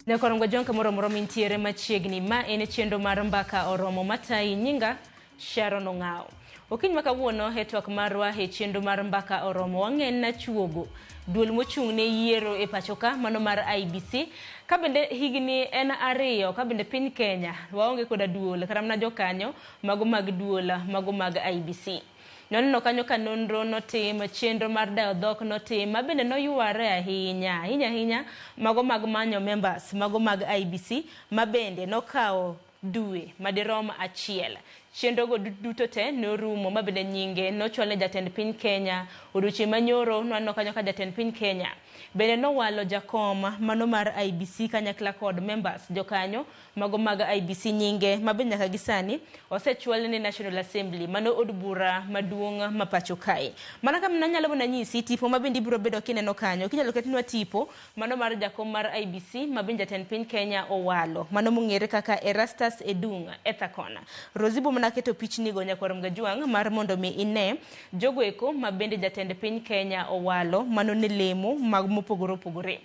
Nyakorongo jonka moro mintiere machiegni ma ene chendo mar mbaka oromo matai nyinga Sharon Ong'ao. Okiny makawuono he twak marwa he chendo mar mbaka oromo wang'en na chuogo duol mochung' ne yiero e pachoka mano mar IBC kabende higni en ariyo kabende piny Kenya waonge koda duol karamna jokanyo mago mag duola mago mag IBC. Nonno kanyo ka nonro notim chenro mar dayo dhok notim mabende noyware ahinya mago mag manyo members mago mag IBC mabende nokao dwe madirom achiel. Chenro go duto te norumo mabende nyinge nochwalne jatend piny Kenya odiochieng' manyoro nwanno kanyo ka jatend piny Kenya bende nowalo jakom mano mar IBC kanyakla kod members jokanyo mago mag IBC nyinge mabende nyaka gisani osechwalne National Assembly mano od bura maduong' ma pacho kae. Mana kama nanyalo bona nyisi tipo mabende ibiro bedo kineno kanyo kinyalo ketnwa tipo mano mar jakom mar IBC mabende jatend piny Kenya owalo mano mong'ere kaka Erastus Edunga Ethakona. Rozibo naketo pichni go nyakorom gajuang mar mondo mi ine jogo eko mabende jatend piny Kenya owalo mano ne lemo mag mopogore.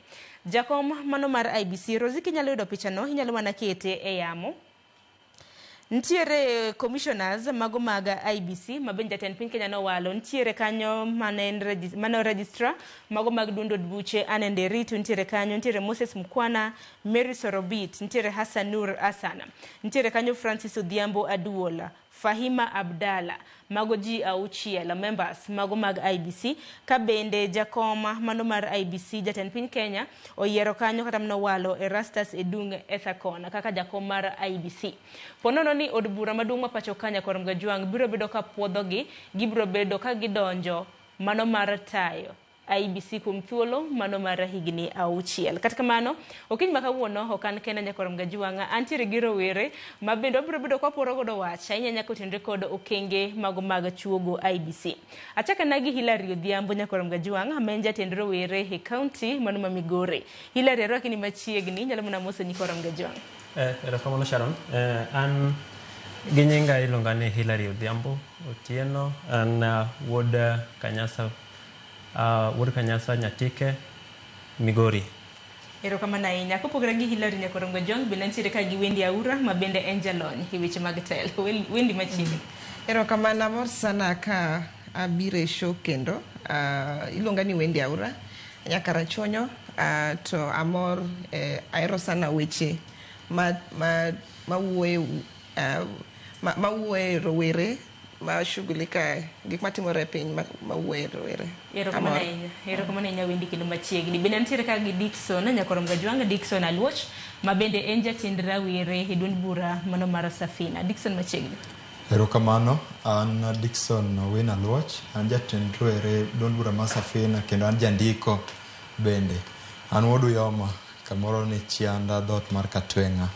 Jakom mano mar IBC Rozi kinyalo yudo pichano inyalo mana kete e yamo. Ntiere commissioners mago mag IBC mabende jatend piny Kenya no walo ntiere kanyo mano registrar mago mag dundo buche Anenderitu ntiere kanyo ntiere Moses Mkwana Mary Sorobit ntiere Hassan Nur Asana ntiere kanyo Francis Odhiambo Aduola Fahima Abdalla mago ji auchiel members mago mag IBC kabende jakoma mano mar IBC jatend piny Kenya oyiero kanyo kata mno walo Erastus Edunga Ethakona kaka jakom mar IBC. Ponono ni od bura maduong' ma pacho Kenya korom gajuang biro bedo ka puodhogi gibiro bedo ka gidonjo mano mar tayo IBC kum thuolo mano mar higni auchiel. Kata kamano okiny makawuono okan kenda nyakorom gajuanga antiere gi rowere mabende biro bedo ka poro godo wach ahinya kotenre kod okenge mago mag chuogo IBC. Achaka nagi Hilary Odhiambo nyakorom gajuanga men jatend rowere e county mano ma Migori. Hilary rwakni machiegni nyalo mona moso nyakorom gajuanga. Erokamano Sharon. An ginyinga iluonga ni Hilary Odhiambo Otieno an wuod Kanyasa Nyatike Migori. Erokamano ahinya kopogore gi Hilary nyakorom gajuang bende ntiere ka gi Wendi Aura mabende en jalony e weche mag telo. Wendi machiegni. Erokamano amor sana ka abire show kendo iluonga ni Wendi Aura nyaka rachonyo to amor aero sana weche mawuoye rowere ma shughulika gik matimore piny mawuoye rowere. Erokamano ahinya Wendi kendo machiegni bende ntiere ka gi Dickson nyakorom gajuang Dickson Aluoch mabende en jatend rawere e duond bura mano mar Safina. Dickson machiegni. Erokamano an Dickson Win Aluoch an jatend rawere duond bura mar Safina kendo an jandiko bende an wuod Uyoma kamoro ni Chianda dhot mar Katwenga.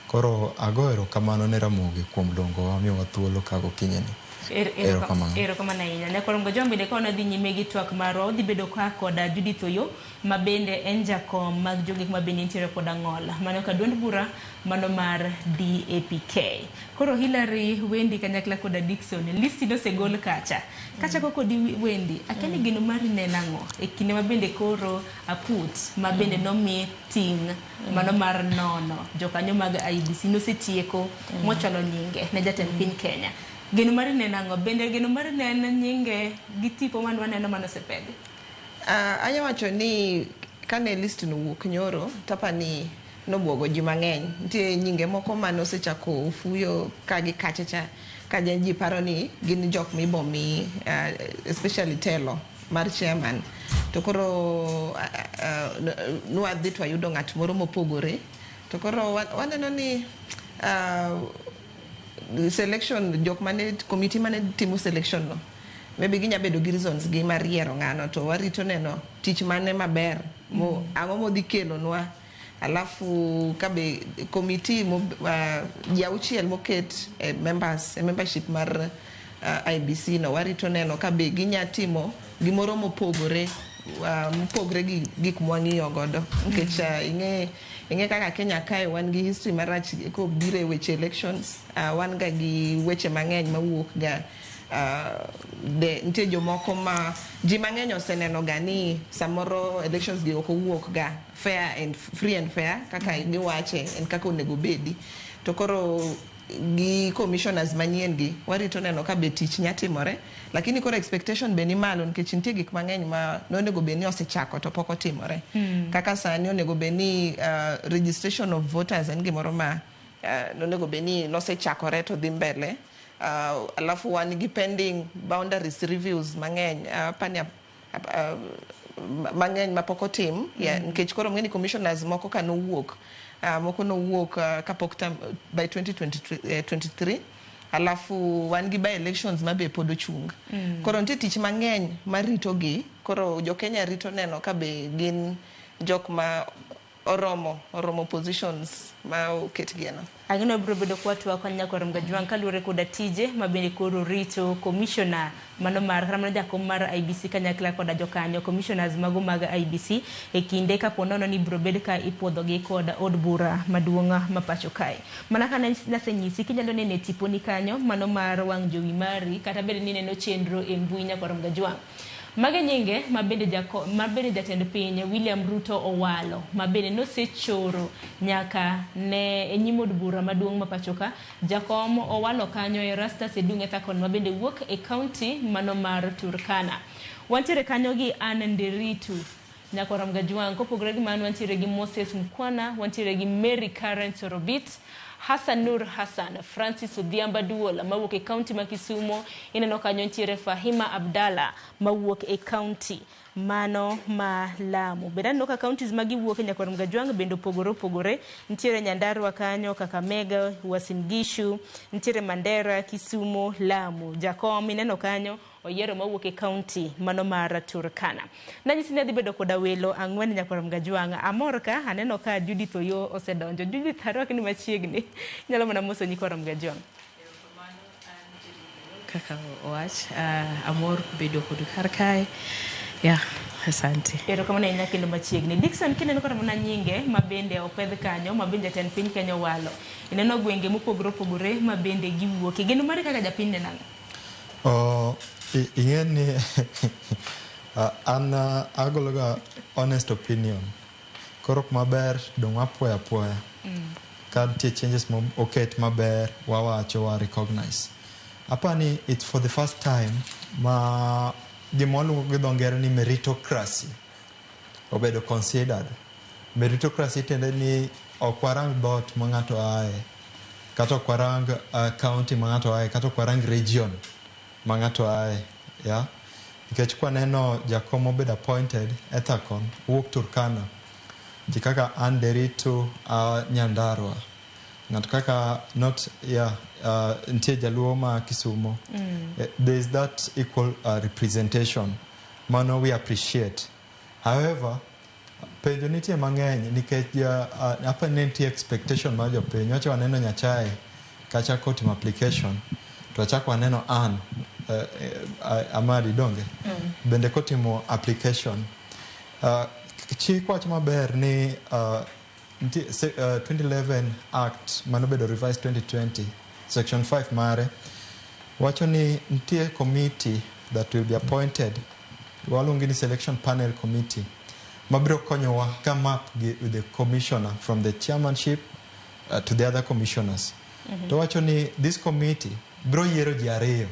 Koro ago erokamano ne Ramogi kuom dongo wamiyowa thuolo kago kinyeni. Erokamano ahinya nyakorom gajuang bende ka dhi nyime gi twak marwa odhi bedo ka koda Judith Oyo mabende en jakom mag jogik mabende ntiere koda ng'ola mano ka duond bura mano mar DAPK. Koro Hilary Wendi kanyakla koda Dickson listi nosegol kacha kodi Wendi akeni gino mar nenang'o e kinde mabende koro aput mabende nomi ting mano mar nono jokanyo mag IBC nosetieko mochalo nyinge ne jatend piny Kenya. Gino mar nenang'o bende gino mar nyinge gi tipo man waneno manosepedhi. Anya wacho ni kane list no wuok nyoro tapani nobuogo ji mang'eny nitie nyinge moko manosechako fuyo ka gi kachacha ka ji paro ni gin jok mibomi especially telo mar chairman to koro nwadhi to ayudo ng'at moro mopogore to koro waneno ni selection jok mane committee mane timo selection no maybe ginya bedo gi reasons gi mar yiero ng'ano to warito neno tich mane maber ang'o modhi kelonwa alafu kabe committee ji auchiel moket membership mar IBC no warito neno kabe ginya timo gimoro mopogore gi gik mwang'iyo godo nikech ing'e kaka Kenya kae wan gi history marach ko bire weche elections wan ga gi weche mang'eny mawuok ga nitie jomoko ma ji mang'eny oseneno ga ni samoro elections gi ok owuok ga fair and free and fair kaka giwache en kaka onego bedi to koro gi commissioners manyien gi warito neno ka be tich nyatimore lakini koro expectation be ni malo nikech nitie gik mang'eny ma nonego be ni osechako to pok otimore kaka sani onego be ni registration of voters en gimoro ma nonego be ni nosechakore to dhi mbele alafu wan gi pending boundaries reviews mang'eny pani mang'eny mapok otim nikech koro ng'eni commissioners moko kanowuok moko nowuok kapok by 2023 alafu wan gi by elections mabe pod ochung koro nitie tich mang'eny marito gi koro jo Kenya rito neno ka be gin jok ma oromo positions ma oket gieno agino bro bedo kwatwa kanya korom gajwang kalure koda tije mabende koro rito commissioner mano mar ramna jakom mar IBC kanyakla koda jokanyo commissioners mago mag IBC e kinde ka ponono ni bro bedo ka ipodho gi koda od bura maduonga mapacho kai mana kana nasenyisi kinyalo nene tiponi kanyo mano mar wang jowi mari kata bende ni neno chenro e mbui nya korom gajwang Mage nyinge mabende jatend piny William Ruto owalo mabende nosechoro nyaka ne enyimo od bura maduong' mapachoka jakom owalo kanyo Erastus Edunge Thakon mabende wuok e county mano mar Turkana. Wantiere kanyo gi Anne Nderitu Nyakoram Gajwang kopogore gi mano wantiere gi Moses Mkwana, wantiere gi Mary Karen Sorobit, Hassan Nur Hassan, Francis Odhiamba Duola mawuok e county ma Kisumo, ineno kanyo ntiere Fahima Abdalla mawuok e county mano ma Lamu. Bedano ka counties magi wuok e Nyakoram Gajwang bendo pogore ntiere Nyandarua kanyo, Kakamega, Uasin Gishu, ntiere Mandera, Kisumo, Lamu. Jakom ineno kanyo oyiero mawuok e county mano mar Turkana. Nanyisi ne dhi bedo koda welo ang'wen Nyakoram Gajwang. Amor ka aneno ka Judith Oyo osedonjo. Judith harwaki ni machiegni. Nyalo mana moso Nyakoram Gajwang. Kaka wach amor bedo kodu karkai. Ya, asante. Ero kama na inyakendo machiegni. Dixon kineno kora mna nyinge mabende opedh kanyo mabende ten piny Kenya walo. Ineno gwenge mopogore mabende giwuok. Geno mari kaka japiny ne nang'? Ingeni an agologa honest opinion. Korok maber dong apoya. Kad tie changes mo oket maber wawacho wa recognize. Apani it's for the first time ma gimolu gidongere ni meritocracy obedo considered. Meritocracy tende ni okwarang dot mangato ae kata okwarang county mangato ae kata okwarang region mangato ae ya nikech kwa neno jakomo bed appointed Ethakon wuok Turkana jikaka Nderitu Nyandarua ngat kaka not ntie jaluo ma Kisumo. There is that equal representation mano we appreciate. However penjo nitie mang'eny nikech apa nitie expectation ma jo penjo wacho waneno Nyachae kacha kotimo application to achako waneno an Amadi donge bende kotimo application chik wach maber ni 2011 Act manobedo revised 2020 section 5 mare wacho ni ntie committee that will be appointed walungi ni selection panel committee mabiro konyowa come up with the commissioner from the chairmanship to the other commissioners. To wacho ni this committee biro yiero ji ariyo.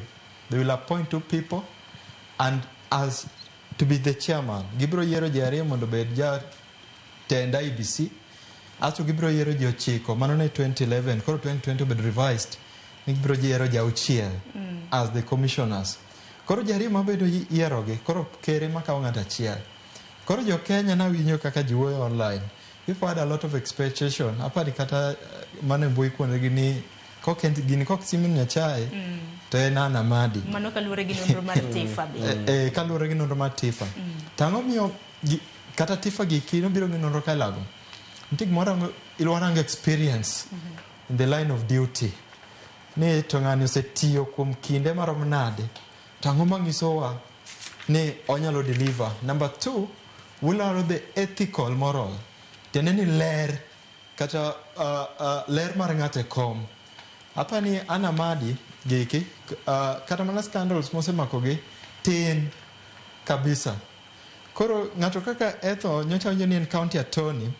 They will appoint 2 people and as to be the chairman gibiro yiero ji ariyo mondo bed ja tenda IBC ato gibiro yiero ji 9 mano ne 2011 koro 2020 bed revised ni gibiro yiero ji 6 as the commissioners. Koro ji ariyo mabedo yiero gi koro kere makawo ng'ato achiel. Koro jo Kenya na winjo kaka ji wuoyo online. People had a lot of expectation. Apani kata mane mbui kuonde gini gini kok simu Nyachae to en Anna Amadi. Mano kaluwore gi nonro mar Tifa be. Kaluwore gi nonro mar Tifa. Tang'o miyo kata Tifa gi kino biro gi nonro kalago. Ntik moro ilwarang experience in the line of duty. Ni to ng'ani osetiyo kuom kinde marom nade. Tang'o manyisowa ni onyalo deliver. Number 2, ularo the ethical moral. Teneni ler kata ler mar ng'ate kom. Hapa ni Anna Amadi giki kata mana scandals mosemakogi tin kabisa. Koro ng'ato kaka Etho nyocha ni en county attorney,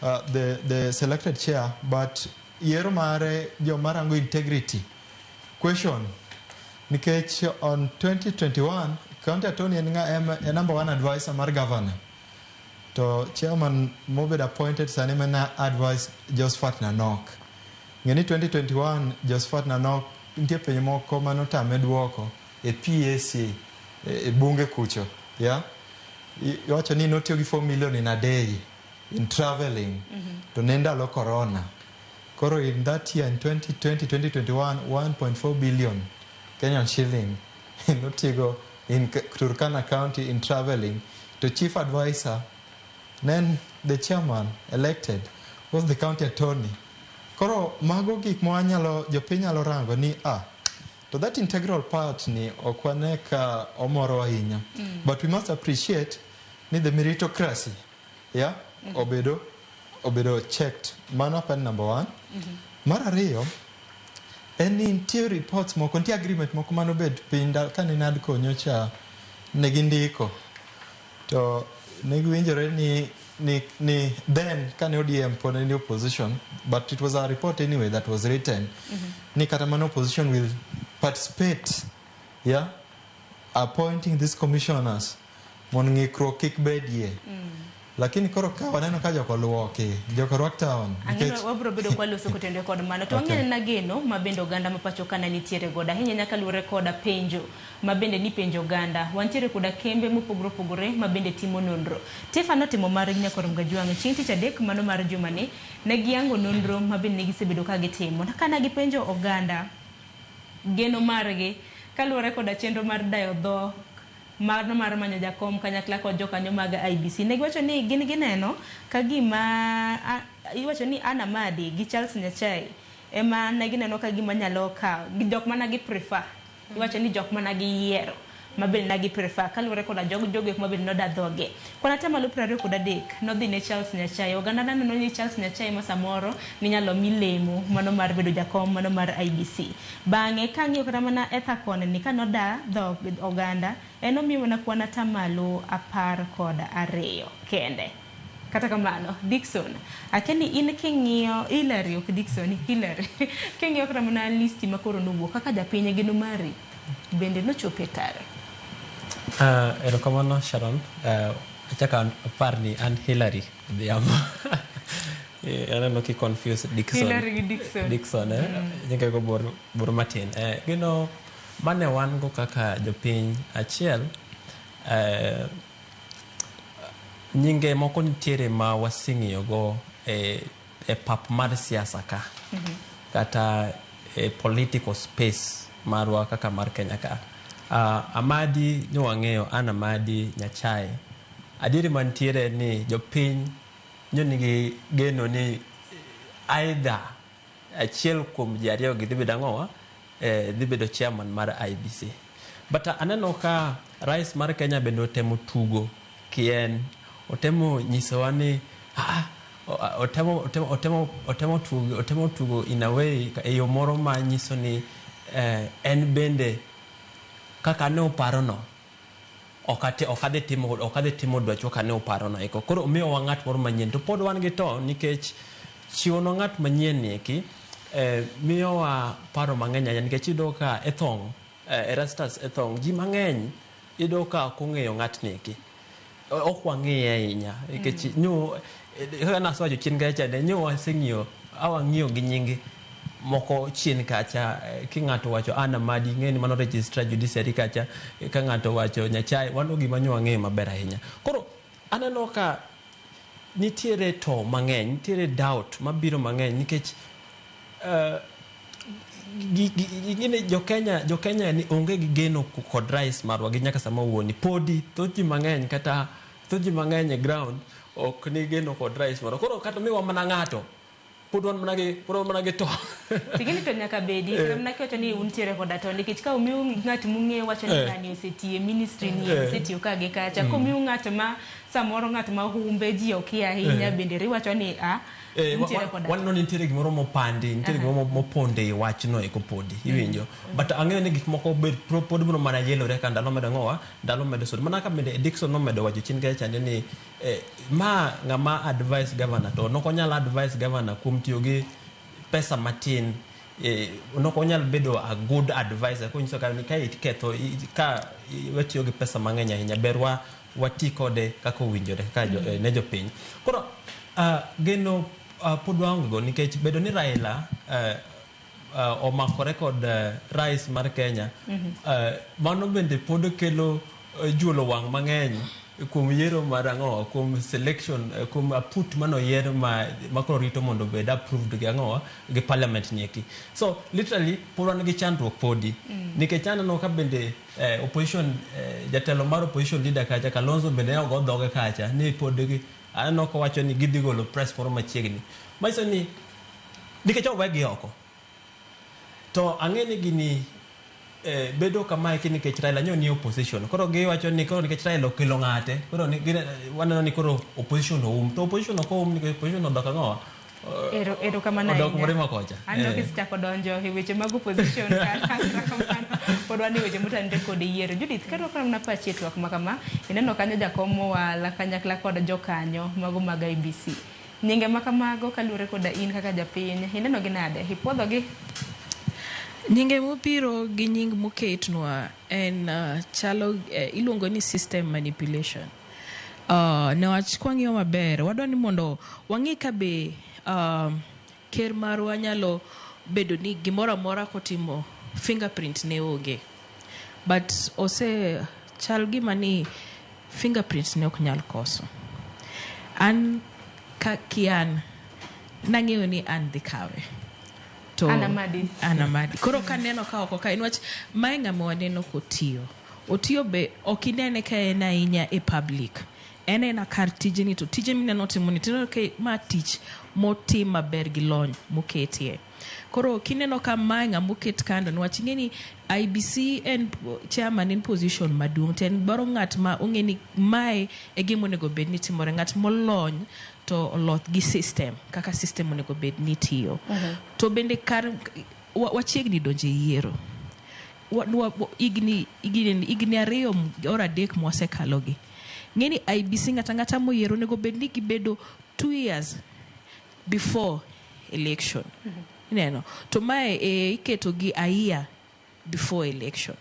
the selected chair, but yiero mare jomarango integrity question nikech on 2021 county attorney en number one advisor mar governor, to chairman mobed appointed sani mana advice Josephat Nanok. Ngeni 2021 Josephat Nanok nitie penjo moko manotame duoko e PAC e bunge kucho, yeah. Iwacho ni notiyo gi 4 million in a day in traveling to nendalo corona. Koro in that year, in 2020-2021, 1.4 billion Kenyan shilling notigo in Turkana County in traveling to chief advisor. Then the chairman elected was the county attorney. Koro mago gik mwanyalo jopinyalo rango ni to that integral part ni okwane ka omoro ahinya. But we must appreciate ni the meritocracy, yeah, obedo checked. Mano pen number one. Mar ariyo, nitie reports moko, nitie agreement moko manobed pinda kane NADCO nyocha negindiko. To negiwinjore ni then kane ODM pone in opposition, but it was a report anyway that was written. Ni kata mana opposition will participate, yeah, appointing these commissioners mon ngikro kik bedie. Lakini koro ka waneno ka joko luoki, joko rwak town. Angino wabro bedo kwa loso kutende kod mano. To angene na geno mabende oganda mapacho kana nitiere goda. Hinya nyaka luore koda penjo. Mabende ni penjo oganda. Wantiere koda kembe mupogore mabende timo nonro. Tefa notimo mare ginya koro mgajuango. Chinti cha dek mano mara jumane. Negiango nonro mabende negisebedo ka gitimo. Nakana gipenjo oganda. Geno margi. Kaluore koda chenro mar dayo dho. Marno mar manyo jakom kanyakla kod jokanyo mag IBC. Negiwacho ni gineno ka gima iwacho ni Anna Madi gi Charles Nyachai ema negineno ka gima nyalo ka jok mana gi prefer. Iwacho ni jok mana gi yiero mabel nagi prefer kaluore koda jogo mabel noda dhoge. Kwana tema lu 23 nodhi ne Charles Nyachai. Oganda nano ni Charles Nyachai masamoro ni nyalo milemo mano mar bedo jakom mano mar IBC. Bange kangiyo kata mana Etha kone ni kanoda dhog oganda eno miyo na kwana tamalo 12 kende. Kata kamano Dickson akeni in king'iyo Hillary ok Dickson Hillary king'iyo kata mana listi makoro nugo kaka japinye gino mari bende no chope kare. Erokamano Sharon, achaka parni and Hillary dhiambo. Aneno ki confuse Dickson. Hillary Dickson. Dickson nyaka go bor matin. Gino mane wan go kaka jopiny achiel nyinge moko nitiere ma wasing'iyo go e pap mar siasa ka. Kata political space marwa kaka mar Kenya ka. Amadi nyowang'eyo an Amadi Nyachai. Adiri mantiere ni jopiny nyonigi geno ni either achiel kuom ji ariyo gi dhibedo ang'owa dhibedo chairman mar IBC. But aneno ka rais mar Kenya bende otemo tugo kien, otemo nyisowa ni otemo tugo in a way e yo moro ma nyiso ni en bende kaka ne oparono okadhe timo dwacho ka ne oparono eko. Koro omiyo wa ng'at moro manyien to pod wan gi to nikech chiwono ng'at manyien ni eki miyo wa paro mang'eny ahinya nikech iyudo ka ethong Erastus ethong ji mang'eny iyudo ka ok ong'eyo ng'at ni eki ok wang'eye ahinya nikech nyo kaka nasawacho chien kacha ne nyo waseng'iyo awang'iyo gi nyingi moko chien kacha ki ng'ato wacho Anna Madi ng'eni mano registra judiciary kacha ka ng'ato wacho Nyachai wano gima nyo wang'eyo maber ahinya. Koro aneno ka nitiere to mang'eny, nitiere doubt mabiro mang'eny nikech jo-Kenya ni onge gi geno kod rais marwa gi nyaka sama wuoni podi thoth ji mang'eny kata thoth ji mang'eny e ground ok ni geno kod rais marwa. Koro kata miwa mana ng'ato podwan mana gi to. Tigini to nyaka bedi kama nakiwacho ni untiere koda to nikech ka umiu ng'at mung'eyo wacho ni ng'ani osetie ministry ni osetiyo kage kacha komiu ng'at ma samoro ng'at ma humbe ji okia ahinya bende riwacho ni wan non nitiere gimoro mopandi, nitiere gimoro moponde i wachno eko podi, iwinjo. But ang'eyo ni gik moko pod biro mana yelore ka ndalo medo ng'owa, ndalo medo sod. Mana ka bende Dickson nomedo wacho chien kacha chande ni ma ng'ama advice governor to nokonyal advice governor kuom tiyo gi pesa matin. Nokonyal bedo a good advisor konyiso ka ni ka iketho ka watiyo gi pesa mang'eny ahinya berwa wati kode kaka owinjore ka ne jopiny. Koro geno pod waonge go nikech bedo ni Raila omakore kod rais mar Kenya, mano bende pod kelo juolo wang' mang'eny kuom yiero mar ang'owa, kuom selection, kuom put mano yier ma koro rito mondo bed approved gi ang'owa gi parliament nieki. So literally pod wan gi chandruok podi nikech aneno ka bende opposition jatelo mar opposition leader kacha Kalonzo bende ogo dhoge kacha ni pod aneno ko wacho ni gidhi golo press moro machiegni. Maiso ni nikech owegi oko to ang'e ni gini bedo kamae nikech Raila ni opposition. Koro giwacho ni koro nikech Raila okelo ng'ate, koro waneno ni koro opposition to opposition ok nikech opposition odok ang'owa. Ero kamana odok mrema kocha. Anto kisachako donjo e weche mag opposition pod wan e weche motenore kod yiero. Judith, kero kana pachi twak makama, ineno kanyo jakomo wala kanyakla kod jokanyo mago mag IBC. Nyinge makamago kaluwore koda in kaka japiny, ineno gi nade? Ipodho gi? Nyinge mobiro gi nying moketnwa en chalo iluongo ni system manipulation. Newach kwang'iyo maber, wadwa ni mondo wang'i ka be ker marwa nyalo bedo ni gimoro amora kotimo fingerprint ne onge. But chal gima ni fingerprint ne ok nyal koso. An kian nang'eyo ni an dhi kawe. Anamadi. Koro kaneno ka oko ka inwach mae ng'ama waneno kotiyo be ok inene ka en ahinya e public. En kar tijeni to tije mineno timoni tineno ka ma tich motim maber gi lony moketie. Koro kineno ka mae ng'ama oket kando nwach ing'eni IBC en chairman in position maduong' ten baro ng'at ma ong'eni mae e gima onego bed ni timore, ng'at molony to oloth gi system kaka system onego bed ni tiyo. To bende kar wachiegni donje yiero igni ariyo ora adek mwasekalogi. Ng'eni IBC ng'ata moyiero onego bed ni gibedo 2 years before election. Neno to mae iketo gi a year before election.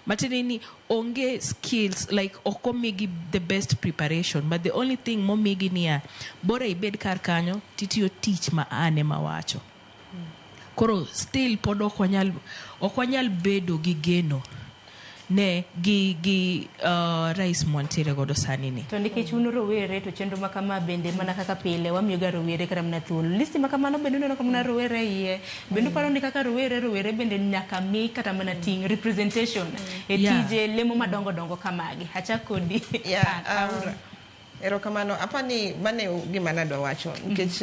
Matini ni onge skills like okomigi the best preparation, but the only thing momigi niya bora ibed kar kanyo titiyo tich ma ane mawacho. Koro still pod okwanyal bedo gi geno ne gi rais Mwantere godo sani ni. To nikech uno rowere to chenro makama bende mana kaka pile wamiyo ga rowere kata mana thuolo. Listi makamano bende uneno kama rowere iye. Bende paro ni kaka rowere bende nyaka mi kata mana ting representation e tije lemo madongo kamagi. Hacha kodi. Ero kamano apani mane gima nadwa wacho nikech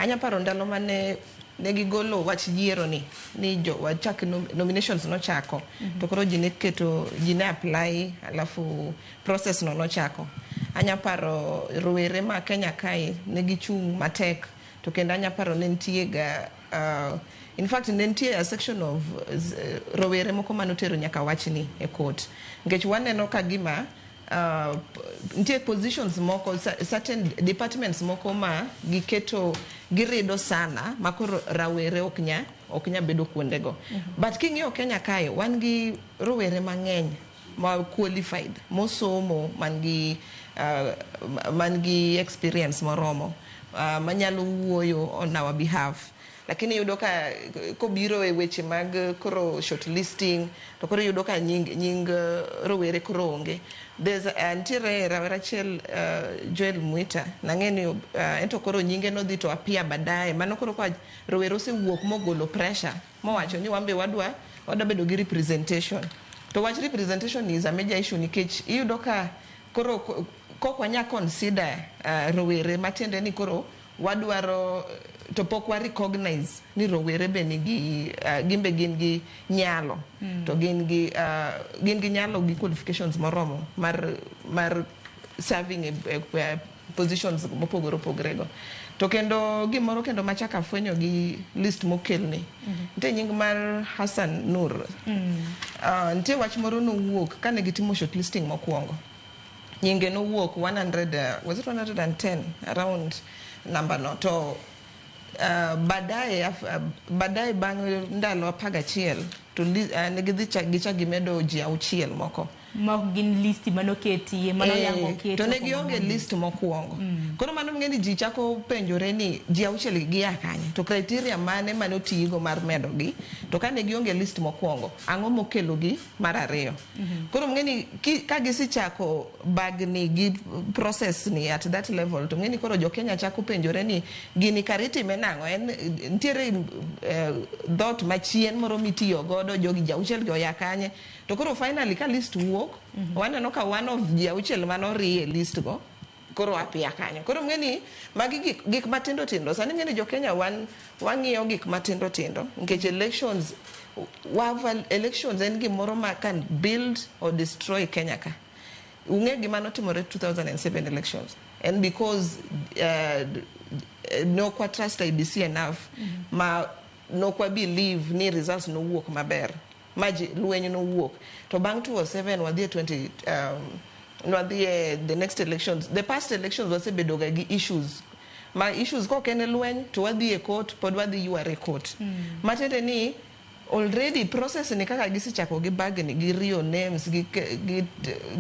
anya paro ndalo mane negi golo wach yiero ni jo wachak nominations no chako to koro ji ne apply alafu process no chako. Anya paro rowere ma Kenya kae negi chung matek to kendo anya paro ne nitie ga in fact ne nitie a section of rowere moko manotero nyaka wachni e court nikech waneno ka gima nitie positions moko certain departments moko ma girido sana makoro rawere oknya bedo kuondego. But king'iyo Kenya kae wan gi rowere mang'eny ma qualified mosomo man gi experience moromo manyalo wuoyo on our behalf. Lakini yudo ka kobiro e weche mag koro shortlisting to koro yudo ka nying rowere koro onge. There's antire rawera chel Joel Mwita nang'eni ento koro nyinge no dhi to apia badaye mano koro kwa rowere osewuok mogolo pressure mowacho ni wambe wadwa bedo gi representation. To wach representation is a major issue nikech iyudo ka koro kokwanya consider rowere matiende ni koro wadwaro to pok wa recognize ni rowere be nigi gimbe gin gi nyalo to gin gi nyalo gi qualifications moromo mar serving a positions mopogore opogore go. To kendo gimoro kendo machaka fwenyo gi list mokelni. Nte nying mar Hassan Nur. Nte wach moro no wuok kane gitimo shortlisting mokwongo. Nyinge no wuok 100, was it 110 around number no. To badaye bang' ndalo 11 to negidhi gimedo ji 6 moko. Mok gin list manoketi mano yango keto to ne gionge list mokwongo koro mano ngeni ji chako penjore ni ji 6 gi akanye to criteria mane manotigo mar medo gi to kane gionge list mokwongo ang'o mokelo gi mar 2 koro ngeni ka gisichako bagni gi process ni at that level to ngeni koro jo Kenya chako penjore ni gini kariti menango en ntiere dot machien moro mitiyo godo jogi ji 6 go yakanye to koro finally ka list wuok waneno ka one of ji 6 manorie list go koro apia kanyo koro ngeni magi gik matindo tindo sani ngeni jo Kenya wang'iyo gik matindo tindo nikech elections en gimoro ma can build or destroy Kenya ka unge gima notimore 2007 elections and because no kwa trust IBC enough ma no kwa believe ni results no wuok maber maji luenyo no wuok to bang 2007 wadhi 20 wadhi the next elections the past elections wasebedoga gi issues ma issues ko kene lueny to wadhi e court pod wadhi yuare court matende ni already process ni kaka gisichako gi bagni gi real names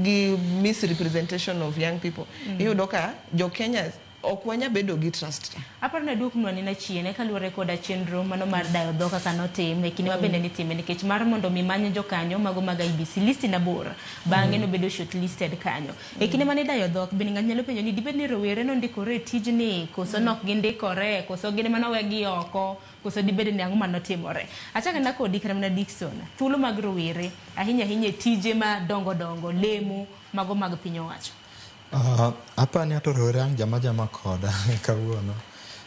gi misrepresentation of young people iyudo ka jo Kenya okwanya bedo gi trust ta aparna duk nwa na chiene kaluore koda chenro mano mar dayo dhoka kanotim e kinde mabende nitime nikech mar mondo mi manye jo kanyo mago mag IBC list na bor bange no bedo shortlisted kanyo e kinde mane dayo dhok bende nganyalo penjo ni dibed ni rowere no ndikore tijni koso nok gindikore koso gine mano wegi oko koso dibed ni ang'o manotimore achaka na kodi kramna Dickson thuolo mag rowere ahinya tije ma dongo lemo mago mag piny owacho apani atorore ang jama koda kawuono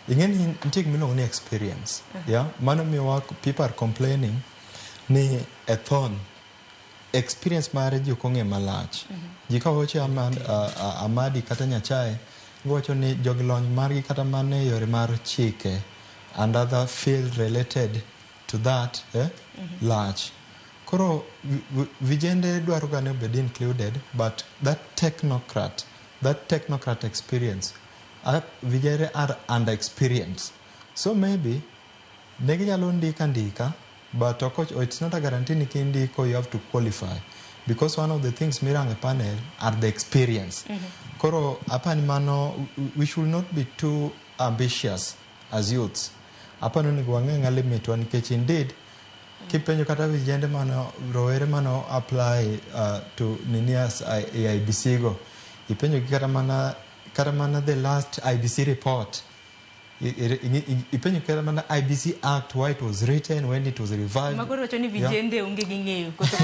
ingeni ntik milong ni experience yeah mano miwa people are complaining ni a thon experience mare ji konge malach ji ka wacho amadi kata nyachae wacho ni joglony margi kata mane yore mar chike and other field related to that large koro vijende dwaro gane obed included but that technocrat experience vijere are under experience so maybe negi nyalo ndika but it's not a guarantee ni kindiko you have to qualify because one of the things mirang panel are the experience koro apani mano we should not be too ambitious as youths apano ni gwangenga limit one nikech indeed kipenjo kata vijende mano rowere mano apply to ninias IBC go ipenjo kata mana the last IBC report ipenjo kata mana IBC Act why it was written when it was revised magoro wacho ni vijende unge gingeyo koso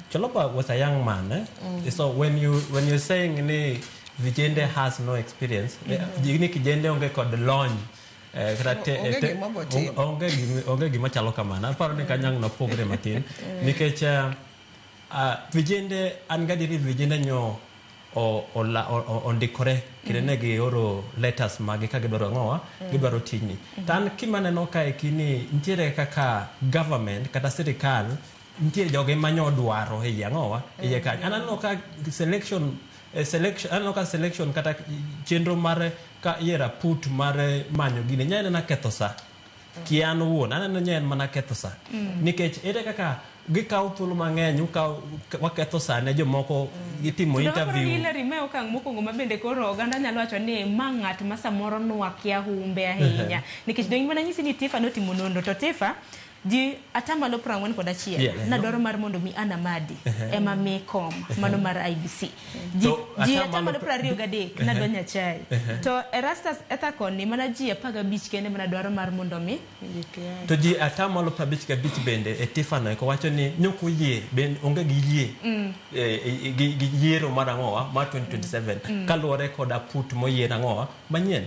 Chiloba was a young man so when you're saying ni vijende has no experience jigni kijende unge kod launch onge gima chalo kamana aparo ni kanyang na pogre matin nikech vijende angadiri vijende nyo ondikore kirene gi oro letters magi ka gidwaro ngowa gidwaro tijni tan kimaneno kae kini ntiere kaka government kata sirikal ntiere joge manyo dwaro e yangowa e ka anano ka selection kata chenro mare ka yera put mare manyo gine nyane na ketho sa kiano wuon anano nyen mana ketho sa nikech ere kaka gikaw thuolo mang'eny waketho sa ne jomoko gitimo interview ile rimeo kang mokongo mabende koro oganda nyalo wacho ni mang'at ma samoro nwakia humbe ahinya nikech dongi mana nyisi ni Tifa notimo nondo to Tifa ji atamalo 41 na dwaro mar mondo mi anamadi ema mi kom mano mar IBC ji atamalo 23 na donya chai to Erastus etakoni mana ji 15 kende mana dwaro mar mondo mi to ji atamalo 55 bende e Tiffany ko wacho ni nyoko yie ben onge gi yie gi yiero mar ngowa mar 2027 kaluore koda put moyier ngowa manyien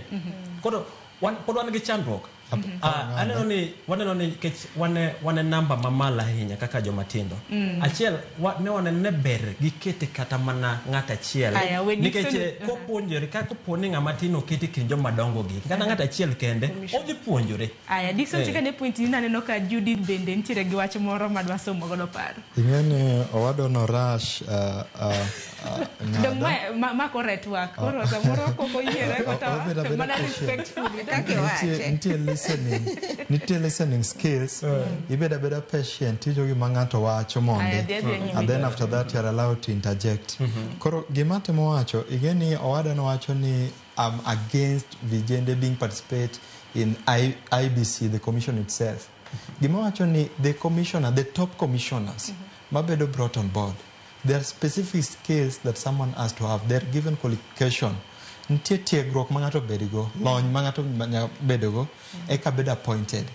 kodo wan gi chandruok Aneno ni kech wane namba mamala ahinya kaka jomatindo. Achiel ne wanene ber gikete kata mana ng'at achiel. Nikech kopuonjore ka koponi ng'ama tin oketi kind jomadongo gi. Kata ng'at achiel kende odhi puonjore. Dixon tika ne point ni naneno ka Judith bende nitiere gi wach moro madwa somo godo paro. Ing'eni owado no rush ma correct work. Koro samoro koko yiere kota mana respectfully kake wache. Nitie listening skills. Ibeda beda patient ijo gi mang'ato wacho monde. And then after that you are allowed to interject. Koro gima temo wacho igeni owada no wacho ni I'm against vijende being participate in IBC, the commission itself. Gima wacho ni the commissioner, the top commissioners, mabedo brought on board. There are specific skills that someone has to have. They're given qualification. Nitie tiegruok mangato bedigo, lony mangato bedogo, eka bed appointed.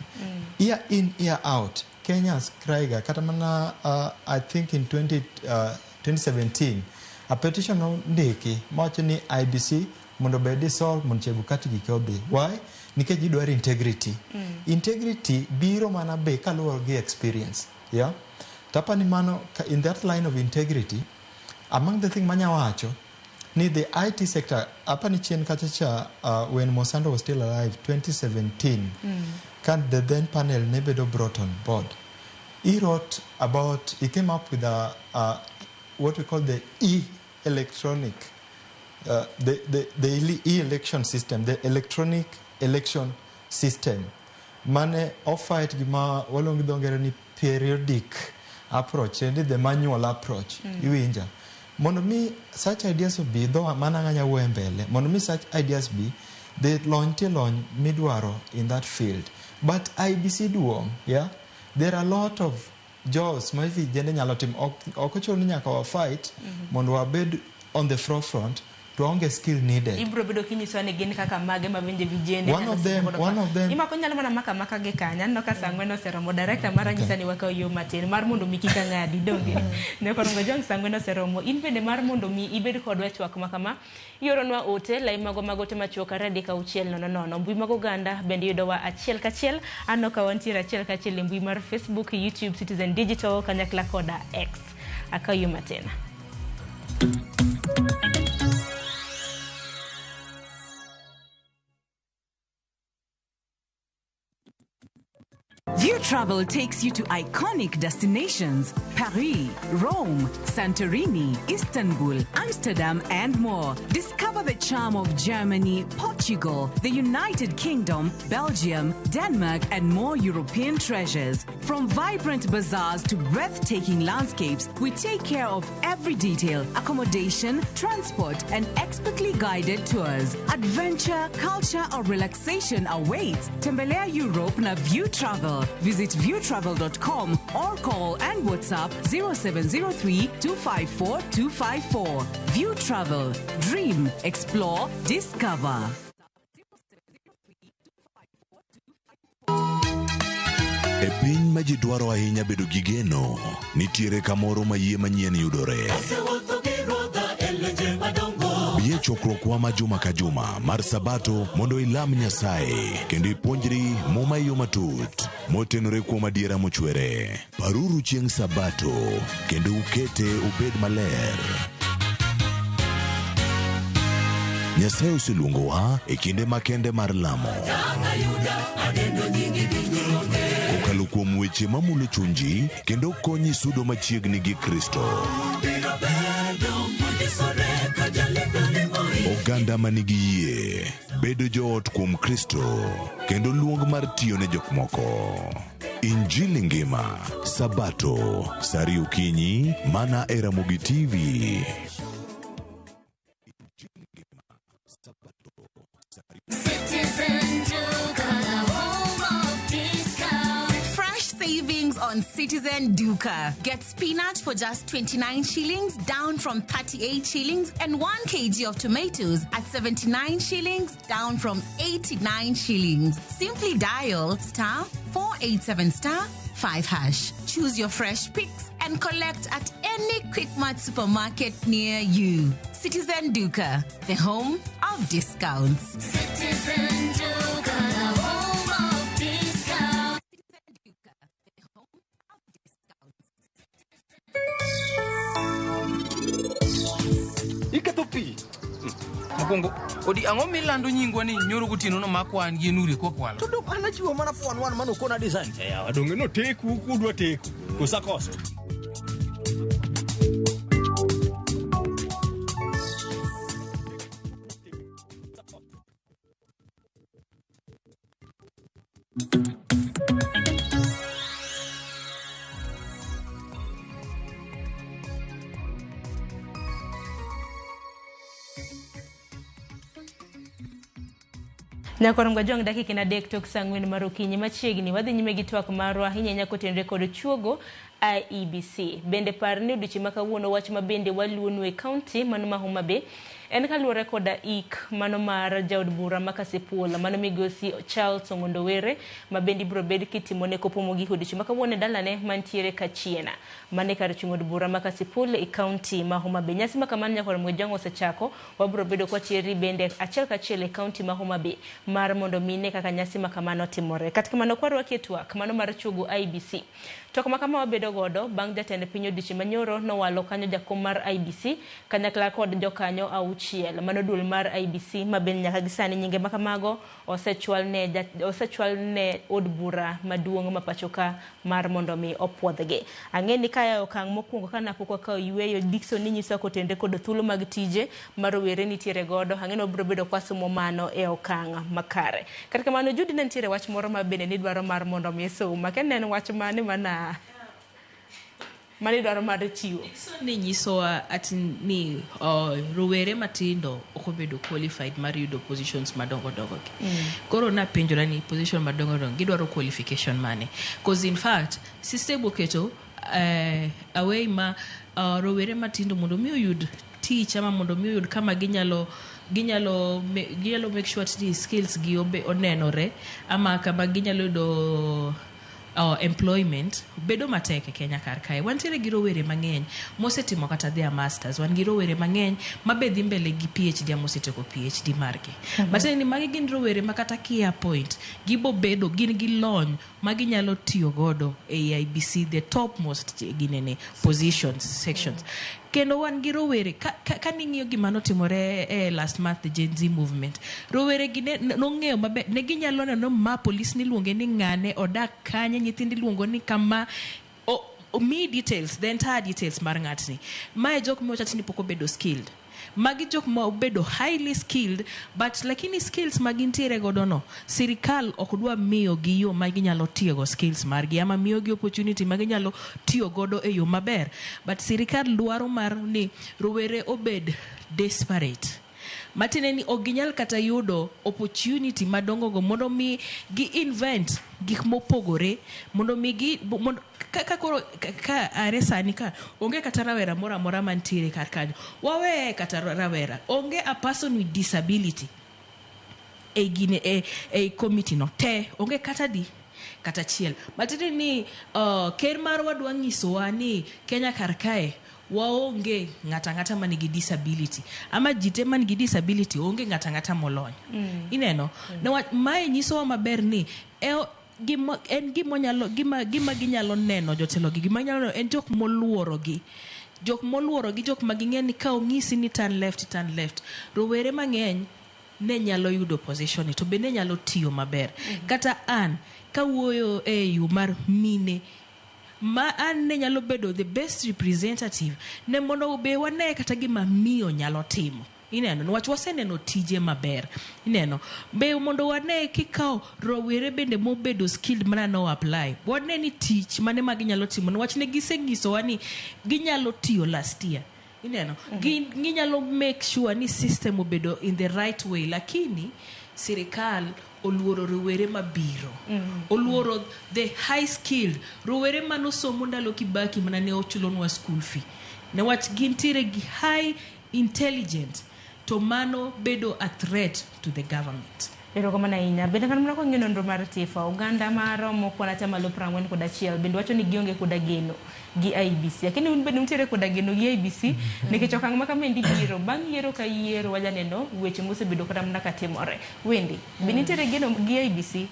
Year in, year out, Kenya's Kraiga, katamana, I think in 2017, a petition on Deki, Marchini IBC, Mondobedi Sol, Monchebukati Gikobi. Why? Nikeji dwari integrity. Integrity, biro mana be kaluogi experience. Yeah? Tapani mano, in that line of integrity, among the thing manya wacho, ni the IT sector, apani chien kachacha, when Mosando was still alive, 2017, can the then panel nebedo brought on board. He came up with what we call the e-electronic, the e-election system, the electronic election system. Mane offered gima walongi dongere ni periodic approach, and the manual approach. Iwinja. Mondo mi such ideas be though mananganya wembele. Mondo mi such ideas be they launch midwaro in that field. But IBC duo, yeah, there are a lot of jobs. Maybe jende nyalotim okochoni nyaka fight. Mondo wabed on the forefront. Strong skill needed. Ibro bedo kinyiswane gin kaka mage mabenje vijende. One of them. Ima konyalo mana maka ge kanya no ka sangweno seromo director mara nyisani waka yo matin mar mondo mi kika ngadi donge. Ne korongo jong sangweno seromo in bende mar mondo mi ibed kod wachwak makama. Yoronwa ote lai magote machuoka radika uchiel nono. Mbui mago ganda bende yudowa achiel kachiel anoka wantiere achiel kachiel mbui mar Facebook, YouTube, Citizen Digital, kanyakla koda X. Akayo matena. View Travel takes you to iconic destinations: Paris, Rome, Santorini, Istanbul, Amsterdam, and more. Discover the charm of Germany, Portugal, the United Kingdom, Belgium, Denmark, and more European treasures. From vibrant bazaars to breathtaking landscapes, we take care of every detail: accommodation, transport, and expertly guided tours. Adventure, culture, or relaxation awaits. Tembelea Europe na View Travel. Visit viewtravel.com or call and WhatsApp 0703-254-254. View Travel. Dream, explore, discover. E piny ma ji dwaro ahinya bedo gi geno, nitiere kamoro ma yie manyien yudore. Bie chokruokwa ma juma ka juma mar Sabato mondo ilam Nyasaye kendo ipuonjri muma yo matut motenore kuom adiera mochwere. Paruru chieng' Sabato kendo ukete ubed maler. Nyasaye oseluongowa e kinde makende mar lamo. Kokalo kuom weche mamulo chunji kendo konyi sudo machiegni gi Kristo. Oganda manigi yie bedo joot kuom Kristo kendo luong mar tiyo ne jok moko. Injili ngima Sabato sari okinyi mana e Ramogi TV. Citizen Duca, home of discount. Fresh savings on Citizen Duca. Get spinach for just 29 shillings, down from 38 shillings, and 1 kg of tomatoes at 79 shillings, down from 89 shillings. Simply dial *487*5#. Choose your fresh picks and collect at any Quickmart supermarket near you. Citizen Duca, the home of discounts. Citizen Duca, the home of fi. Mokongo, odi ang'o milando nyingwa ni nyoro gotieno no makwan gi nuri kokwalo. To dok anachiwo mana fon wan mano kona design. Ya wadonge no teku kudwa teku. Kusakoso. Nyakoro mgajong dakika na dek tok sangwen marukinyi machiegni wadhi nyime gi twak marwa hinya nyako tenre kod chuogo IEBC. Bende par ni udichi makawuono wach mabende waluonu e county mano ma Homa Bay en kaluwore koda ik mano mar jaod bura makasepula mano migosi Charles Ongondowere mabende biro bed kitimone kopomo gi udichi makawuono dalane mantiere kachiena mane kar chung'o od bura makasepula e county ma Homa Bay. Nyasi makamano nyakoro mgajong osechako wabiro bedo kwa chieri bende achiel kachiel e county ma Homa Bay mar mondo mine kaka nyasi makamano timore. Katika mano kwarwa ketwak mano mar chuogo IEBC. Tok makama wabedo godo bang' jatend piny odichi manyoro no walo kanyo jakom mar IEBC kanyakla kod jokanyo auchiel mano dul mar IEBC maben nyaka gisani nyinge makamago osechwal ne od bura maduong' mapachoka mar mondo mi opwodhgi. Ang'eni kaya okang' mokwongo kana pok wakao yweyo Dickson ni nyiso kotende kod thuolo mag tije marowere nitiere godo ang'eni obiro bedo kwasumo mano e okang' makare. Katika mano Judy nitiere wach moro mabende ni dwaro mar mondo mi soma kenen wach mane mana mani dwaro mar chiwo. So ni nyisowa ati ni rowere matindo okobedo qualified mar yudo positions madongo dongo gi. Koro na penjora ni position madongo dongo gidwaro qualification mane. Cause in fact system oketo away ma rowere matindo mondo mi oyud teach ama mondo mi oyud kama ginyalo make sure that skills gi onenore ama kama ginyalo do employment bedo matek e Kenya kar kae. Wantiere gi rowere mang'eny mosetimo kata their masters, wan gi rowere mang'eny mabedhi mbele gi PhD amoseteko PhD margi. Bateni ni magi gin rowere makata kia point gibo bedo gin gi lony magi nyalo tiyo godo e IEBC the topmost ginene positions sections. Kendo wan gi rowere ka ning'iyo gima notimore last month the Gen Z movement, rowere gi nong'eyo maber ne ginyalo neno ma police ni luonge ni ng'ane odak kanye nyithindi luongo ni kama me details the entire details mar ng'atni. Mae jok mochati ni poko bedo skilled, magi jok mo bedo highly skilled but lakini skills magintiere godo no sirikal okdwa miyo gi yo magi nyalo tiyo go skills margi ama miyo gi opportunity magi nyalo tiyo godo e yo maber, but sirikal dwaro mar ni rowere obed desperate matine ni oginyal kata yudo opportunity madongo go mondo mi gi invent gik mopogore mondo mi gi ka aresani ka onge kata rawera mora mora mantiere kar kanyo wawe kata rawera onge a person with disability e gine e committee no te onge kata chiel matine ni ker mar wadwa nyisowa ni Kenya kar kae waonge ngata manigi disability ama jite manigi disability onge ngata molony. Ineno ne mae nyisowa maber ni gima ginyalo neno jotelo gi gima nyalo en jok moluoro gi jok maging'e ni ka ong'isi ni turn left rowere mang'eny ne nyalo yudo position to be ne nyalo tiyo maber. Kata an kawuoyo e yu mar mine ma an ne nyalo bedo the best representative ne mondo be wane kata gima miyo nyalo timo. Ineno nwach waseneno tije maber. Ineno be mondo wane kikao rowere bende mobedo skilled mana no apply wane ni tich mane magi nyalo timo nwach ne gisengiso wani ginyalo tiyo last year. Ineno ginyalo make sure ni system obedo in the right way lakini sirikal oluoro rowere mabiro oluoro the high skilled rowere manosomo ndalo Kibaki mana ne ochulonwa school fee newach gintiere gi high intelligent to mano bedo a threat to the government. Ero kama na inya bende kan mrako ngeno ndo mar tifa Uganda maro mokwana chama lo prangwen koda chiel bende wacho ni gionge koda geno gi IEBC lakini un bende mtiere koda geno gi IEBC nikech okang' makamendi biro bang' yiero ka yiero wajaneno weche mosebedo kata mnaka timore wendi bende nitiere geno gi IEBC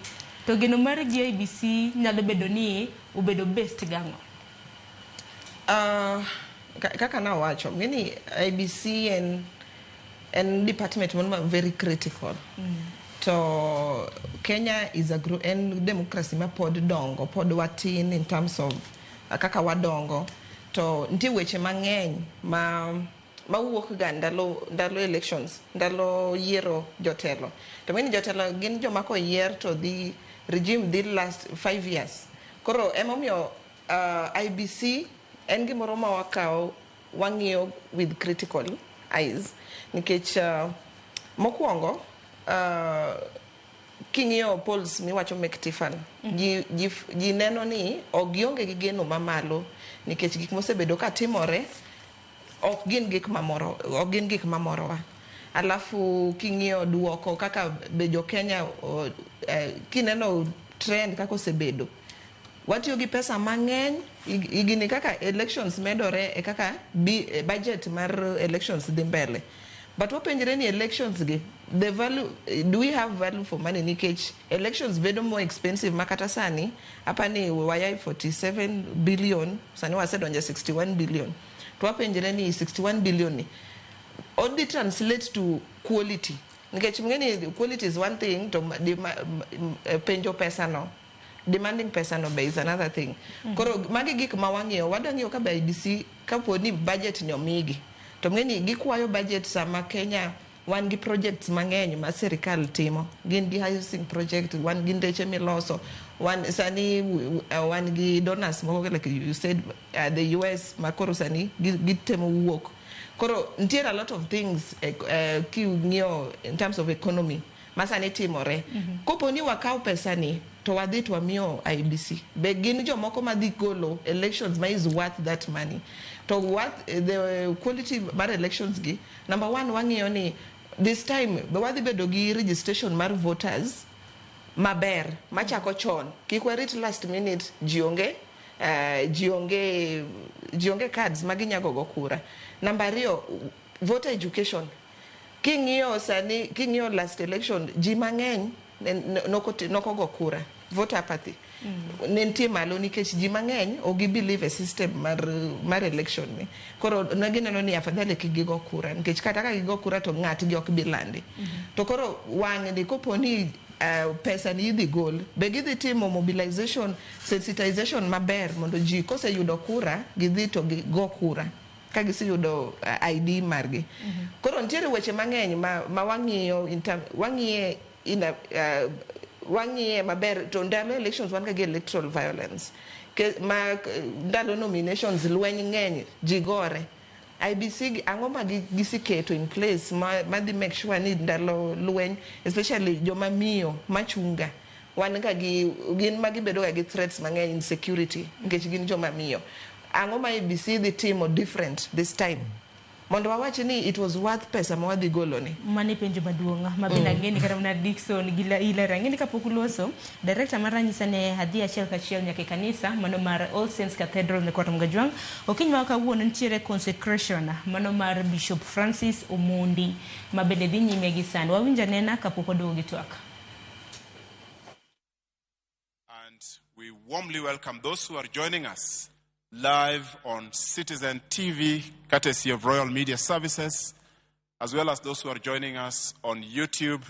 to geno mar gi IEBC nyalo bedo ni ubedo best gang'o. Kaka na wacho ngeni IEBC en and department one very critical. To Kenya is a democracy ma pod dongo, pod watin in terms of kaka wadongo. To nti weche mang'eny ma wuok ga ndalo elections, ndalo yiero jotelo. To many jotelo gin joma ko yier to the regime did last 5 years. Koro emomiyo IBC en gimoro ma wakao wang'iyo with critical eyes nikech mokwongo king'iyo polls miwacho mek Tiffany ji neno ni ogionge gi geno mamalo nikech gik mosebedo ka timore ok gin gik mamorowa. Alafu king'iyo duoko kaka bejo Kenya kineno trend kako osebedo watiyo gi pesa mang'eny igini kaka elections medore e kaka budget mar elections dhi mbele. But wapenjre ni elections gi the value, do we have value for money nikech elections bedo more expensive makata sani hapa ni wayai 47 billion sani wasedonja 61 billion. To wapenjre ni 61 billion ni only translate to quality nikech mngeni quality is one thing to penjo pesa no, demanding pesa no is another thing. Koro magi gik mawang'iyo wadang'iyo ka IBC kapo ni budget ni omigi to mngeni gikwayo budget sama Kenya wan gi projects mang'eny ma serikal timo, gin gi housing project, wan gi ndeche miloso, wan sani wan gi donors moko like you said the US makoro sani gitemo wuok. Koro ntiere a lot of things king'iyo in terms of economy masani timore. Kopo ni wakao pesa ni to wadhi to wamiyo IBC be gin jomoko madhi golo elections ma is worth that money. To what the quality mar elections gi, number one wang'iyo ni this time be wadhi bedo gi registration mar voters maber machako chon kik warit last minute jionge cards maginyago go kura. Number 2 voter education. King'iyo last election ji mang'eny noko go kura, voter apathy nentie malo nikech ji mang'eny ogi believe a system mar election ni. Koro nagineno ni afadhali kigigo kura nikech kata ka gigo kura to ng'atgi ok bilandi. To koro wang'ni kopo ni pesa ni idhi gol be gidhi timo mobilization sensitization maber mondo ji koseyudo kura gidhi to gigo kura ka giseyudo ID margi. Koro ntiere weche mang'eny ma wang'iyo wang'iye maber to ndalo elections wan gi electoral violence ndalo nominations lweny ng'eny ji gore. IBC ang'o ma gisiketo in place madhi make sure ni ndalo lweny especially joma miyo machunga wan ka gin magibedo ga gi threats mang'eny in security nikech gin joma miyo. Ang'o ma IBC dhi timo different this time mondo wawachi ni it was worth pesa ma wadhi golo ni. Mani penjo maduong' mabina ngeni kata na Dickson gila ila ngeni kapok loso director maranyisa ne hadhi achiel kachiel nyaka kanisa mano mar All Saints Cathedral ne Kwata Mgajwang. Okiny ma kawuono ntiere Consecration mano mar Bishop Francis Omondi mabende dhi nyime gi sand. Wawinja nena kapok odogi twak. And we warmly welcome those who are joining us live on Citizen TV, courtesy of Royal Media Services, as well as those who are joining us on YouTube,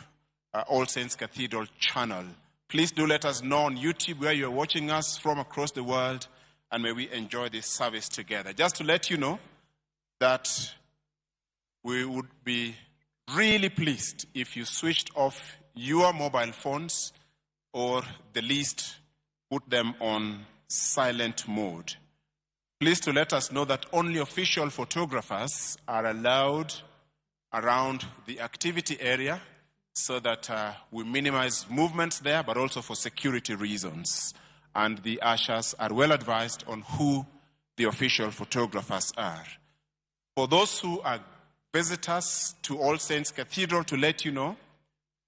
All Saints Cathedral channel. Please do let us know on YouTube where you're watching us from across the world, and may we enjoy this service together. Just to let you know that we would be really pleased if you switched off your mobile phones or the least put them on silent mode. Please to let us know that only official photographers are allowed around the activity area so that we minimize movements there, but also for security reasons. And the ushers are well advised on who the official photographers are. For those who are visitors to All Saints Cathedral, to let you know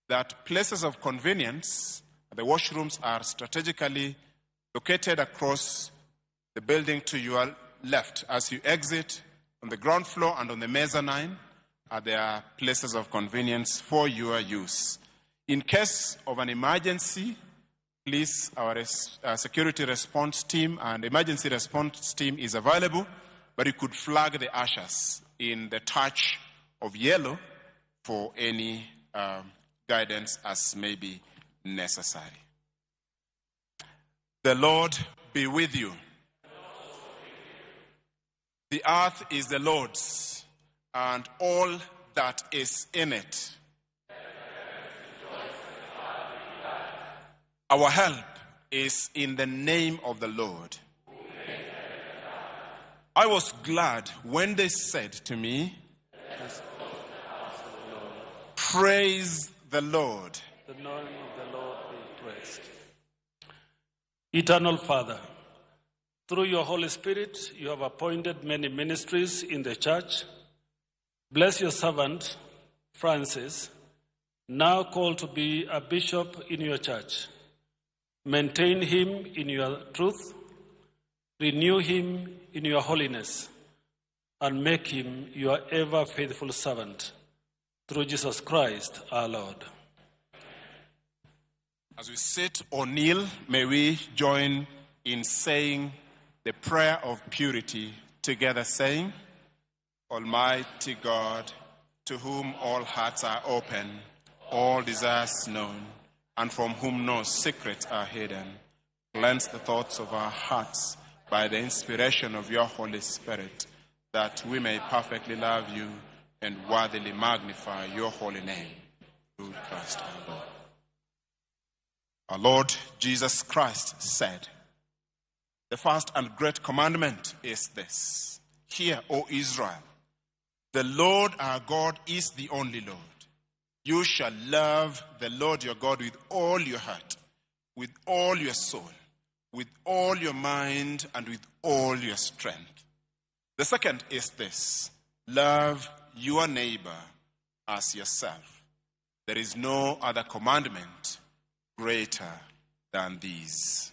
that places of convenience, the washrooms are strategically located across the building to your left. As you exit on the ground floor and on the mezzanine, there are places of convenience for your use. In case of an emergency, please, our security response team and emergency response team is available, but you could flag the ushers in the touch of yellow for any guidance as may be necessary. The Lord be with you. The earth is the Lord's, and all that is in it. Our help is in the name of the Lord. I was glad when they said to me, praise the Lord. The name of the Lord be praised. Eternal Father, through your Holy Spirit, you have appointed many ministries in the church. Bless your servant, Francis, now called to be a bishop in your church. Maintain him in your truth, renew him in your holiness, and make him your ever faithful servant. Through Jesus Christ, our Lord. As we sit or kneel, may we join in saying the prayer of purity together, saying, Almighty God, to whom all hearts are open, all desires known, and from whom no secrets are hidden, cleanse the thoughts of our hearts by the inspiration of your Holy Spirit, that we may perfectly love you and worthily magnify your holy name, through Christ our Lord. Our Lord Jesus Christ said, the first and great commandment is this: Hear, O Israel, the Lord our God is the only Lord. You shall love the Lord your God with all your heart, with all your soul, with all your mind, and with all your strength. The second is this: love your neighbor as yourself. There is no other commandment greater than these.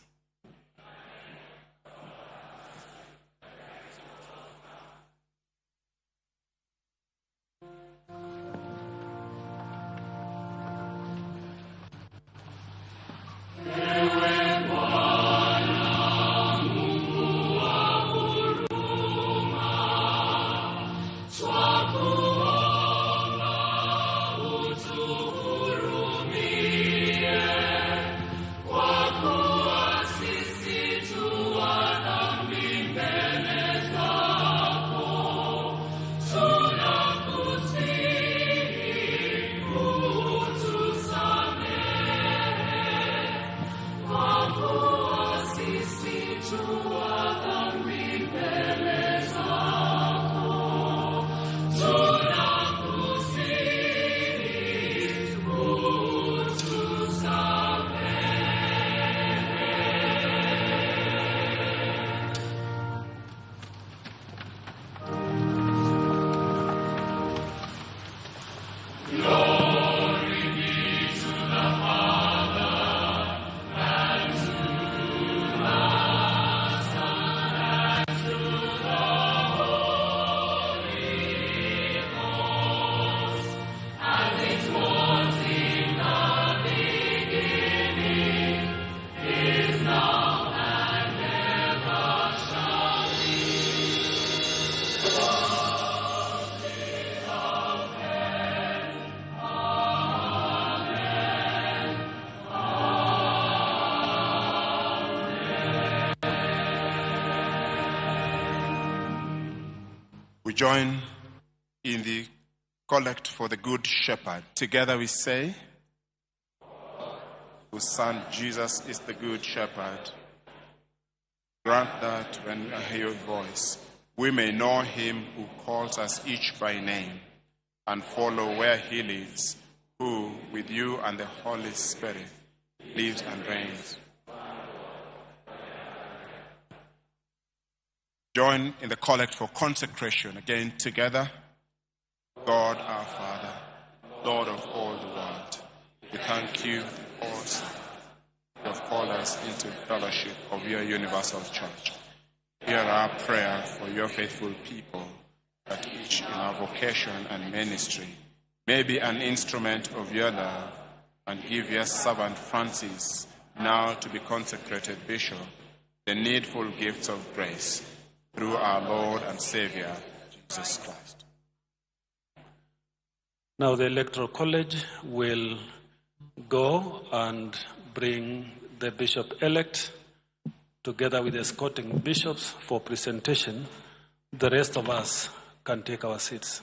We join in the collect for the Good Shepherd. Together we say, whose Son Jesus is the Good Shepherd. Grant that when we hear your voice, we may know him who calls us each by name and follow where he leads, who with you and the Holy Spirit lives and reigns. Join in the collect for consecration. Again, together. God our Father, Lord of all the world, we thank you because you have called us into fellowship of your universal church. Hear our prayer for your faithful people, that each in our vocation and ministry may be an instrument of your love, and give your servant Francis, now to be consecrated bishop, the needful gifts of grace, through our Lord and Savior, Jesus Christ. Now the Electoral College will go and bring the bishop-elect together with the escorting bishops for presentation. The rest of us can take our seats.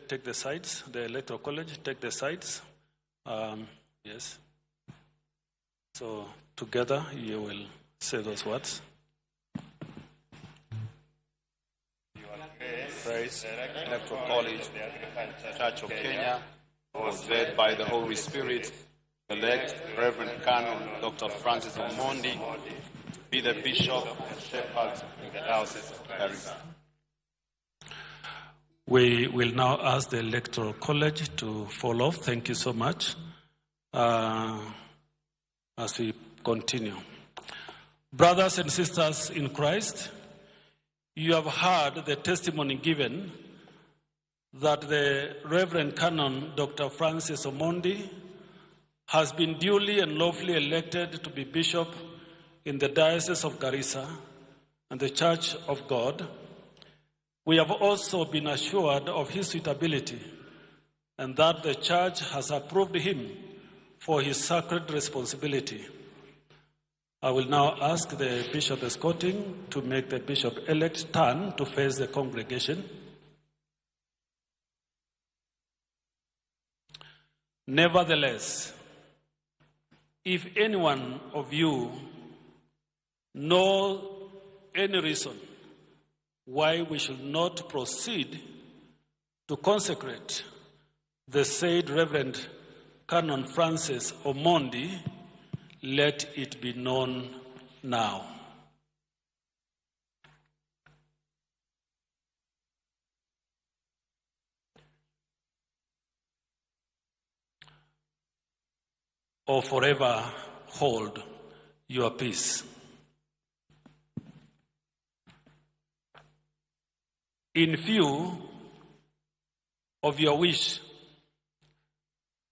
Take the sides, the Electoral College, take the sides. Yes. So together you will say those words. Praise the Electoral College, the Anglican Church of Kenya, was led by the Holy Spirit, elect Reverend Canon Dr. Francis Omondi, be the Bishop and Shepherd in the diocese of Garissa. We will now ask the Electoral College to follow. Thank you so much. As we continue. Brothers and sisters in Christ, you have heard the testimony given that the Reverend Canon Dr. Francis Omondi has been duly and lawfully elected to be Bishop in the Diocese of Garissa and the Church of God. We have also been assured of his suitability and that the Church has approved him for his sacred responsibility. I will now ask the Bishop escorting to make the Bishop-elect turn to face the congregation. Nevertheless, if any one of you know any reason why we should not proceed to consecrate the said Reverend Canon Francis Omondi, let it be known now. Or forever hold your peace. In view of your wish,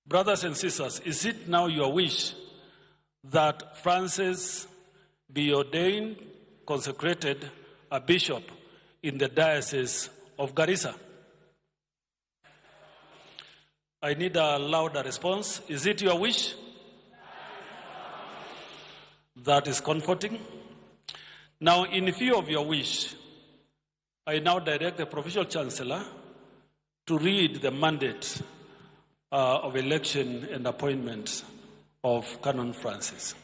brothers and sisters, is it now your wish that Francis be ordained, consecrated a bishop in the Diocese of Garissa? I need a louder response. Is it your wish? That is comforting. Now, in view of your wish, I now direct the Provincial Chancellor to read the mandate of election and appointment of Canon Francis.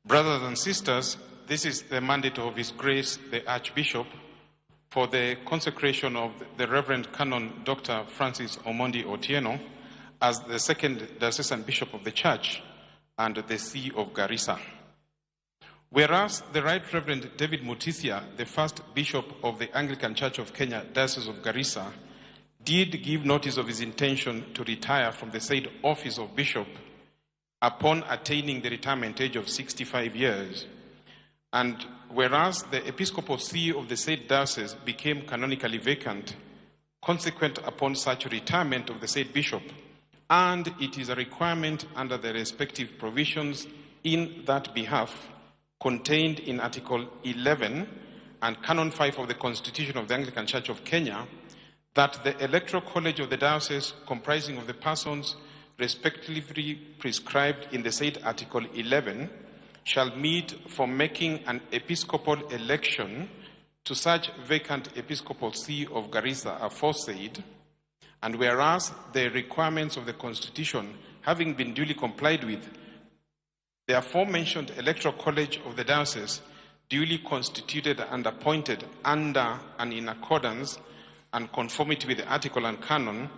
Brothers and sisters, this is the mandate of His Grace the Archbishop for the consecration of the Reverend Canon Dr. Francis Omondi Otieno as the second diocesan bishop of the Church and the See of Garissa. Whereas the Right Reverend David Mutisia, the first bishop of the Anglican Church of Kenya, Diocese of Garissa, did give notice of his intention to retire from the said office of bishop upon attaining the retirement age of 65 years. And whereas the episcopal see of the said diocese became canonically vacant, consequent upon such retirement of the said bishop, and it is a requirement under the respective provisions in that behalf contained in Article 11 and Canon 5 of the Constitution of the Anglican Church of Kenya, that the Electoral College of the Diocese, comprising of the persons respectively prescribed in the said Article 11, shall meet for making an episcopal election to such vacant episcopal see of Garissa aforesaid, and whereas the requirements of the Constitution having been duly complied with, The aforementioned Electoral College of the Diocese, duly constituted and appointed under and in accordance and conformity with the article and canon,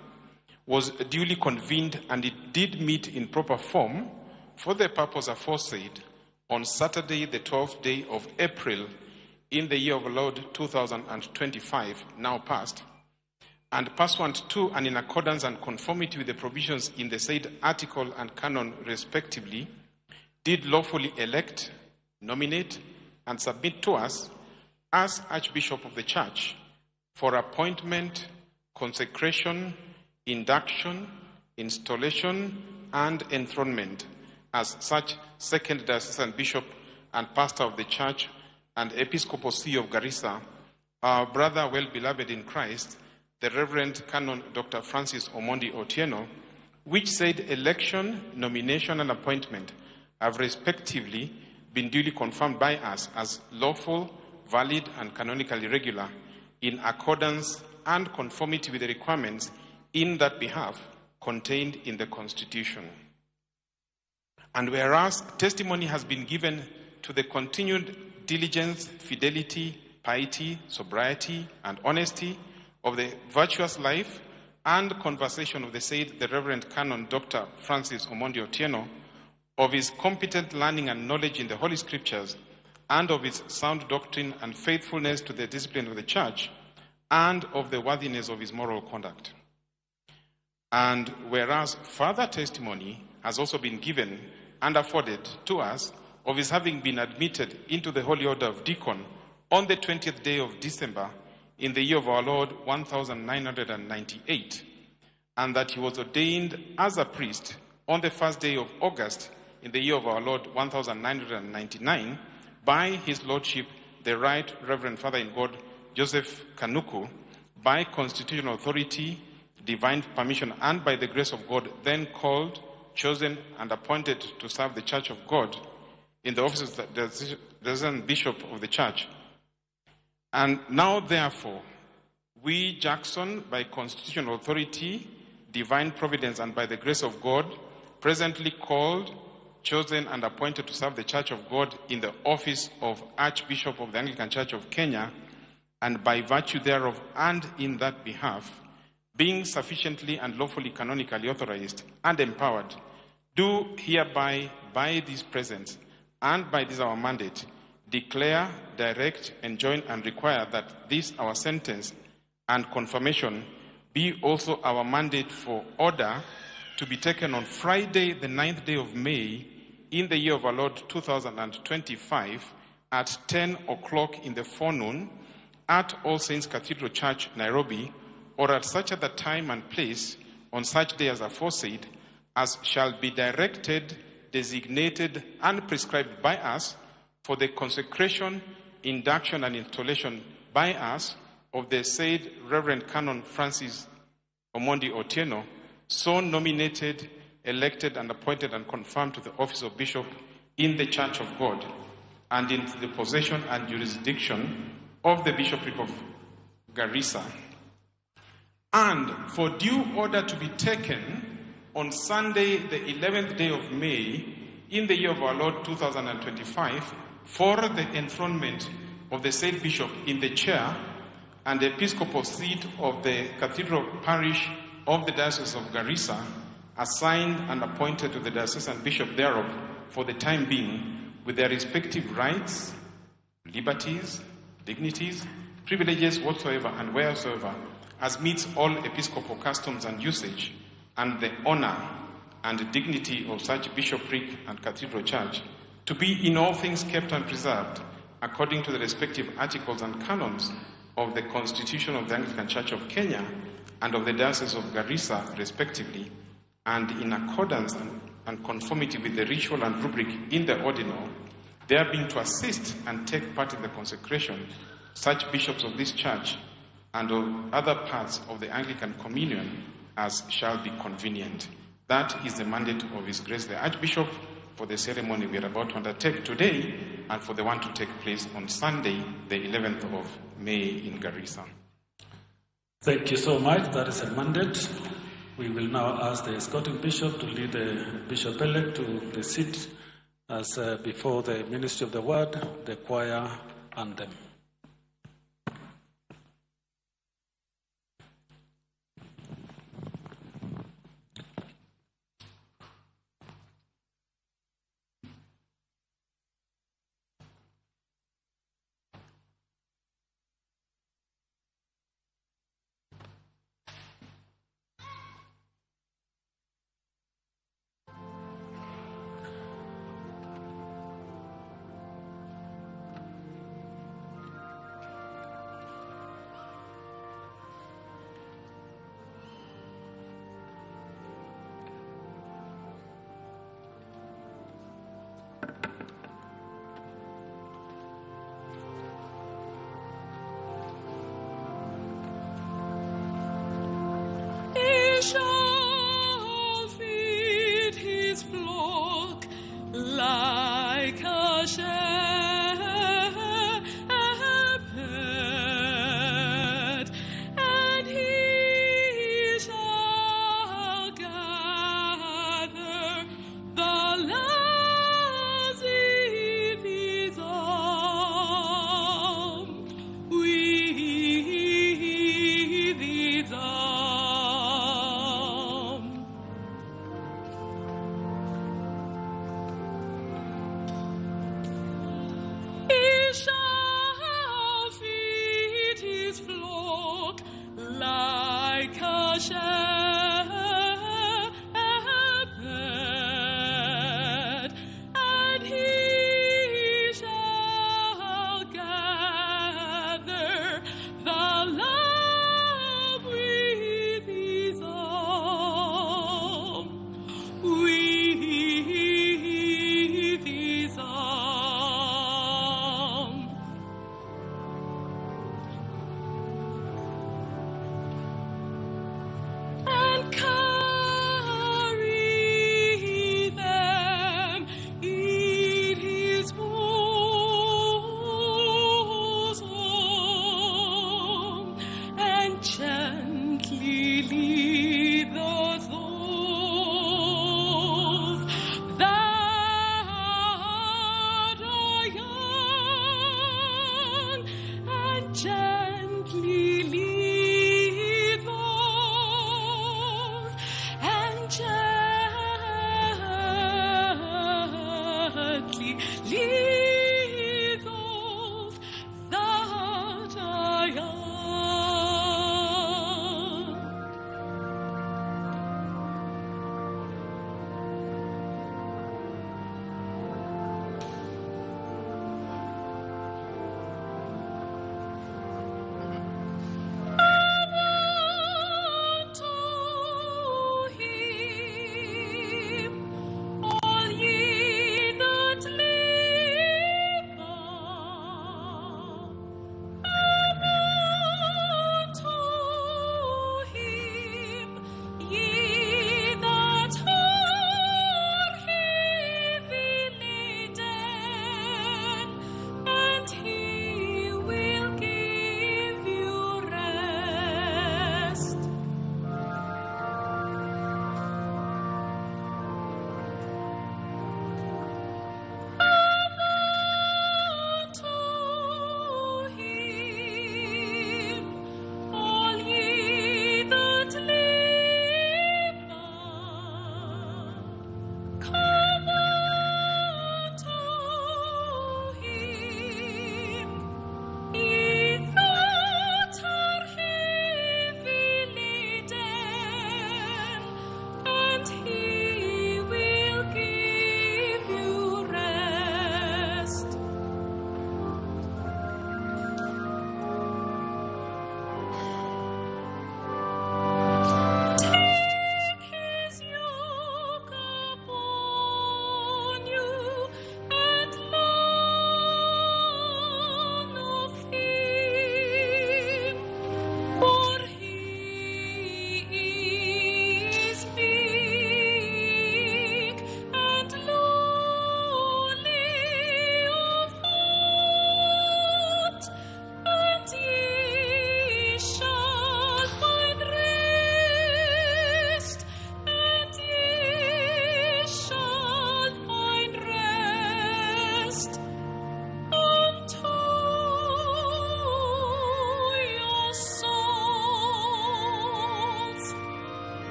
was duly convened, and it did meet in proper form for the purpose aforesaid on Saturday, the 12th day of April, in the year of our Lord 2025, now past, and pursuant to and in accordance and conformity with the provisions in the said article and canon respectively, did lawfully elect, nominate, and submit to us as Archbishop of the Church for appointment, consecration, induction, installation, and enthronement as such second diocesan bishop and pastor of the Church and Episcopal See of Garissa, our brother well-beloved in Christ, the Reverend Canon Dr. Francis Omondi Otieno, which said election, nomination, and appointment have respectively been duly confirmed by us as lawful, valid, and canonically regular in accordance and conformity with the requirements in that behalf contained in the Constitution. And whereas testimony has been given to the continued diligence, fidelity, piety, sobriety, and honesty of the virtuous life and conversation of the said the Reverend Canon Dr. Francis Omondi Otieno, of his competent learning and knowledge in the Holy Scriptures, and of his sound doctrine and faithfulness to the discipline of the Church, and of the worthiness of his moral conduct. And whereas further testimony has also been given and afforded to us of his having been admitted into the Holy Order of Deacon on the 20th day of December in the year of our Lord 1998, and that he was ordained as a priest on the first day of August in the year of our Lord 1999 by his Lordship, the Right Reverend Father in God, Joseph Kanuku, by constitutional authority, divine permission, and by the grace of God, then called, chosen, and appointed to serve the Church of God in the office of the diocesan bishop of the Church. And now, therefore, we, Jackson, by constitutional authority, divine providence, and by the grace of God, presently called, chosen, and appointed to serve the Church of God in the office of Archbishop of the Anglican Church of Kenya, and by virtue thereof and in that behalf, being sufficiently and lawfully canonically authorized and empowered, do hereby, by these presents, and by this our mandate, declare, direct, enjoin, and require that this our sentence and confirmation be also our mandate for order to be taken on Friday, the 9th day of May, in the year of our Lord 2025, at 10 o'clock in the forenoon, at All Saints Cathedral Church, Nairobi, or at such other time and place, on such day as aforesaid, as shall be directed, designated, and prescribed by us for the consecration, induction, and installation by us of the said Reverend Canon Francis Omondi Otieno, so nominated, elected, and appointed and confirmed to the office of bishop in the Church of God, and into the possession and jurisdiction of the bishopric of Garissa, and for due order to be taken on Sunday, the 11th day of May, in the year of our Lord 2025, for the enthronement of the said bishop in the chair and episcopal seat of the cathedral parish of the Diocese of Garissa, assigned and appointed to the diocesan bishop thereof for the time being, with their respective rights, liberties, dignities, privileges whatsoever and wheresoever, as meets all episcopal customs and usage, and the honor and dignity of such bishopric and cathedral church, to be in all things kept and preserved according to the respective articles and canons of the Constitution of the Anglican Church of Kenya and of the Diocese of Garissa, respectively, and in accordance and conformity with the ritual and rubric in the ordinal, there being to assist and take part in the consecration such bishops of this church and of other parts of the Anglican Communion as shall be convenient. That is the mandate of His Grace the Archbishop for the ceremony we are about to undertake today and for the one to take place on Sunday, the 11th of May in Garissa. Thank you so much. That is a mandate. We will now ask the escorting bishop to lead the bishop-elect to the seat as before the ministry of the word, the choir anthem. Shall feed his flock like a shepherd, and he shall gather the lambs in his arms with his arms. He shall feed his flock like a shepherd, and he shall gather the lamb with his arm, with his arm.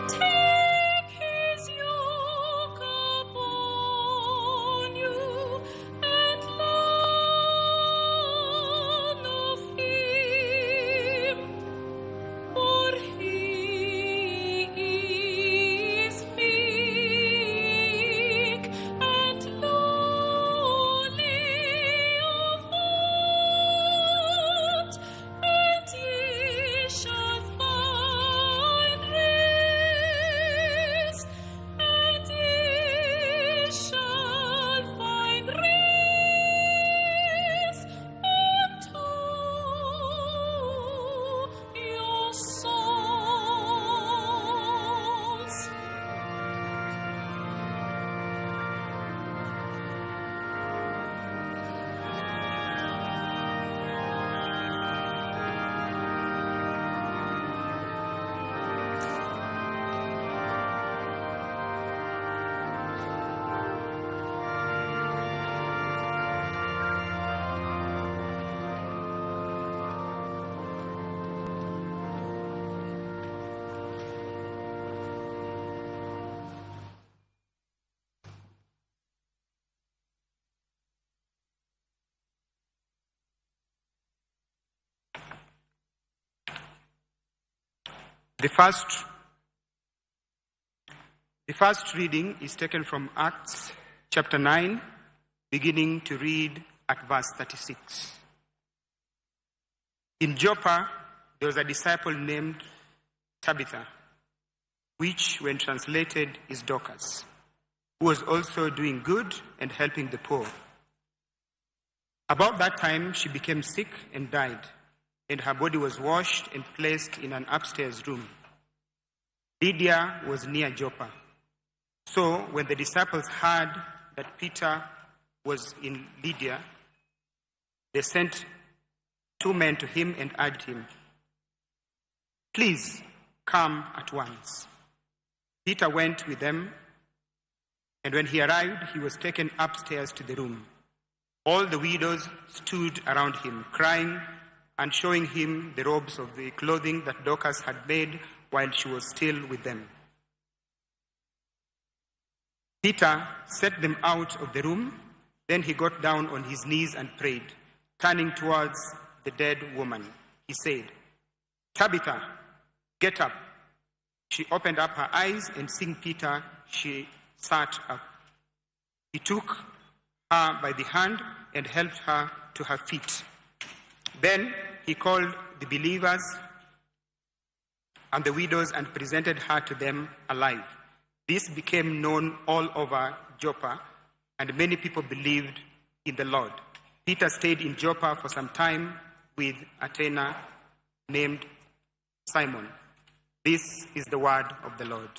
Take his yoke upon you and learn of him, for he is meek and lowly of heart, and ye shall find rest, and ye shall find rest unto your souls. The first reading is taken from Acts chapter 9, beginning to read at verse 36. In Joppa, there was a disciple named Tabitha, which, when translated, is Dorcas, who was also doing good and helping the poor. About that time, she became sick and died, and her body was washed and placed in an upstairs room. Lydia was near Joppa. So when the disciples heard that Peter was in Lydia, they sent 2 men to him and urged him, "Please come at once." Peter went with them, and when he arrived, he was taken upstairs to the room. All the widows stood around him, crying and showing him the robes of the clothing that Dorcas had made while she was still with them. Peter set them out of the room. Then he got down on his knees and prayed. Turning towards the dead woman, he said, "Tabitha, get up." She opened up her eyes, and seeing Peter, she sat up. He took her by the hand and helped her to her feet. Then he called the believers and the widows and presented her to them alive. This became known all over Joppa, and many people believed in the Lord. Peter stayed in Joppa for some time with a tanner named Simon. This is the word of the Lord.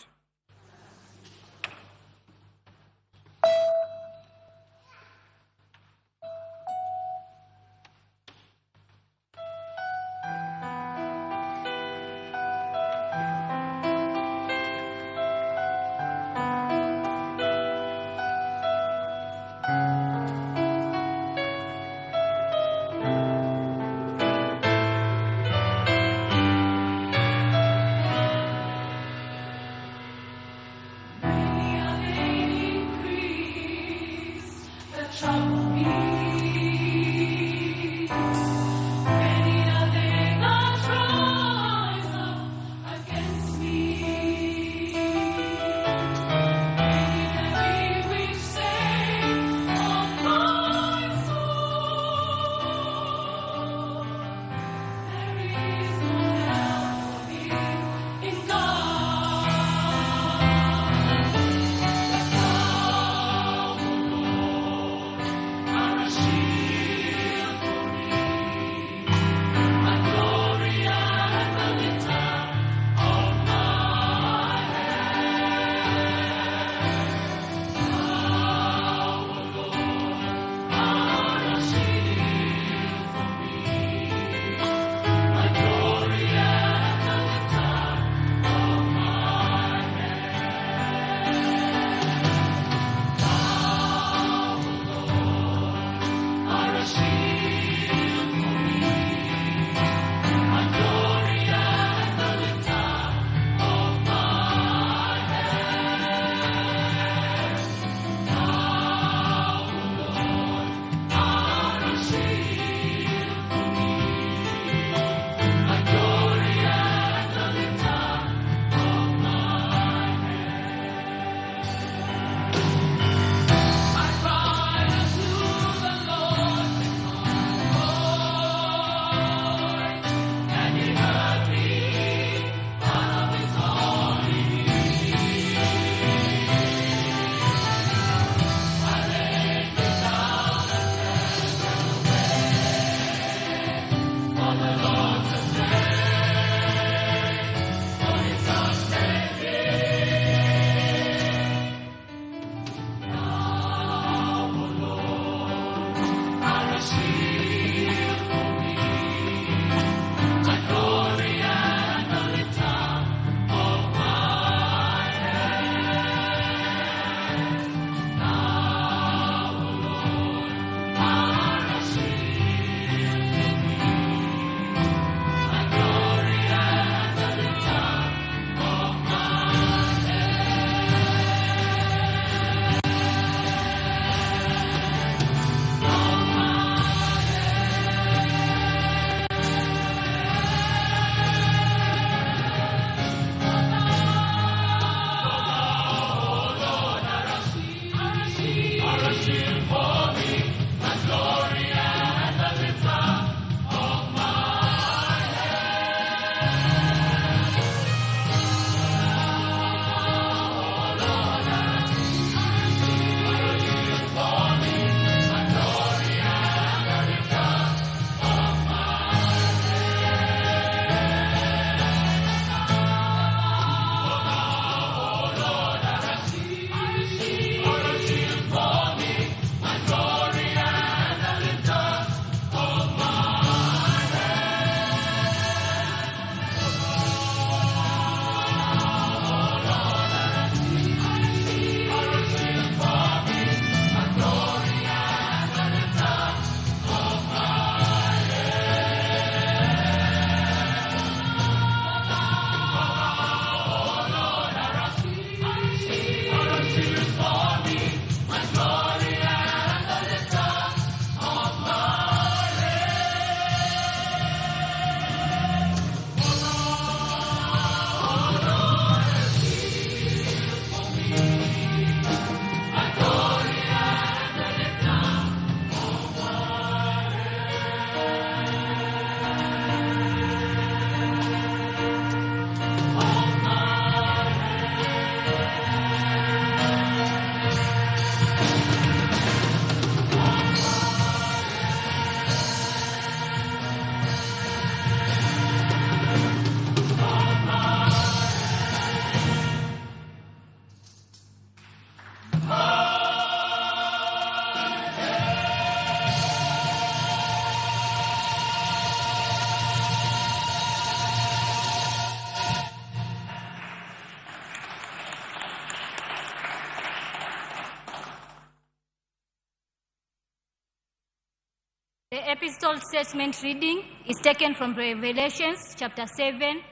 The epistle statement reading is taken from Revelations chapter 7,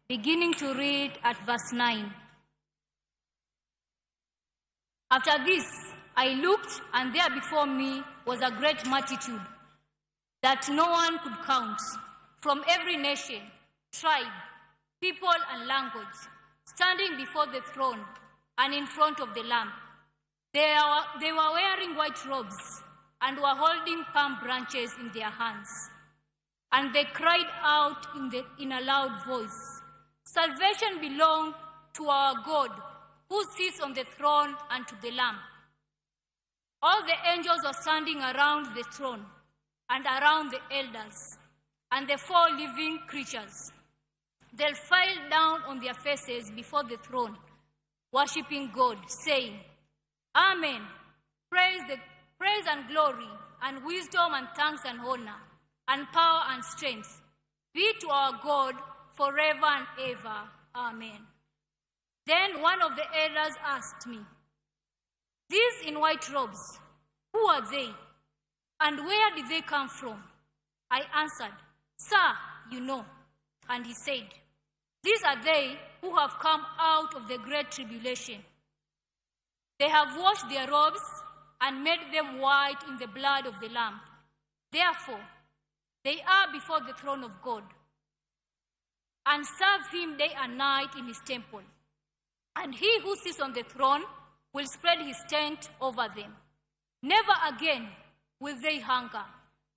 beginning to read at verse 9. After this, I looked, and there before me was a great multitude that no one could count, from every nation, tribe, people, and language, standing before the throne and in front of the Lamb. They were wearing white robes and were holding palm branches in their hands. And they cried out in a loud voice, "Salvation belongs to our God, who sits on the throne, and to the Lamb." All the angels were standing around the throne and around the elders and the 4 living creatures. They fell down on their faces before the throne, worshiping God, saying, "Amen. Praise and glory and wisdom and thanks and honor and power and strength be to our God forever and ever. Amen." Then one of the elders asked me, "These in white robes, who are they? And where did they come from?" I answered, "Sir, you know." And he said, "These are they who have come out of the great tribulation. They have washed their robes and made them white in the blood of the Lamb. Therefore, they are before the throne of God and serve him day and night in his temple. And he who sits on the throne will spread his tent over them. Never again will they hunger.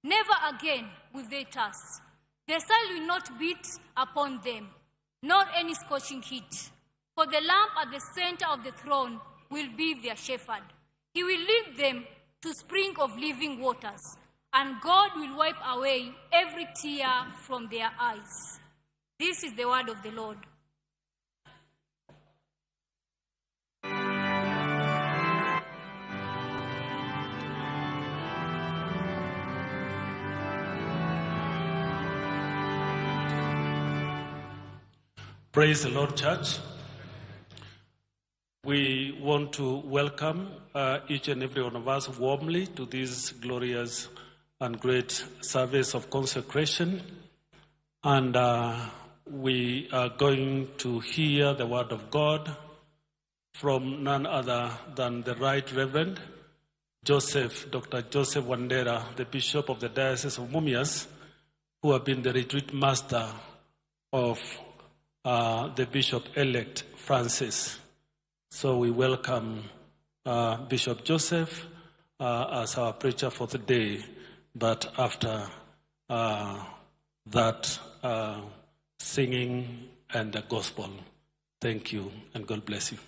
Never again will they thirst. The sun will not beat upon them, nor any scorching heat. For the Lamb at the center of the throne will be their shepherd. He will lead them to springs of living waters, and God will wipe away every tear from their eyes." This is the word of the Lord. Praise the Lord, church. We want to welcome each and every one of us warmly to this glorious and great service of consecration. And we are going to hear the word of God from none other than the Right Reverend Dr. Joseph Wandera, the Bishop of the Diocese of Mumias, who have been the retreat master of the Bishop-elect Francis. So we welcome Bishop Joseph as our preacher for the day, but after that singing and the gospel. Thank you, and God bless you.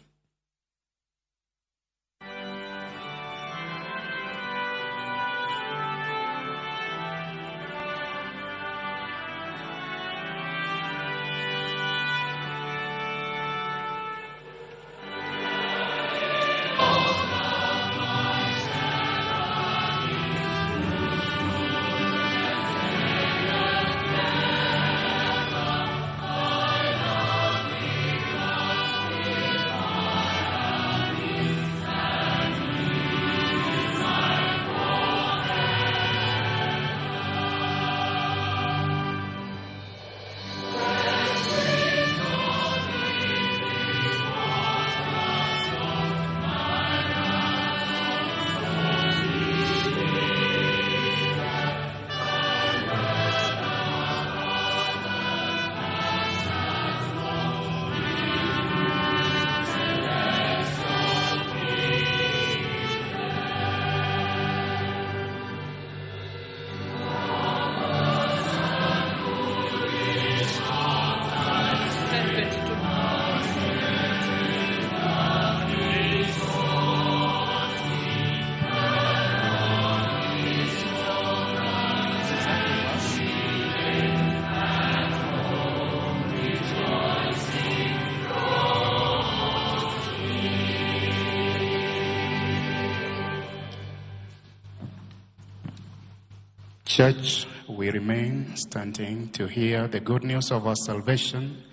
Church, we remain standing to hear the good news of our salvation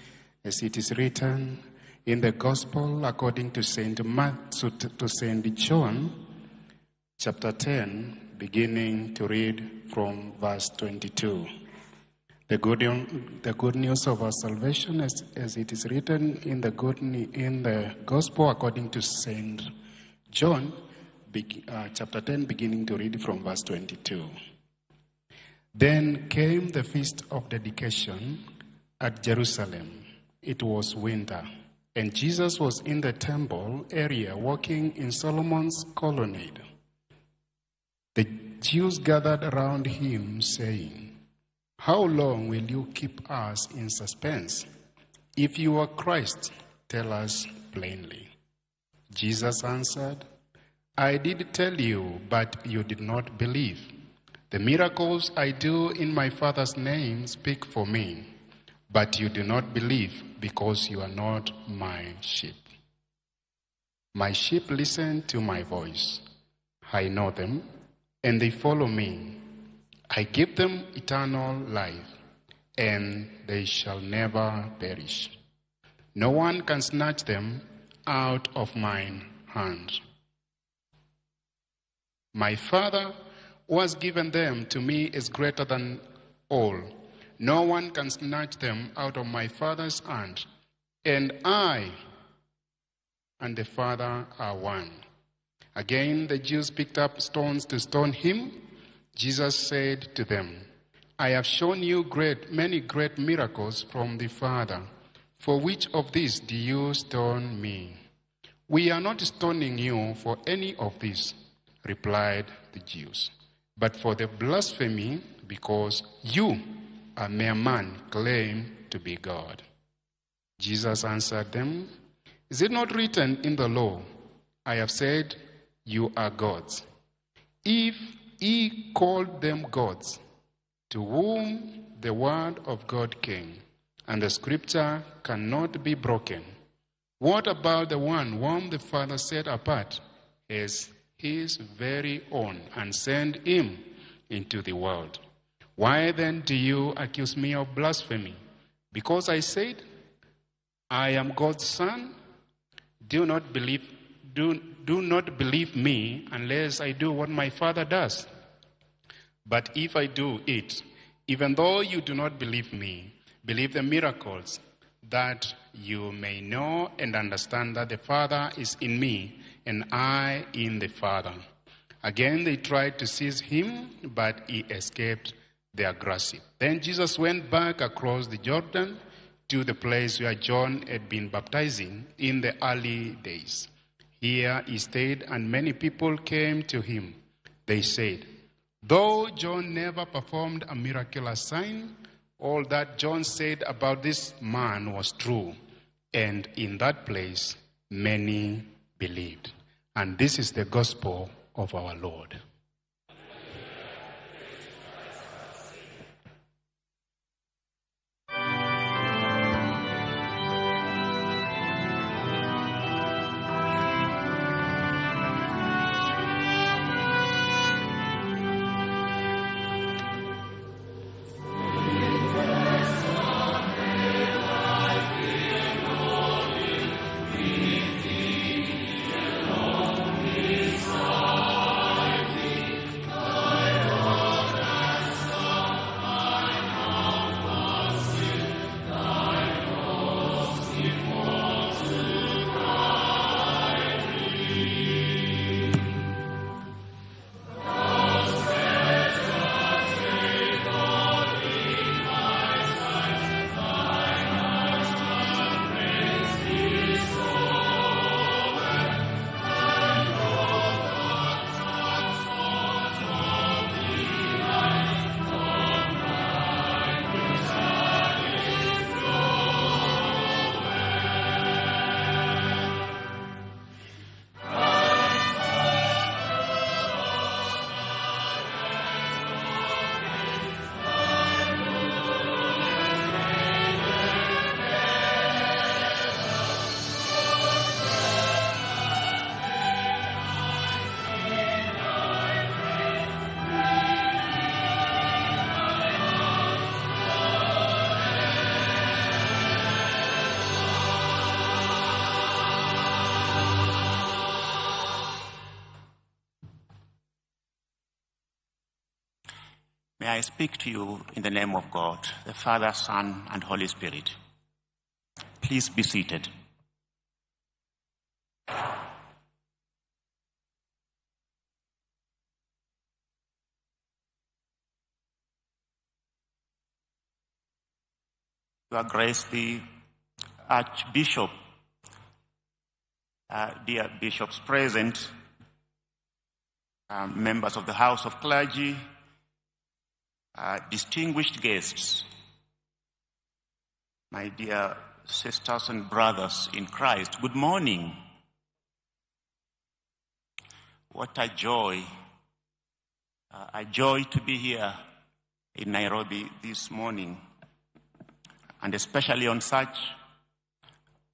as it is written in the Gospel according to St. John, chapter 10, beginning to read from verse 22. The good news of our salvation, as it is written in the Gospel according to Saint John, chapter 10, beginning to read from verse 22. Then came the feast of dedication at Jerusalem. It was winter, and Jesus was in the temple area walking in Solomon's colonnade. The Jews gathered around him, saying, "How long will you keep us in suspense? If you are Christ, tell us plainly." Jesus answered, "I did tell you, but you did not believe. The miracles I do in my Father's name speak for me, but you do not believe because you are not my sheep. My sheep listen to my voice. I know them, and they follow me. I give them eternal life, and they shall never perish. No one can snatch them out of mine hand. My Father who has given them to me is greater than all. No one can snatch them out of my Father's hand. And I and the Father are one." Again, the Jews picked up stones to stone him. Jesus said to them, "I have shown you many great miracles from the Father. For which of these do you stone me?" "We are not stoning you for any of these," replied the Jews, "but for the blasphemy, because you, a mere man, claim to be God." Jesus answered them, "Is it not written in the law, 'I have said you are gods'? If he called them gods, to whom the word of God came, and the scripture cannot be broken, what about the one whom the Father set apart as his very own and sent him into the world? Why then do you accuse me of blasphemy? Because I said, 'I am God's son'? Do not believe me unless I do what my Father does. But if I do it, even though you do not believe me, believe the miracles, that you may know and understand that the Father is in me and I in the Father." Again they tried to seize him, but he escaped their grasp. Then Jesus went back across the Jordan to the place where John had been baptizing in the early days. Here he stayed, and many people came to him. They said, "Though John never performed a miraculous sign, all that John said about this man was true." And in that place, many believed. And this is the gospel of our Lord. May I speak to you in the name of God, the Father, Son, and Holy Spirit. Please be seated. Your Grace, the Archbishop, dear bishops present, members of the House of Clergy, distinguished guests, my dear sisters and brothers in Christ, good morning. What a joy to be here in Nairobi this morning, and especially on such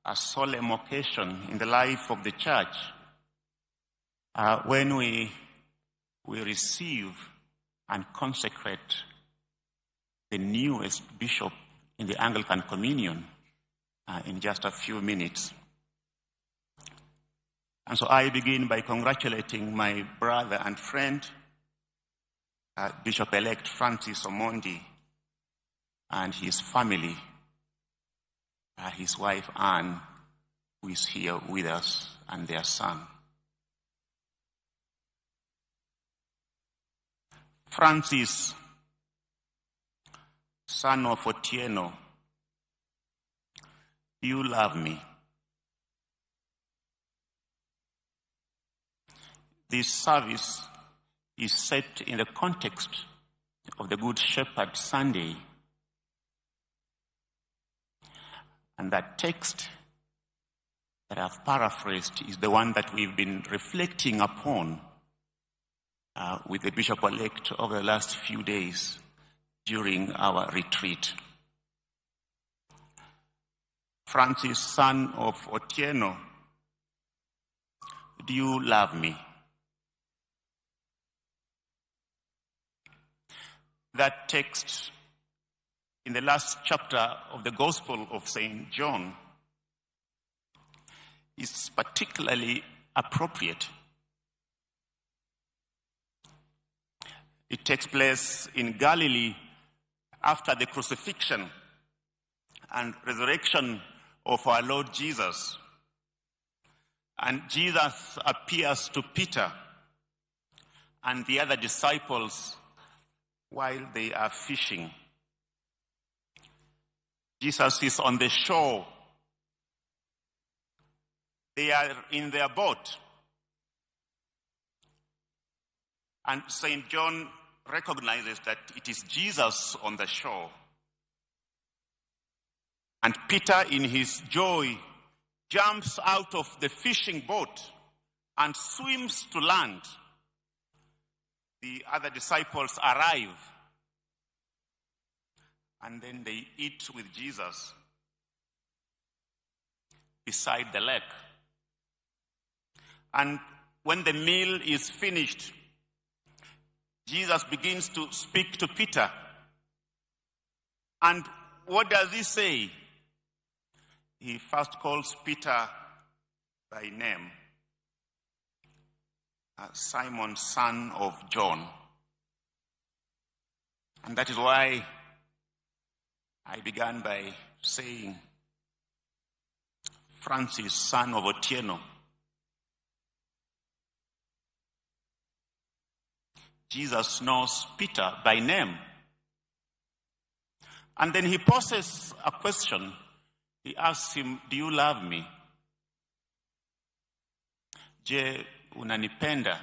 a solemn occasion in the life of the Church, when we receive and consecrate the newest bishop in the Anglican Communion in just a few minutes. And so I begin by congratulating my brother and friend, Bishop-elect Francis Omondi, and his family, his wife Anne, who is here with us, and their son. Francis, son of Otieno, you love me. This service is set in the context of the Good Shepherd Sunday. And that text that I've paraphrased is the one that we've been reflecting upon with the Bishop-elect over the last few days during our retreat. Francis, son of Otieno, do you love me? That text in the last chapter of the Gospel of St. John is particularly appropriate. It takes place in Galilee after the crucifixion and resurrection of our Lord Jesus. And Jesus appears to Peter and the other disciples while they are fishing. Jesus is on the shore. They are in their boat. And St. John recognizes that it is Jesus on the shore. And Peter, in his joy, jumps out of the fishing boat and swims to land. The other disciples arrive, and then they eat with Jesus beside the lake. And when the meal is finished, Jesus begins to speak to Peter. And what does he say? He first calls Peter by name. Simon, son of John. And that is why I began by saying, Francis, son of Otieno. Jesus knows Peter by name. And then he poses a question. He asks him, do you love me? Je, unanipenda?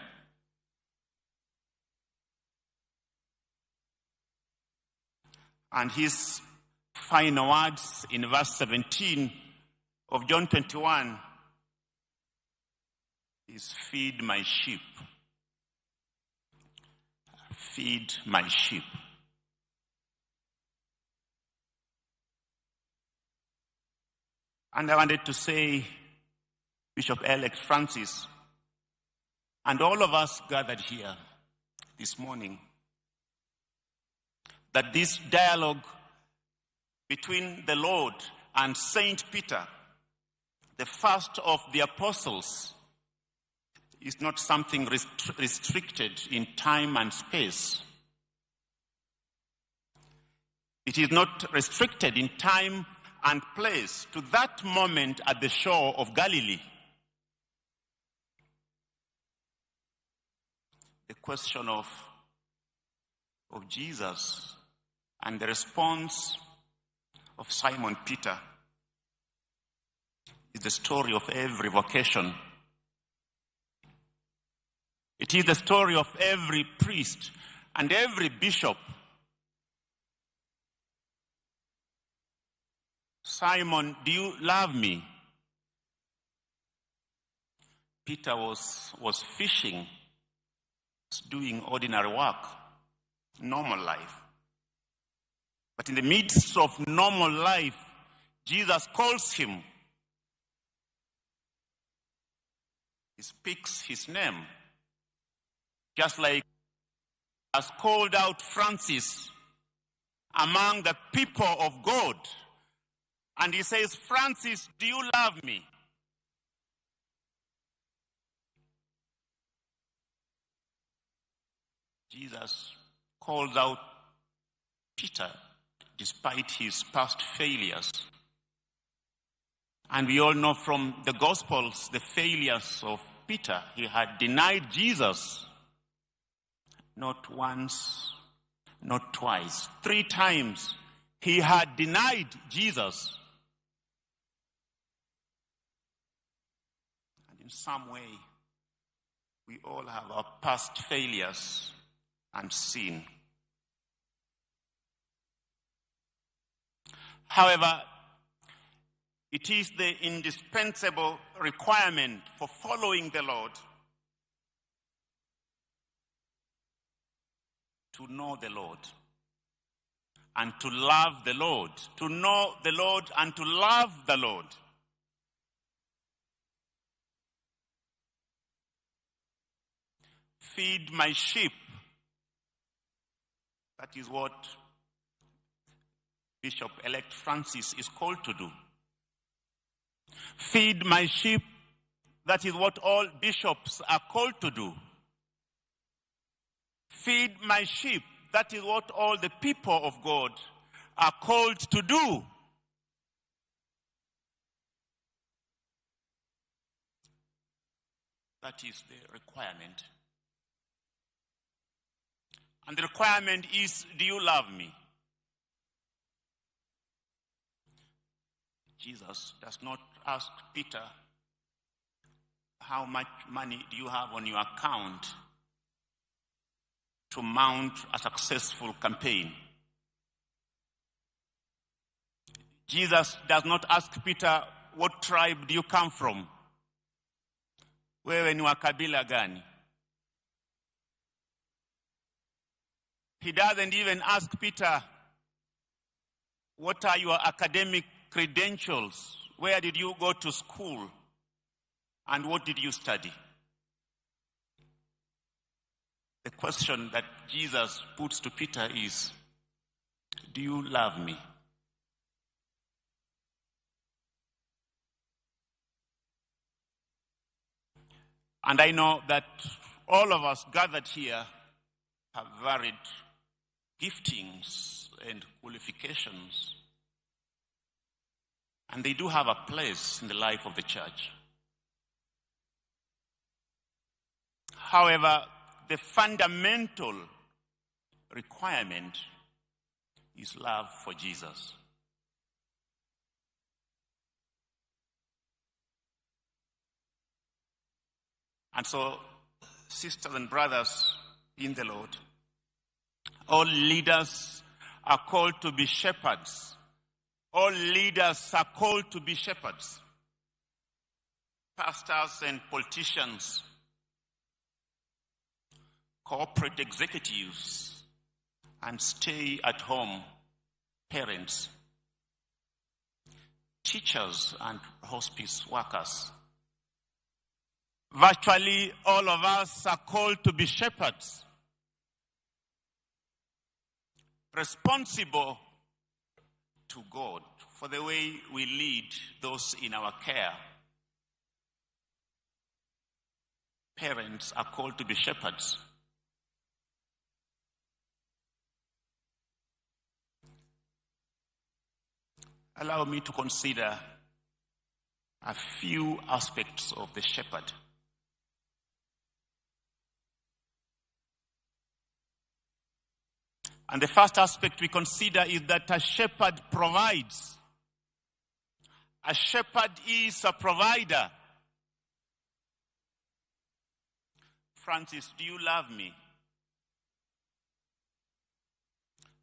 And his final words in verse 17 of John 21 is, feed my sheep. Feed my sheep. And I wanted to say, Bishop-elect Francis, and all of us gathered here this morning, that this dialogue between the Lord and Saint Peter, the first of the apostles, is not something restricted in time and space. It is not restricted in time and place to that moment at the shore of Galilee. The question of Jesus and the response of Simon Peter is the story of every vocation. It is the story of every priest and every bishop. Simon, do you love me? Peter was fishing, was doing ordinary work, normal life. But in the midst of normal life, Jesus calls him. He speaks his name. Just like he has called out Francis among the people of God. And he says, Francis, do you love me? Jesus calls out Peter despite his past failures. And we all know from the Gospels the failures of Peter. He had denied Jesus not once, not twice, 3 times. He had denied Jesus. And in some way, we all have our past failures and sin. However, it is the indispensable requirement for following the Lord to know the Lord and to love the Lord. To know the Lord and to love the Lord. Feed my sheep. That is what Bishop-elect Francis is called to do. Feed my sheep. That is what all bishops are called to do. Feed my sheep. That is what all the people of God are called to do. That is the requirement. And the requirement is, do you love me? Jesus does not ask Peter, how much money do you have on your account to mount a successful campaign? Jesus does not ask Peter, what tribe do you come from? Wewe ni wa kabila gani? He doesn't even ask Peter, what are your academic credentials? Where did you go to school? And what did you study? The question that Jesus puts to Peter is, do you love me? And I know that all of us gathered here have varied giftings and qualifications. And they do have a place in the life of the church. However, the fundamental requirement is love for Jesus. And so, sisters and brothers in the Lord, all leaders are called to be shepherds. All leaders are called to be shepherds. Pastors and politicians, corporate executives, and stay-at-home parents, teachers and hospice workers. Virtually all of us are called to be shepherds, responsible to God for the way we lead those in our care. Parents are called to be shepherds. allow me to consider a few aspects of the shepherd. And the first aspect we consider is that a shepherd provides. A shepherd is a provider. Francis, do you love me?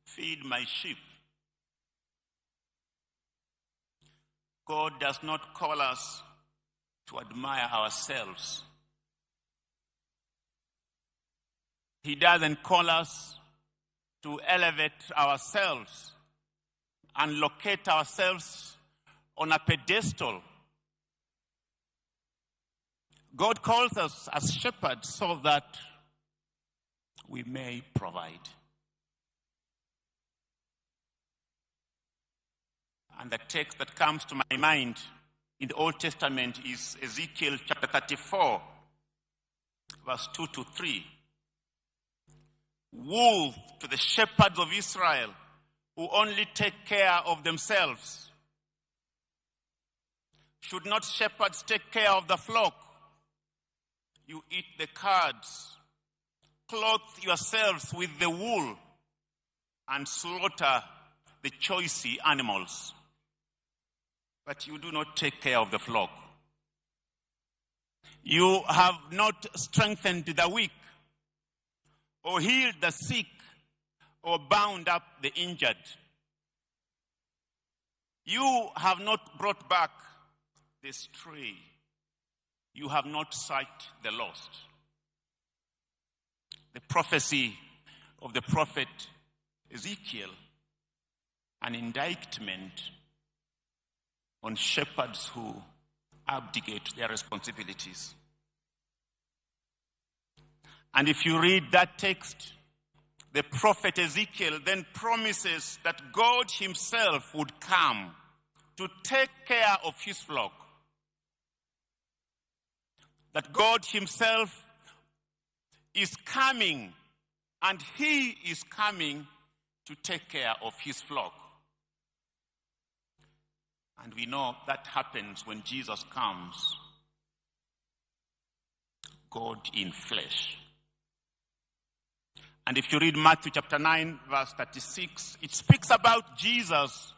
Feed my sheep. God does not call us to admire ourselves. He doesn't call us to elevate ourselves and locate ourselves on a pedestal. God calls us as shepherds so that we may provide. And the text that comes to my mind in the Old Testament is Ezekiel chapter 34, verse 2 to 3. Woe to the shepherds of Israel who only take care of themselves. Should not shepherds take care of the flock? You eat the curds, clothe yourselves with the wool, and slaughter the choicey animals. But you do not take care of the flock. You have not strengthened the weak, or healed the sick, or bound up the injured. You have not brought back the stray. You have not sought the lost. The prophecy of the prophet Ezekiel, an indictment on shepherds who abdicate their responsibilities. And if you read that text, the prophet Ezekiel then promises that God himself would come to take care of his flock. That God himself is coming, and he is coming to take care of his flock. And we know that happens when Jesus comes, God in flesh. And if you read Matthew chapter 9, verse 36, it speaks about Jesus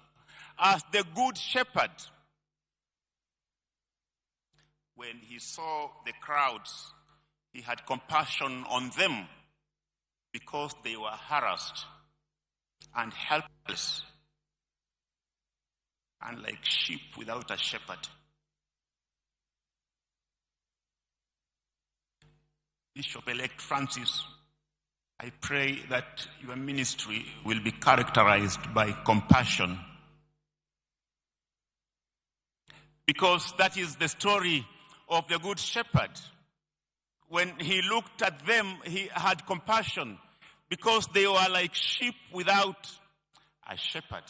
as the good shepherd. When he saw the crowds, he had compassion on them because they were harassed and helpless and like sheep without a shepherd. Bishop-elect Francis, I pray that your ministry will be characterized by compassion, because that is the story of the good shepherd. When he looked at them, he had compassion because they were like sheep without a shepherd.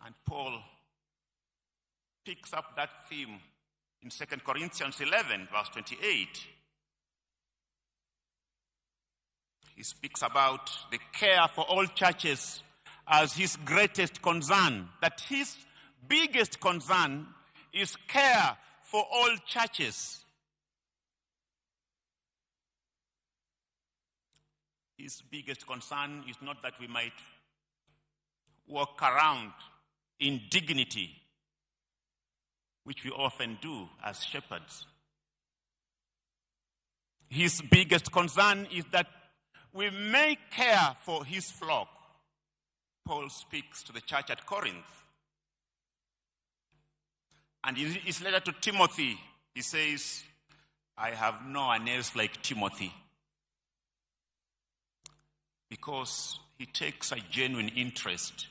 And Paul picks up that theme in 2 Corinthians 11, verse 28. He speaks about the care for all churches as his greatest concern, that his biggest concern is care for all churches. His biggest concern is not that we might walk around in dignity, which we often do as shepherds. His biggest concern is that we may care for his flock. Paul speaks to the church at Corinth. And in his letter to Timothy, he says, I have no one else like Timothy, because he takes a genuine interest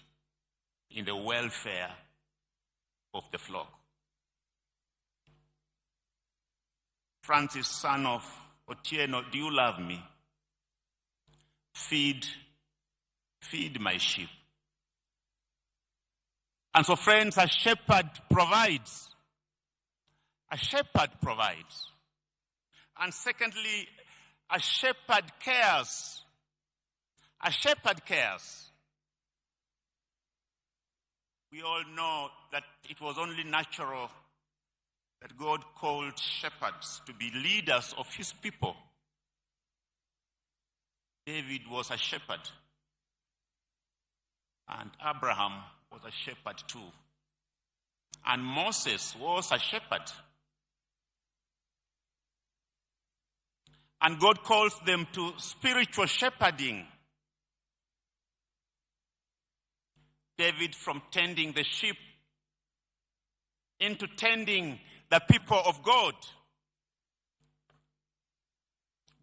in the welfare of the flock. Francis, son of Otieno, do you love me? Feed my sheep. And so, friends, a shepherd provides. A shepherd provides. And secondly, a shepherd cares. A shepherd cares. We all know that it was only natural that God called shepherds to be leaders of his people. David was a shepherd, and Abraham was a shepherd too. And Moses was a shepherd. And God calls them to spiritual shepherding. David from tending the sheep into tending the people of God.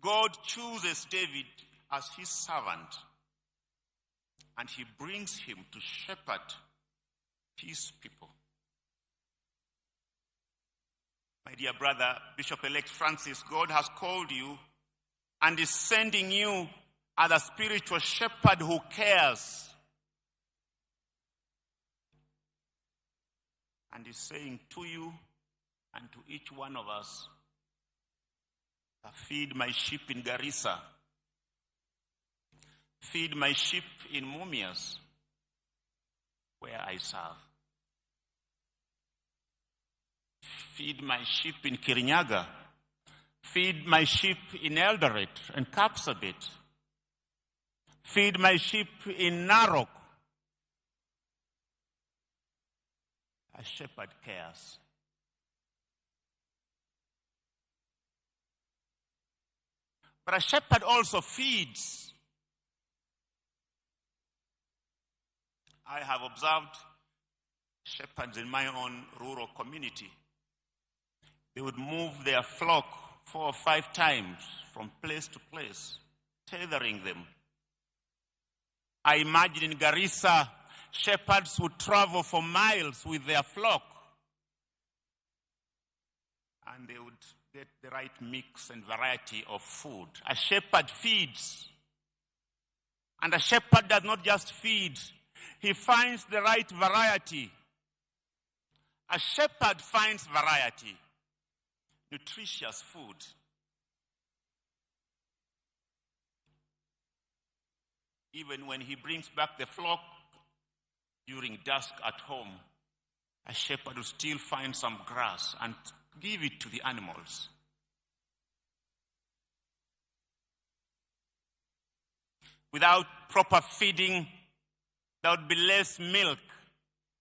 God chooses David as his servant, and he brings him to shepherd his people. My dear brother, Bishop-elect Francis, God has called you and is sending you as a spiritual shepherd who cares. And is saying to you and to each one of us, feed my sheep in Garissa, feed my sheep in Mumias, where I serve. Feed my sheep in Kirinyaga. Feed my sheep in Eldoret and Kapsabet. Feed my sheep in Narok. A shepherd cares. But a shepherd also feeds. I have observed shepherds in my own rural community. They would move their flock 4 or 5 times from place to place, tethering them. I imagine in Garissa, shepherds would travel for miles with their flock, and they would get the right mix and variety of food. A shepherd feeds. And a shepherd does not just feed, he finds the right variety. A shepherd finds variety, nutritious food. Even when he brings back the flock during dusk at home, a shepherd will still find some grass and give it to the animals. Without proper feeding, there would be less milk.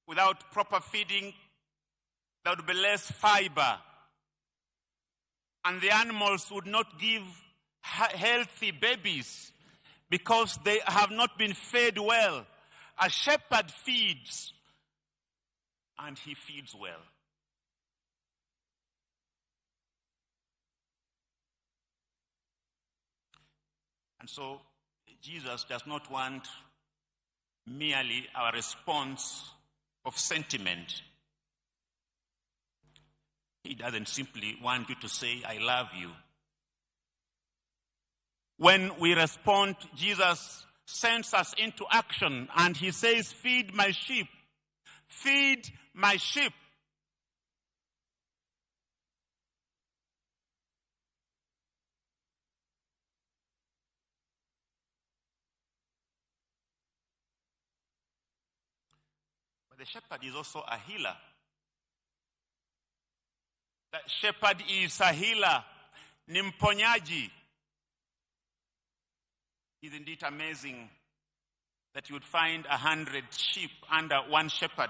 Without proper feeding, there would be less fiber. And the animals would not give healthy babies because they have not been fed well. A shepherd feeds, and he feeds well. And so Jesus does not want merely our response of sentiment. He doesn't simply want you to say, I love you. When we respond, Jesus sends us into action and he says, feed my sheep. Feed my sheep. But the shepherd is also a healer. The shepherd is a healer. Ni mponyaji. Isn't it amazing that you would find 100 sheep under one shepherd?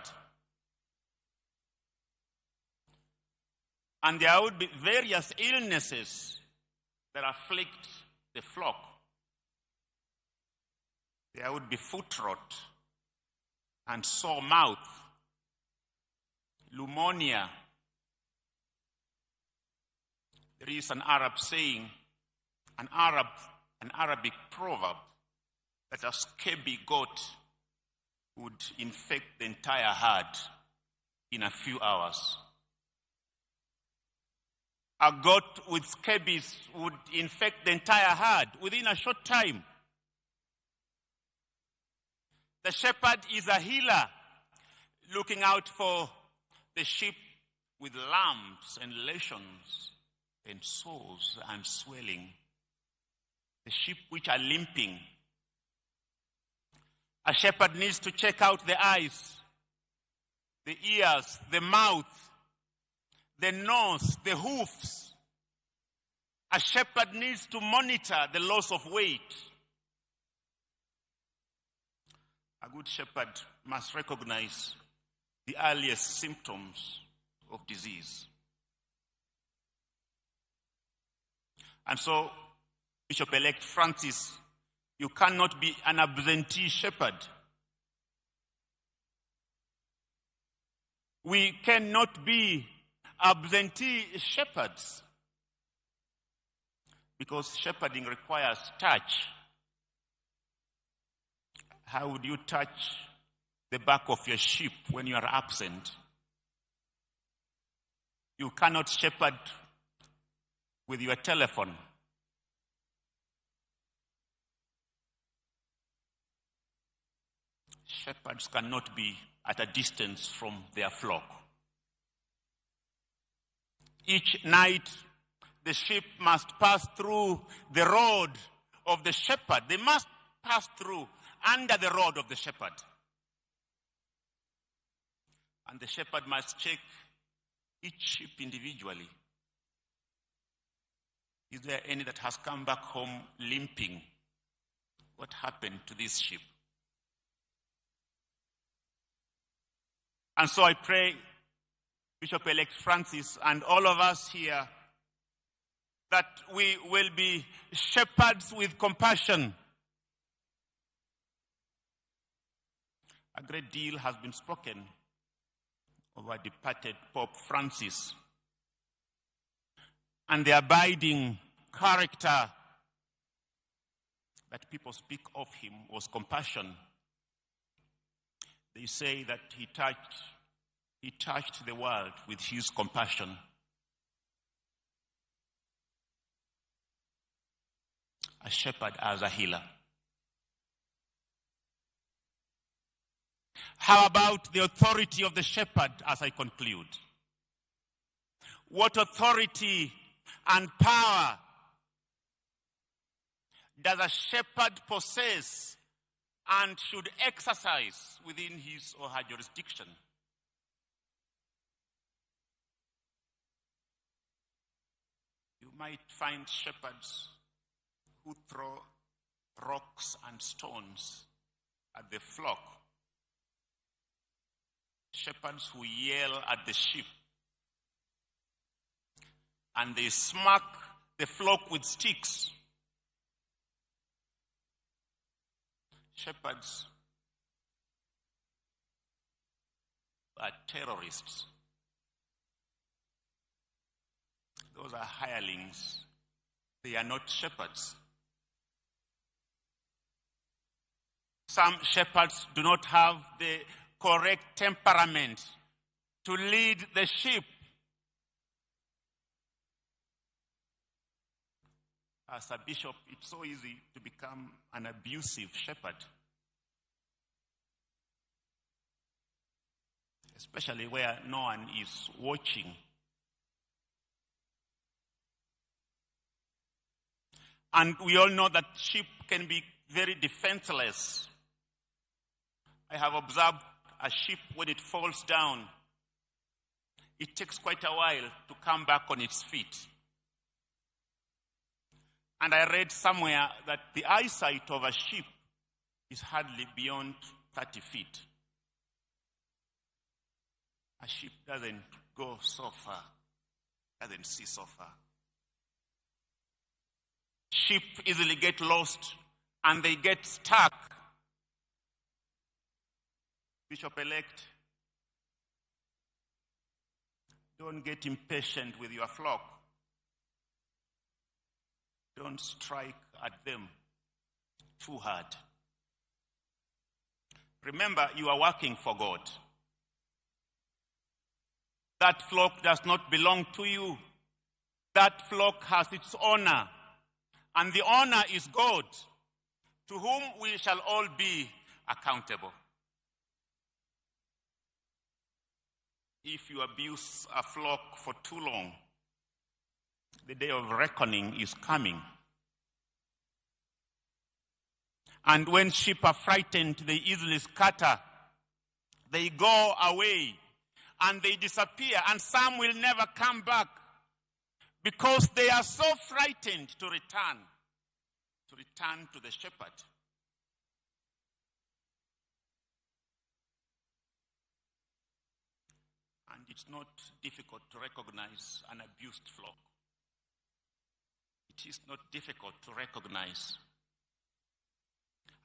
And there would be various illnesses that afflict the flock. There would be foot rot and sore mouth, pneumonia. There is an Arab saying, an Arabic proverb, that a scabby goat would infect the entire herd in a few hours. A goat with scabies would infect the entire herd within a short time. The shepherd is a healer, looking out for the sheep with lumps and lesions and sores and swelling. The sheep which are limping, A shepherd needs to check out the eyes, the ears, the mouth, the nose, the hoofs. A shepherd needs to monitor the loss of weight. A good shepherd must recognize the earliest symptoms of disease. And so, Bishop-elect Francis, you cannot be an absentee shepherd. We cannot be absentee shepherds because shepherding requires touch. How would you touch the back of your sheep when you are absent? You cannot shepherd with your telephone. Shepherds cannot be at a distance from their flock. Each night, the sheep must pass through the rod of the shepherd. They must pass through under the rod of the shepherd. And the shepherd must check each sheep individually. Is there any that has come back home limping? What happened to this sheep? And so I pray, Bishop-elect Francis and all of us here, that we will be shepherds with compassion. A great deal has been spoken of our departed Pope Francis and the abiding character that people speak of him was compassion. They say that he touched the world with his compassion. A shepherd as a healer. How about the authority of the shepherd as I conclude? What authority and power does a shepherd possess and should exercise within his or her jurisdiction? You might find shepherds who throw rocks and stones at the flock. Shepherds who yell at the sheep. And they smack the flock with sticks. Shepherds are terrorists. Those are hirelings. They are not shepherds. Some shepherds do not have the correct temperament to lead the sheep. As a bishop, it's so easy to become an abusive shepherd, especially where no one is watching. And we all know that sheep can be very defenseless. I have observed a sheep, when it falls down, it takes quite a while to come back on its feet. And I read somewhere that the eyesight of a sheep is hardly beyond 30 feet. A sheep doesn't go so far, doesn't see so far. Sheep easily get lost and they get stuck. Bishop-elect, don't get impatient with your flock. Don't strike at them too hard. Remember, you are working for God. That flock does not belong to you. That flock has its owner. And the owner is God, to whom we shall all be accountable. If you abuse a flock for too long, the day of reckoning is coming. And when sheep are frightened, they easily scatter. They go away and they disappear, and some will never come back because they are so frightened to return to the shepherd. And it's not difficult to recognize an abused flock. It is not difficult to recognize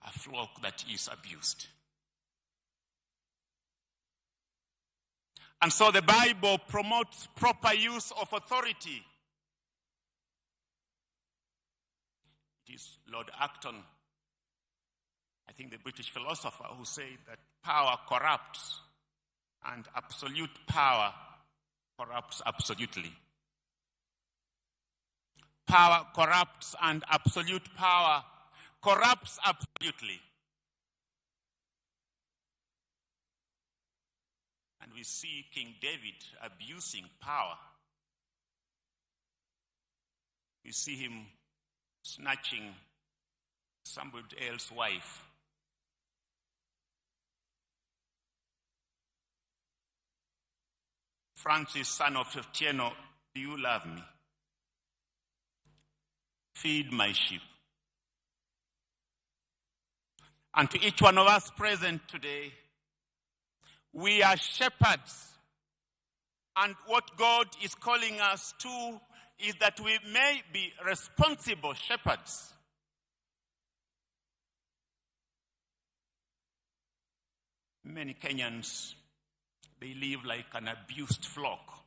a flock that is abused. And so the Bible promotes proper use of authority. It is Lord Acton, I think the British philosopher, who said that power corrupts and absolute power corrupts absolutely. Power corrupts and absolute power corrupts absolutely. And we see King David abusing power. We see him snatching somebody else's wife. Francis, son of Tieno, do you love me? Feed my sheep. And to each one of us present today, we are shepherds. And what God is calling us to is that we may be responsible shepherds. Many Kenyans, they live like an abused flock.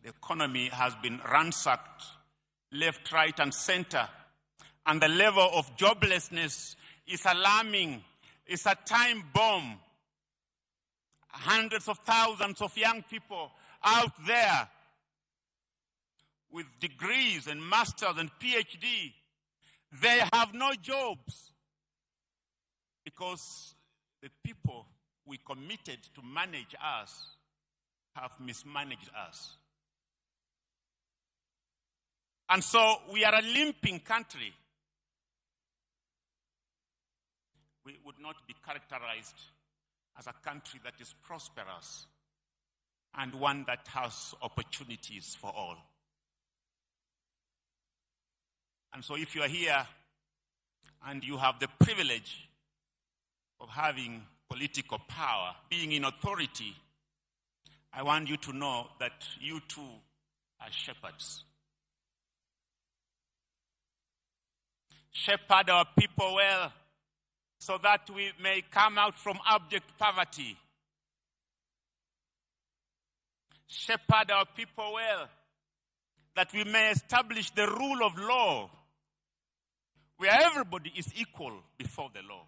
The economy has been ransacked left, right, and center. And the level of joblessness is alarming. It's a time bomb. Hundreds of thousands of young people out there with degrees and masters and PhD, they have no jobs because the people we committed to manage us have mismanaged us. And so we are a limping country. We would not be characterized as a country that is prosperous and one that has opportunities for all. And so if you are here and you have the privilege of having political power, being in authority, I want you to know that you too are shepherds. Shepherd our people well, so that we may come out from abject poverty. Shepherd our people well, that we may establish the rule of law, where everybody is equal before the law.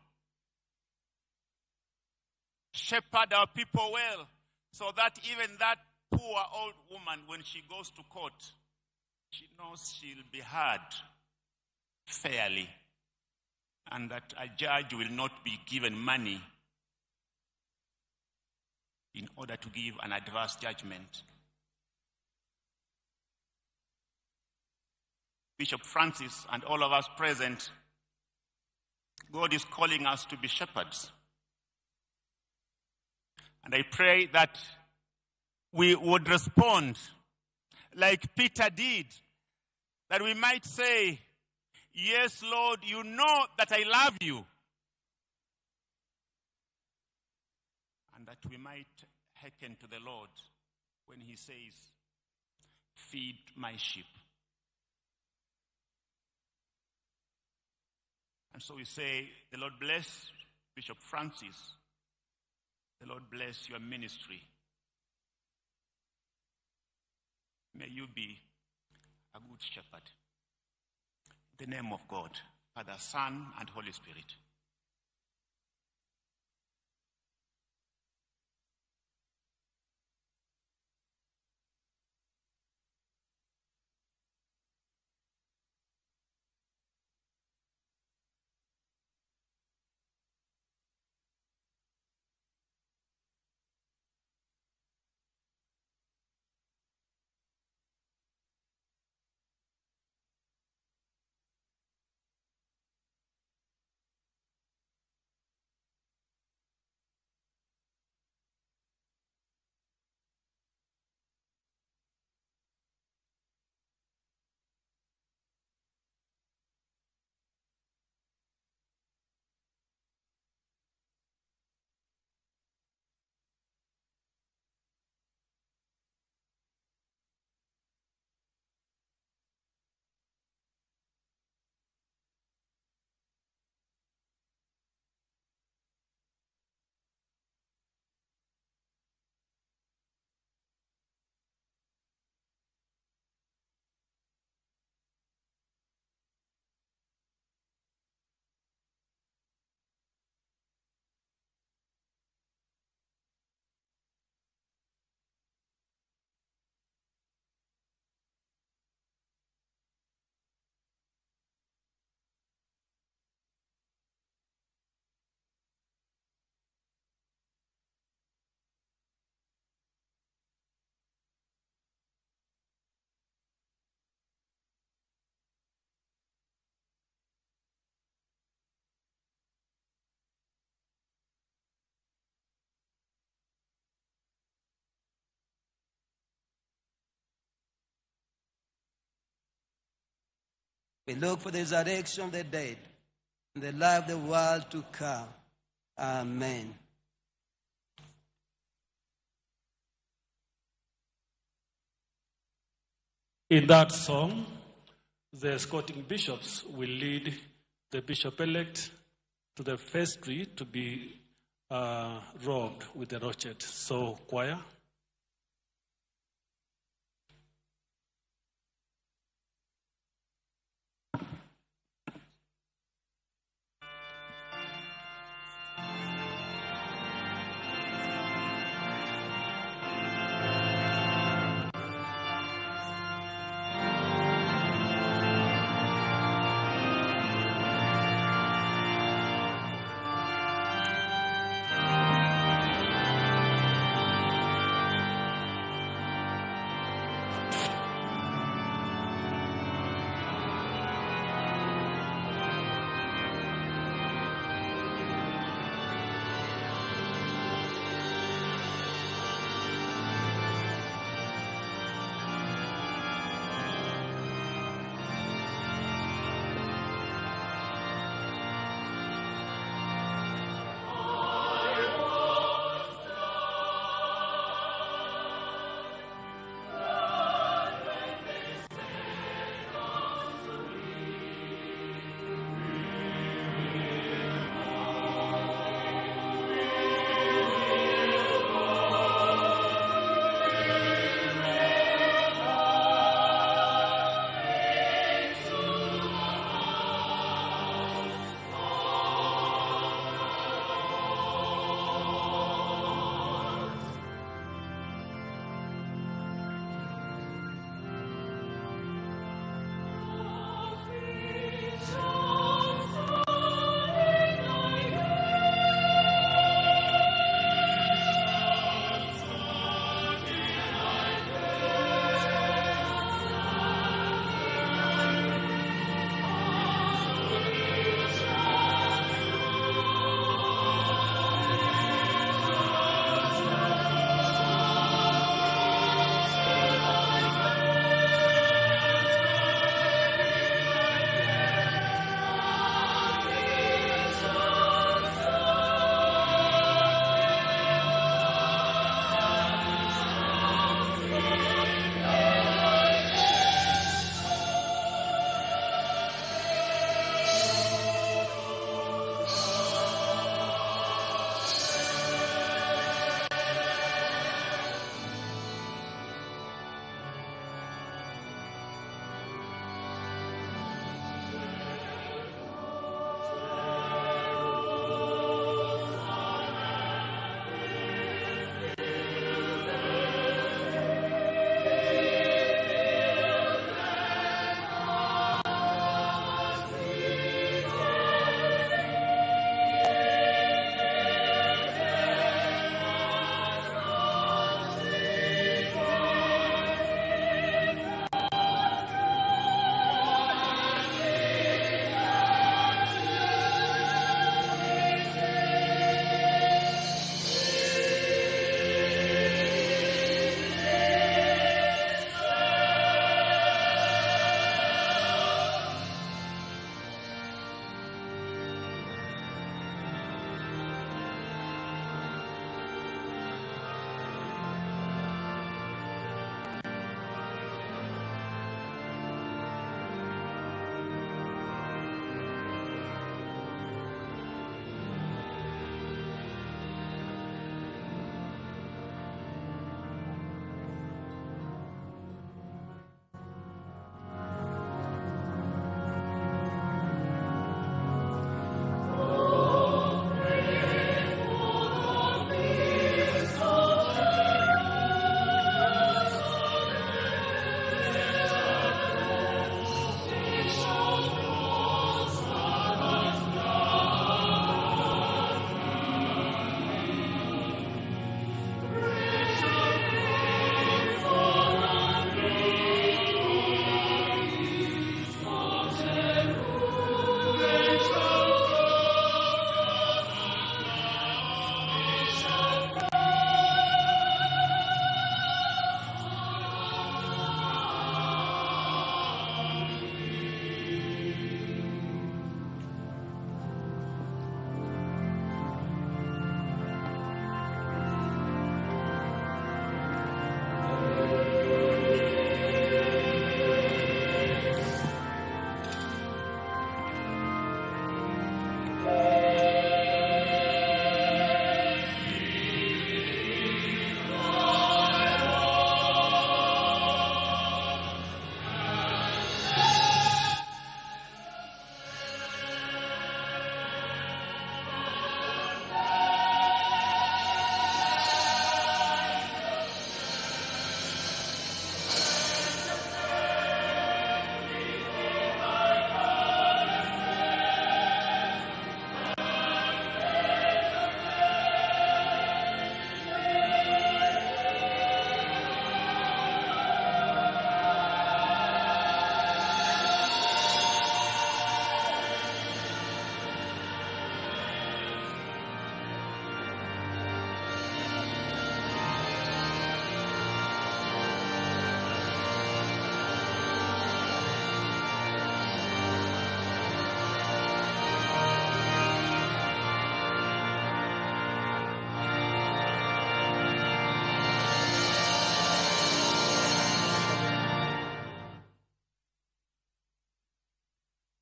Shepherd our people well, so that even that poor old woman, when she goes to court, she knows she'll be heard fairly, and that a judge will not be given money in order to give an adverse judgment. Bishop Francis and all of us present, God is calling us to be shepherds. And I pray that we would respond like Peter did, that we might say, "Yes, Lord, you know that I love you." And that we might hearken to the Lord when he says, "Feed my sheep." And so we say, the Lord bless Bishop Francis. The Lord bless your ministry. May you be a good shepherd. In the name of God, Father, Son, and Holy Spirit. We look for the resurrection of the dead and the life of the world to come. Amen. In that song, the escorting bishops will lead the bishop-elect to the vestry to be robed with the rochet. So, choir.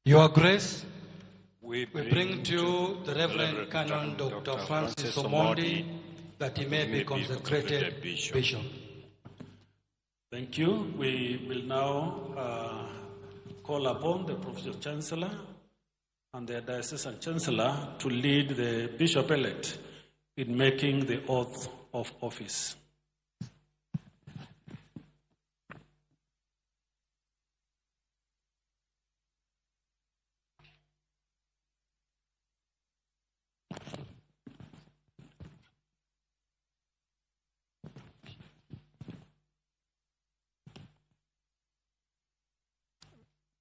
Your Grace, we bring to you the Reverend Canon Dr. Francis Omondi, that he may be consecrated Bishop. Thank you. We will now call upon the Provincial Chancellor and the Diocesan Chancellor to lead the Bishop-elect in making the oath of office.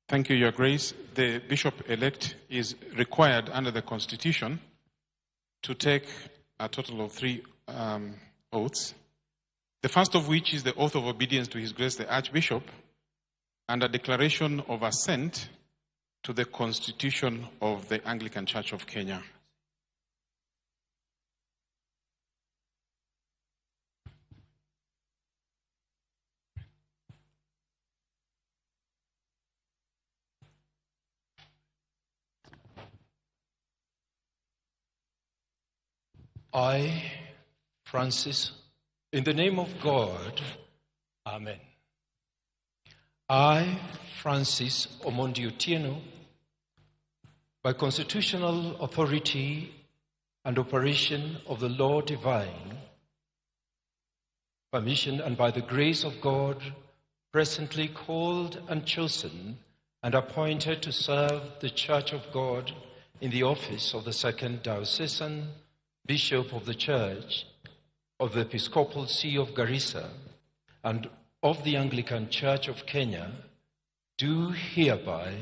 Thank you, Your Grace. The bishop-elect is required under the Constitution to take a total of 3 oaths. The first of which is the oath of obedience to His Grace the Archbishop and a declaration of assent to the Constitution of the Anglican Church of Kenya. I, Francis, in the name of God, Amen. I, Francis Omondi Otieno, by constitutional authority and operation of the Lord divine, permission and by the grace of God, presently called and chosen and appointed to serve the Church of God in the office of the Second Diocesan Bishop of the Church of the Episcopal See of Garissa and of the Anglican Church of Kenya, do hereby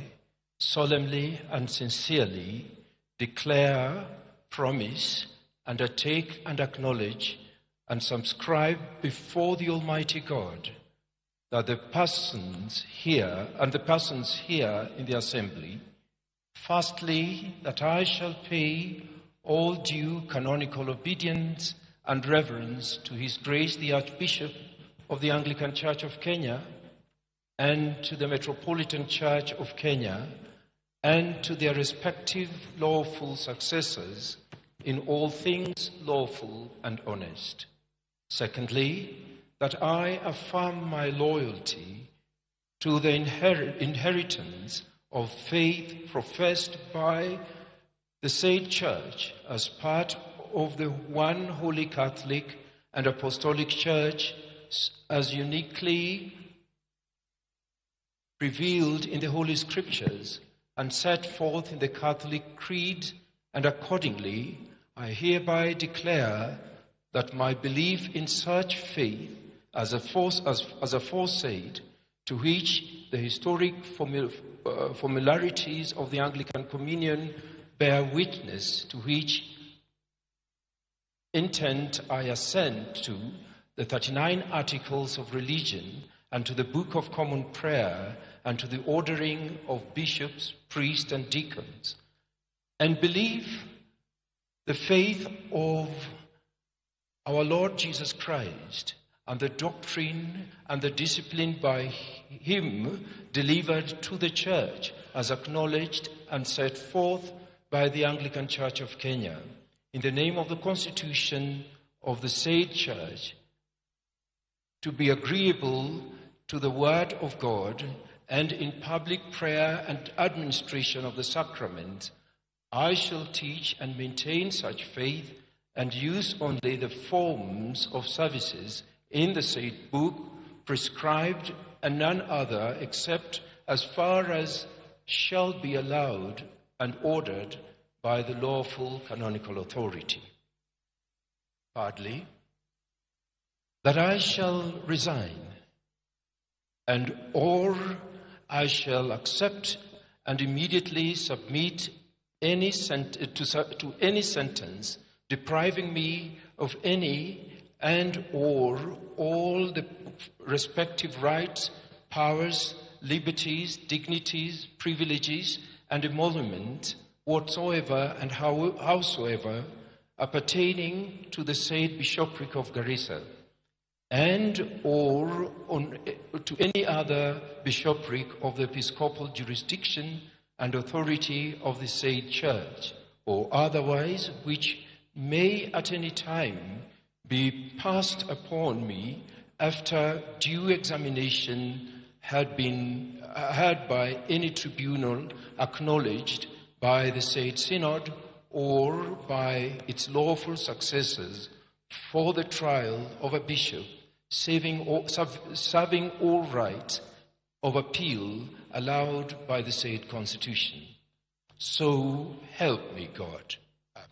solemnly and sincerely declare, promise, undertake and acknowledge and subscribe before the Almighty God that the persons here in the assembly, firstly, that I shall pay all due canonical obedience and reverence to His Grace the Archbishop of the Anglican Church of Kenya and to the Metropolitan Church of Kenya and to their respective lawful successors in all things lawful and honest. Secondly, that I affirm my loyalty to the inheritance of faith professed by the said Church as part of the one Holy Catholic and Apostolic Church as uniquely revealed in the Holy Scriptures and set forth in the Catholic Creed, and accordingly I hereby declare that my belief in such faith as aforesaid, to which the historic formularities of the Anglican Communion bear witness, to which intent I assent to the 39 Articles of Religion and to the Book of Common Prayer and to the ordering of bishops, priests and deacons, and believe the faith of our Lord Jesus Christ and the doctrine and the discipline by Him delivered to the Church as acknowledged and set forth by the Anglican Church of Kenya, in the name of the Constitution of the said Church, to be agreeable to the Word of God, and in public prayer and administration of the sacrament, I shall teach and maintain such faith and use only the forms of services in the said book prescribed and none other except as far as shall be allowed and ordered by the lawful canonical authority. Thirdly, that I shall resign and or I shall accept and immediately submit to any sentence depriving me of any and or all the respective rights, powers, liberties, dignities, privileges, and emoluments whatsoever and howsoever appertaining to the said bishopric of Garissa, and or to any other bishopric of the episcopal jurisdiction and authority of the said church, or otherwise which may at any time be passed upon me after due examination had by any tribunal acknowledged by the said synod or by its lawful successors for the trial of a bishop, serving all right of appeal allowed by the said constitution. So help me God. Amen.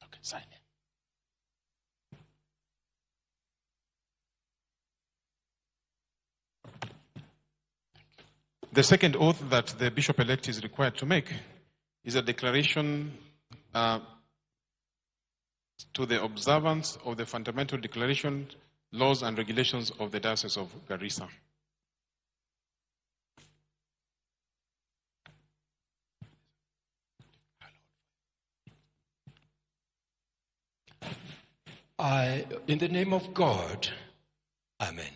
Okay, sign it. The second oath that the bishop-elect is required to make is a declaration to the observance of the fundamental declaration, laws and regulations of the Diocese of Garissa. In the name of God, Amen.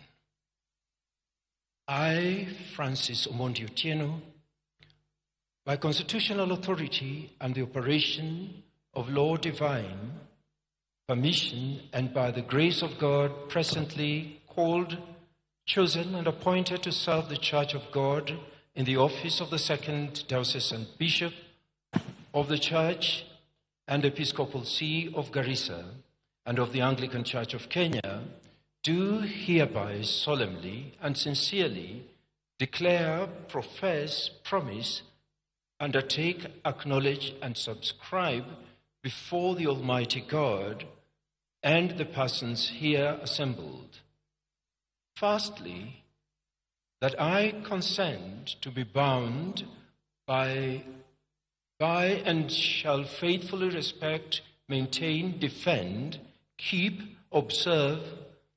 I, Francis Omondi Otieno, by constitutional authority and the operation of law divine, permission, and by the grace of God, presently called, chosen, and appointed to serve the Church of God in the office of the Second Diocesan Bishop of the Church and Episcopal See of Garissa and of the Anglican Church of Kenya, do hereby solemnly and sincerely declare, profess, promise, undertake, acknowledge, and subscribe before the Almighty God and the persons here assembled. Firstly, that I consent to be bound by and shall faithfully respect, maintain, defend, keep, observe,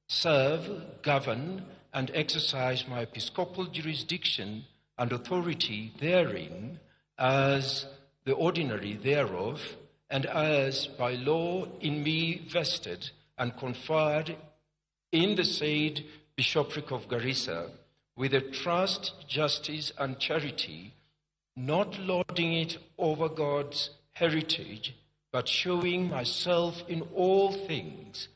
serve, govern, and exercise my episcopal jurisdiction and authority therein as the ordinary thereof, and as by law in me vested and conferred in the said Bishopric of Garissa, with a trust, justice, and charity, not lording it over God's heritage, but showing myself in all things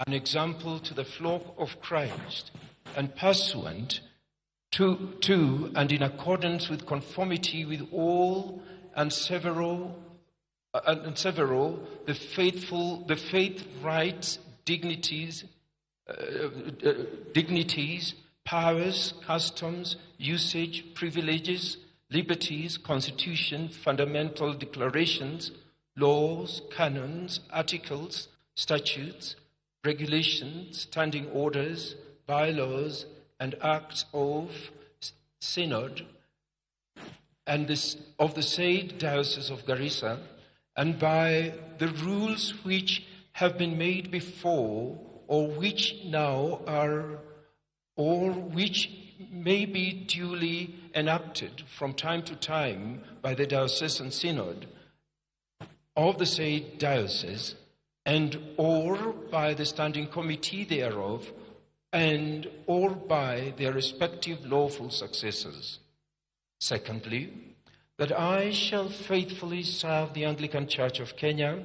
an example to the flock of Christ, and pursuant to and in accordance with conformity with all and several the faith rights, dignities, powers, customs, usage, privileges, liberties, constitution, fundamental declarations, laws, canons, articles, statutes, regulations, standing orders, bylaws, and acts of synod and of the said Diocese of Garissa, and by the rules which have been made before, or which now are, or which may be duly enacted from time to time by the Diocesan Synod of the said diocese, and or by the standing committee thereof, and or by their respective lawful successors. Secondly, that I shall faithfully serve the Anglican Church of Kenya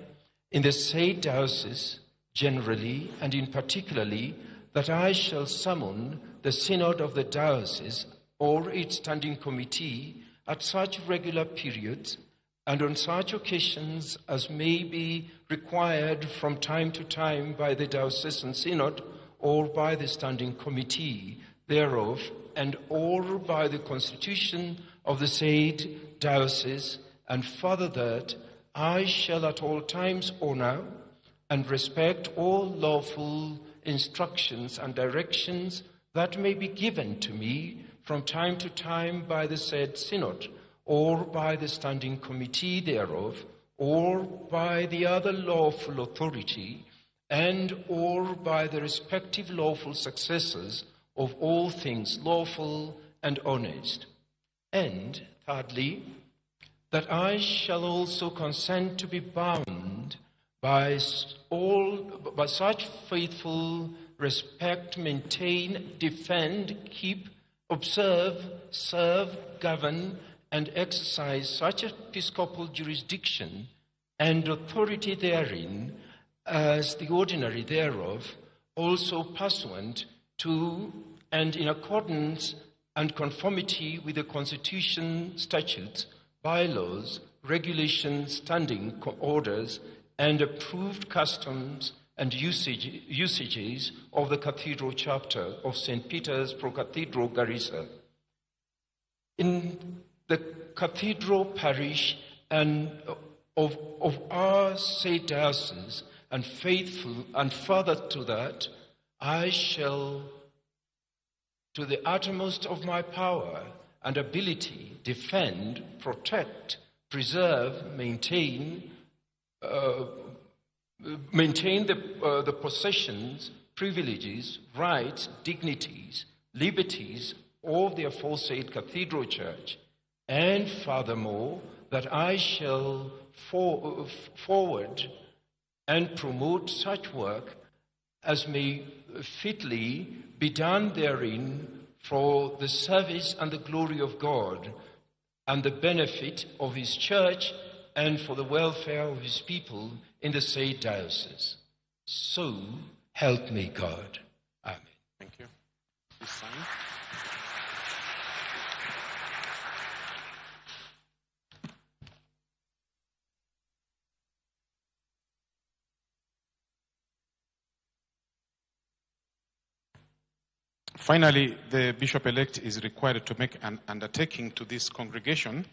in the said diocese generally, and in particularly that I shall summon the synod of the diocese or its standing committee at such regular periods and on such occasions as may be required from time to time by the diocesan synod or by the standing committee thereof, and or by the constitution of the said diocese, and further that I shall at all times honor and respect all lawful instructions and directions that may be given to me from time to time by the said synod, or by the standing committee thereof, or by the other lawful authority, and or by the respective lawful successors of all things lawful and honest. And thirdly, that I shall also consent to be bound by such faithful respect, maintain, defend, keep, observe, serve, govern, and exercise such episcopal jurisdiction and authority therein as the ordinary thereof, also pursuant to and in accordance and conformity with the Constitution, statutes, bylaws, regulations, standing orders, and approved customs and usages of the Cathedral Chapter of St. Peter's Pro Cathedral, Garissa. In the Cathedral Parish and of our said diocese, and faithful, and further to that, I shall, to the uttermost of my power and ability, defend, protect, preserve, maintain the possessions, privileges, rights, dignities, liberties of the aforesaid Cathedral Church, and furthermore, that I shall forward and promote such work as may fitly be done therein for the service and the glory of God and the benefit of His Church and for the welfare of His people in the said diocese. So help me God. Amen. Thank you. Finally, the bishop-elect is required to make an undertaking to this congregation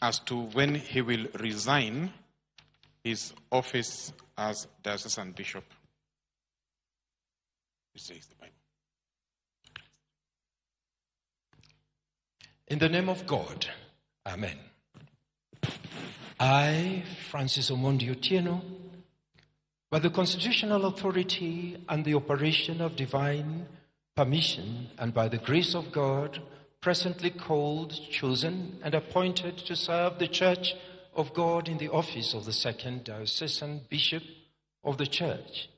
as to when he will resign his office as diocesan bishop. It says the Bible. In the name of God, Amen. I, Francis Omondi Otieno, by the constitutional authority and the operation of divine permission, and by the grace of God, presently called, chosen, and appointed to serve the Church of God in the office of the second diocesan bishop of the Church,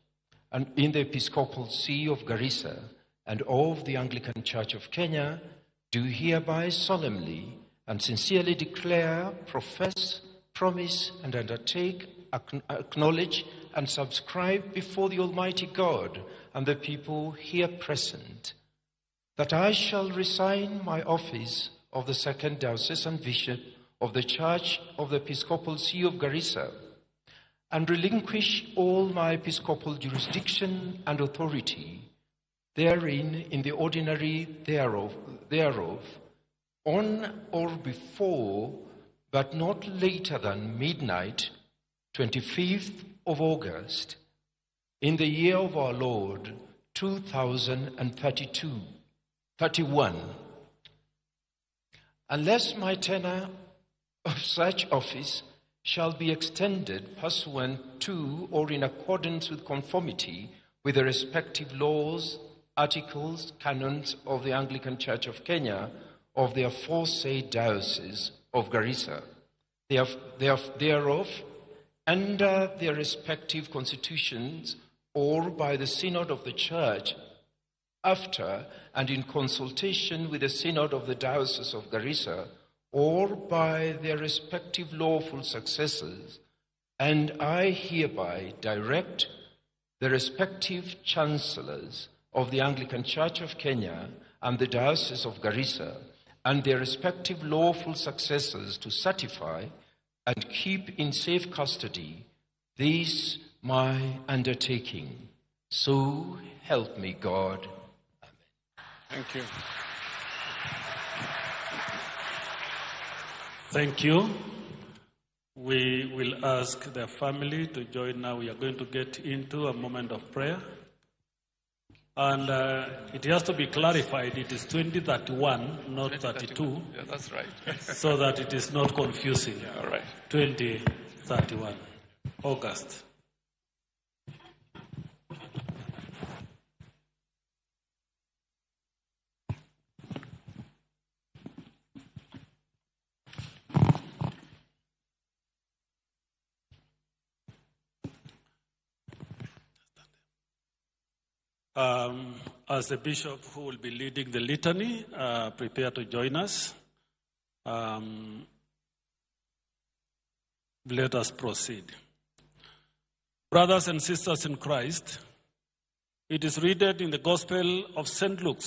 and in the Episcopal See of Garissa, and of the Anglican Church of Kenya, do hereby solemnly and sincerely declare, profess, promise, and undertake, acknowledge, and subscribe before the Almighty God and the people here present, that I shall resign my office of the second diocesan bishop of the Church of the Episcopal See of Garissa, and relinquish all my episcopal jurisdiction and authority therein in the ordinary thereof, on or before, but not later than midnight, 25th of August, in the year of our Lord, 2031, unless my tenure of such office shall be extended pursuant to or in accordance with conformity with the respective laws, articles, canons of the Anglican Church of Kenya of the aforesaid diocese of Garissa, thereof, under their respective constitutions, or by the Synod of the Church, after and in consultation with the Synod of the Diocese of Garissa, or by their respective lawful successors, and I hereby direct the respective chancellors of the Anglican Church of Kenya and the Diocese of Garissa, and their respective lawful successors to certify and keep in safe custody this my undertaking. So help me God. Amen. Thank you. Thank you. We will ask the family to join now. We are going to get into a moment of prayer. And it has to be clarified, it is 2031, not 32. Yeah, that's right. So that it is not confusing. Yeah, all right. 2031, August. As the bishop who will be leading the litany, prepare to join us. Let us proceed. Brothers and sisters in Christ, it is written in the Gospel of St. Luke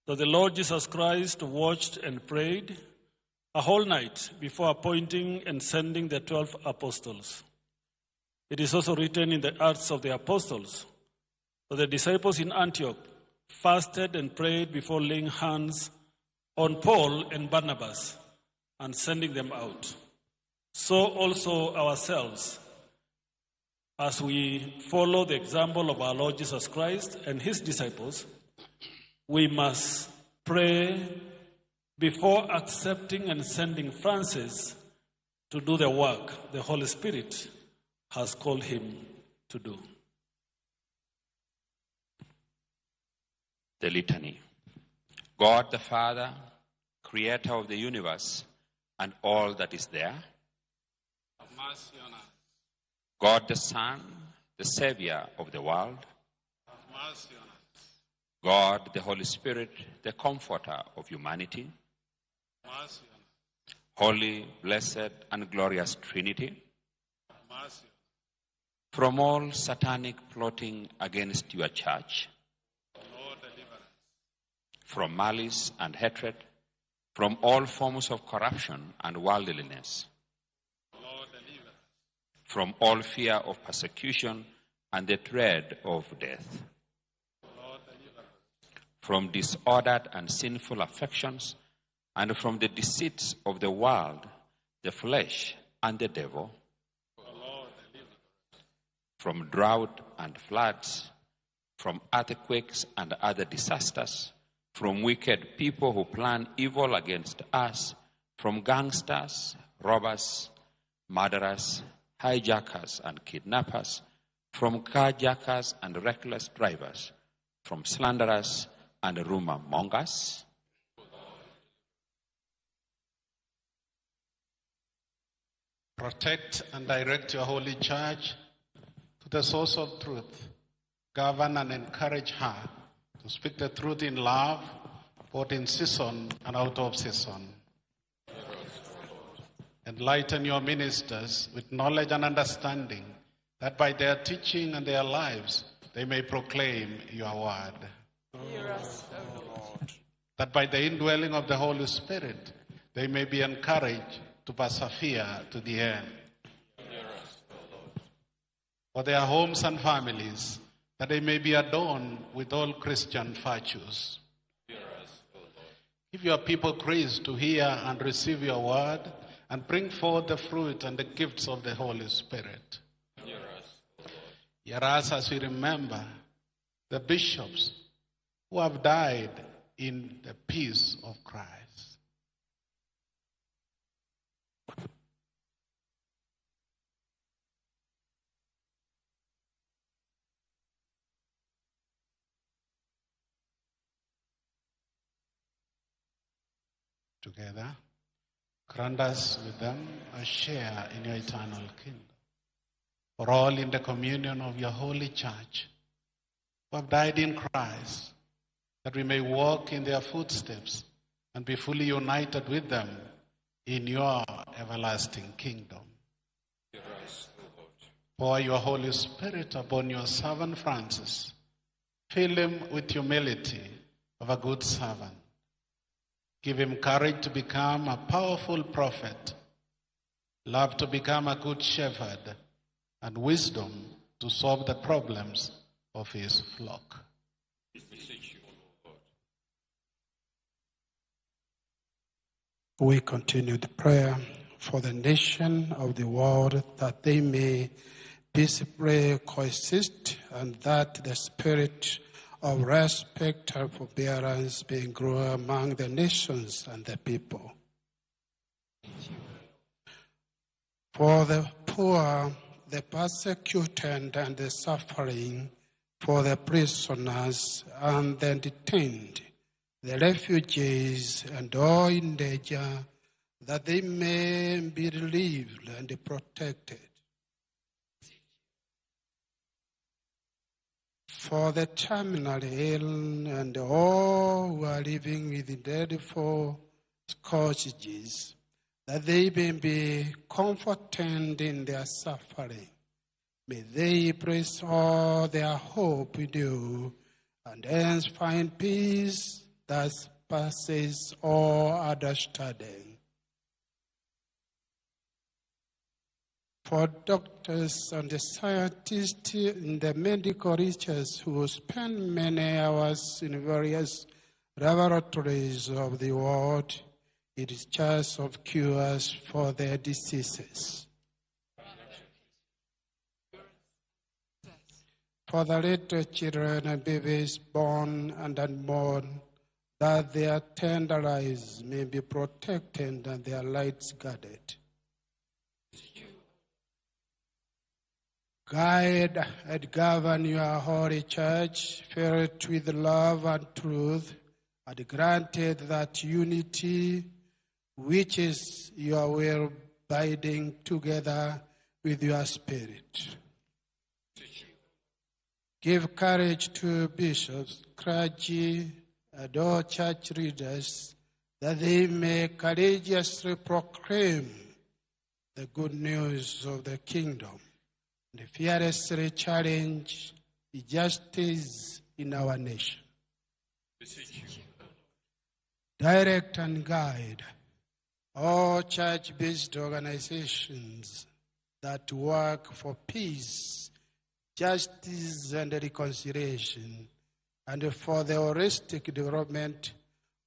that the Lord Jesus Christ watched and prayed a whole night before appointing and sending the 12 apostles. It is also written in the Acts of the Apostles that the disciples in Antioch fasted and prayed before laying hands on Paul and Barnabas and sending them out. So also ourselves, as we follow the example of our Lord Jesus Christ and his disciples, we must pray before accepting and sending Francis to do the work the Holy Spirit has called him to do. The Litany. God the Father, creator of the universe and all that is there. Have mercy on us. God the Son, the Savior of the world. Have mercy on us. God the Holy Spirit, the Comforter of humanity. Have mercy on us. Holy, blessed, and glorious Trinity. Have mercy on us. From all satanic plotting against your church, Lord, deliver us. from malice and hatred, from all forms of corruption and worldliness, Lord, deliver us. from all fear of persecution and the dread of death, Lord, deliver us. from disordered and sinful affections, and from the deceits of the world, the flesh, and the devil, Lord, deliver us. from drought and floods, from earthquakes and other disasters, from wicked people who plan evil against us, from gangsters, robbers, murderers, hijackers and kidnappers, from carjackers and reckless drivers, from slanderers and rumor mongers. Protect and direct your holy church to the source of truth. Govern and encourage her to speak the truth in love, both in season and out of season. Enlighten your ministers with knowledge and understanding, that by their teaching and their lives they may proclaim your word. Hear us, O Lord. That by the indwelling of the Holy Spirit they may be encouraged to persevere to the end. Hear us, O Lord. For their homes and families, that they may be adorned with all Christian virtues. Hear us, O Lord. Give your people grace to hear and receive your word, and bring forth the fruit and the gifts of the Holy Spirit. Hear us, O Lord. Hear us as we remember the bishops who have died in the peace of Christ. Together, grant us with them a share in your eternal kingdom. For all in the communion of your holy church, who have died in Christ, that we may walk in their footsteps and be fully united with them in your everlasting kingdom. Hear us, O Lord. Pour your Holy Spirit upon your servant Francis. Fill him with humility of a good servant. Give him courage to become a powerful prophet, love to become a good shepherd, and wisdom to solve the problems of his flock. We beseech you, O Lord. We continue the prayer for the nation of the world, that they may peaceably coexist, and that the spirit of respect and forbearance may grow among the nations and the people. For the poor, the persecuted, and the suffering, for the prisoners and the detained, the refugees, and all in danger, that they may be relieved and protected. for the terminally ill and all who are living with dreadful scourges, that they may be comforted in their suffering. May they place all their hope in you, and hence find peace that passes all understanding. For doctors and the scientists in the medical research who spend many hours in various laboratories of the world in search of cures for their diseases. For the little children and babies born and unborn, that their tender lives may be protected and their lights guarded. Guide and govern your holy church, filled with love and truth, and granted that unity, which is your will, binding together with your spirit. Give courage to bishops, clergy, and all church leaders, that they may courageously proclaim the good news of the kingdom, and fearlessly challenge injustice in our nation. Direct and guide all church-based organizations that work for peace, justice, and reconciliation, and for the holistic development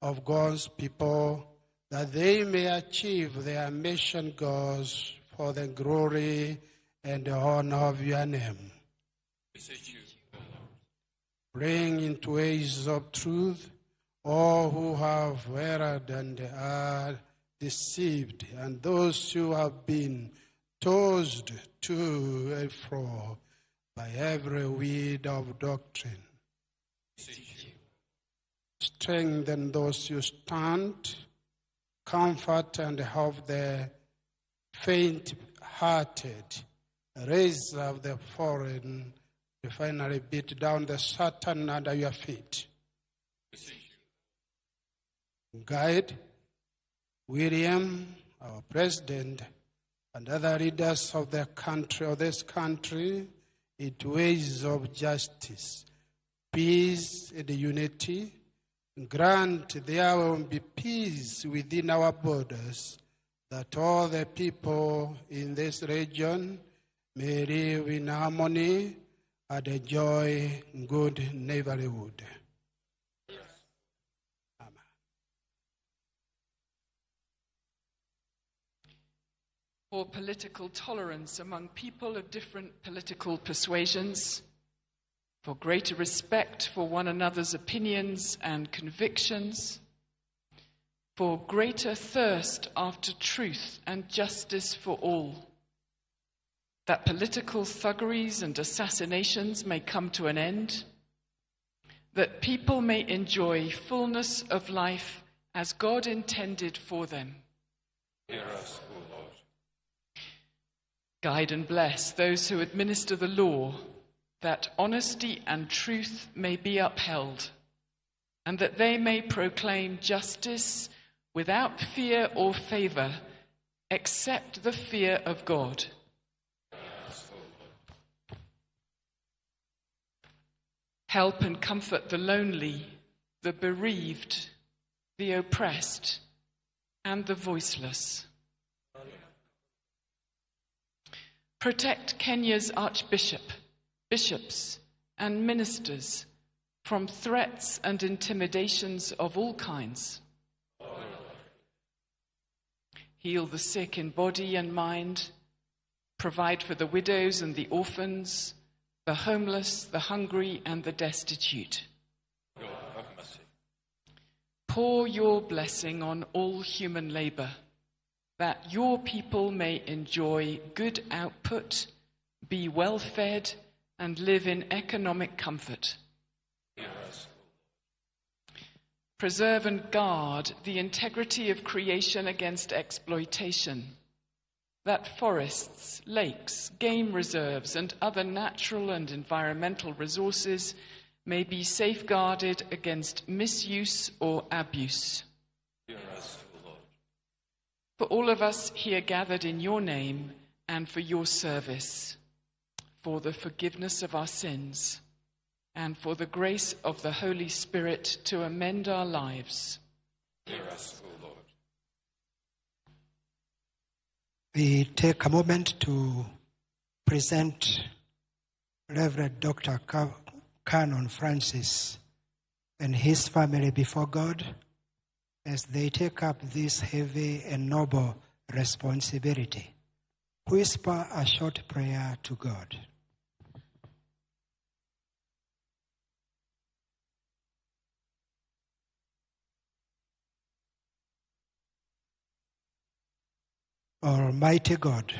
of God's people, that they may achieve their mission goals for the glory and the honor of your name. Bring into ways of truth all who have erred and are deceived, and those who have been tossed to and fro by every wind of doctrine. Strengthen those who stand, comfort and help the faint-hearted, raise up the fallen, to finally beat down the Satan under your feet. Guide William, our president, and other leaders of the country, of this country, into ways of justice, peace, and unity. Grant there will be peace within our borders, that all the people in this region may live in harmony and enjoy good neighborhood. For political tolerance among people of different political persuasions, for greater respect for one another's opinions and convictions, for greater thirst after truth and justice for all, that political thuggeries and assassinations may come to an end, that people may enjoy fullness of life as God intended for them. Hear us, O Lord. Guide and bless those who administer the law, that honesty and truth may be upheld, and that they may proclaim justice without fear or favor, except the fear of God. Help and comfort the lonely, the bereaved, the oppressed, and the voiceless. Protect Kenya's Archbishop, bishops, and ministers from threats and intimidations of all kinds. Heal the sick in body and mind. Provide for the widows and the orphans, the homeless, the hungry, and the destitute. God, have mercy. Pour your blessing on all human labor, that your people may enjoy good output, be well fed, and live in economic comfort. Yes. Preserve and guard the integrity of creation against exploitation, that forests, lakes, game reserves, and other natural and environmental resources may be safeguarded against misuse or abuse. Hear us, O Lord. For all of us here gathered in your name and for your service, for the forgiveness of our sins, and for the grace of the Holy Spirit to amend our lives. Hear us, O Lord. We take a moment to present Reverend Dr. Canon Francis and his family before God as they take up this heavy and noble responsibility. Whisper a short prayer to God. Almighty God,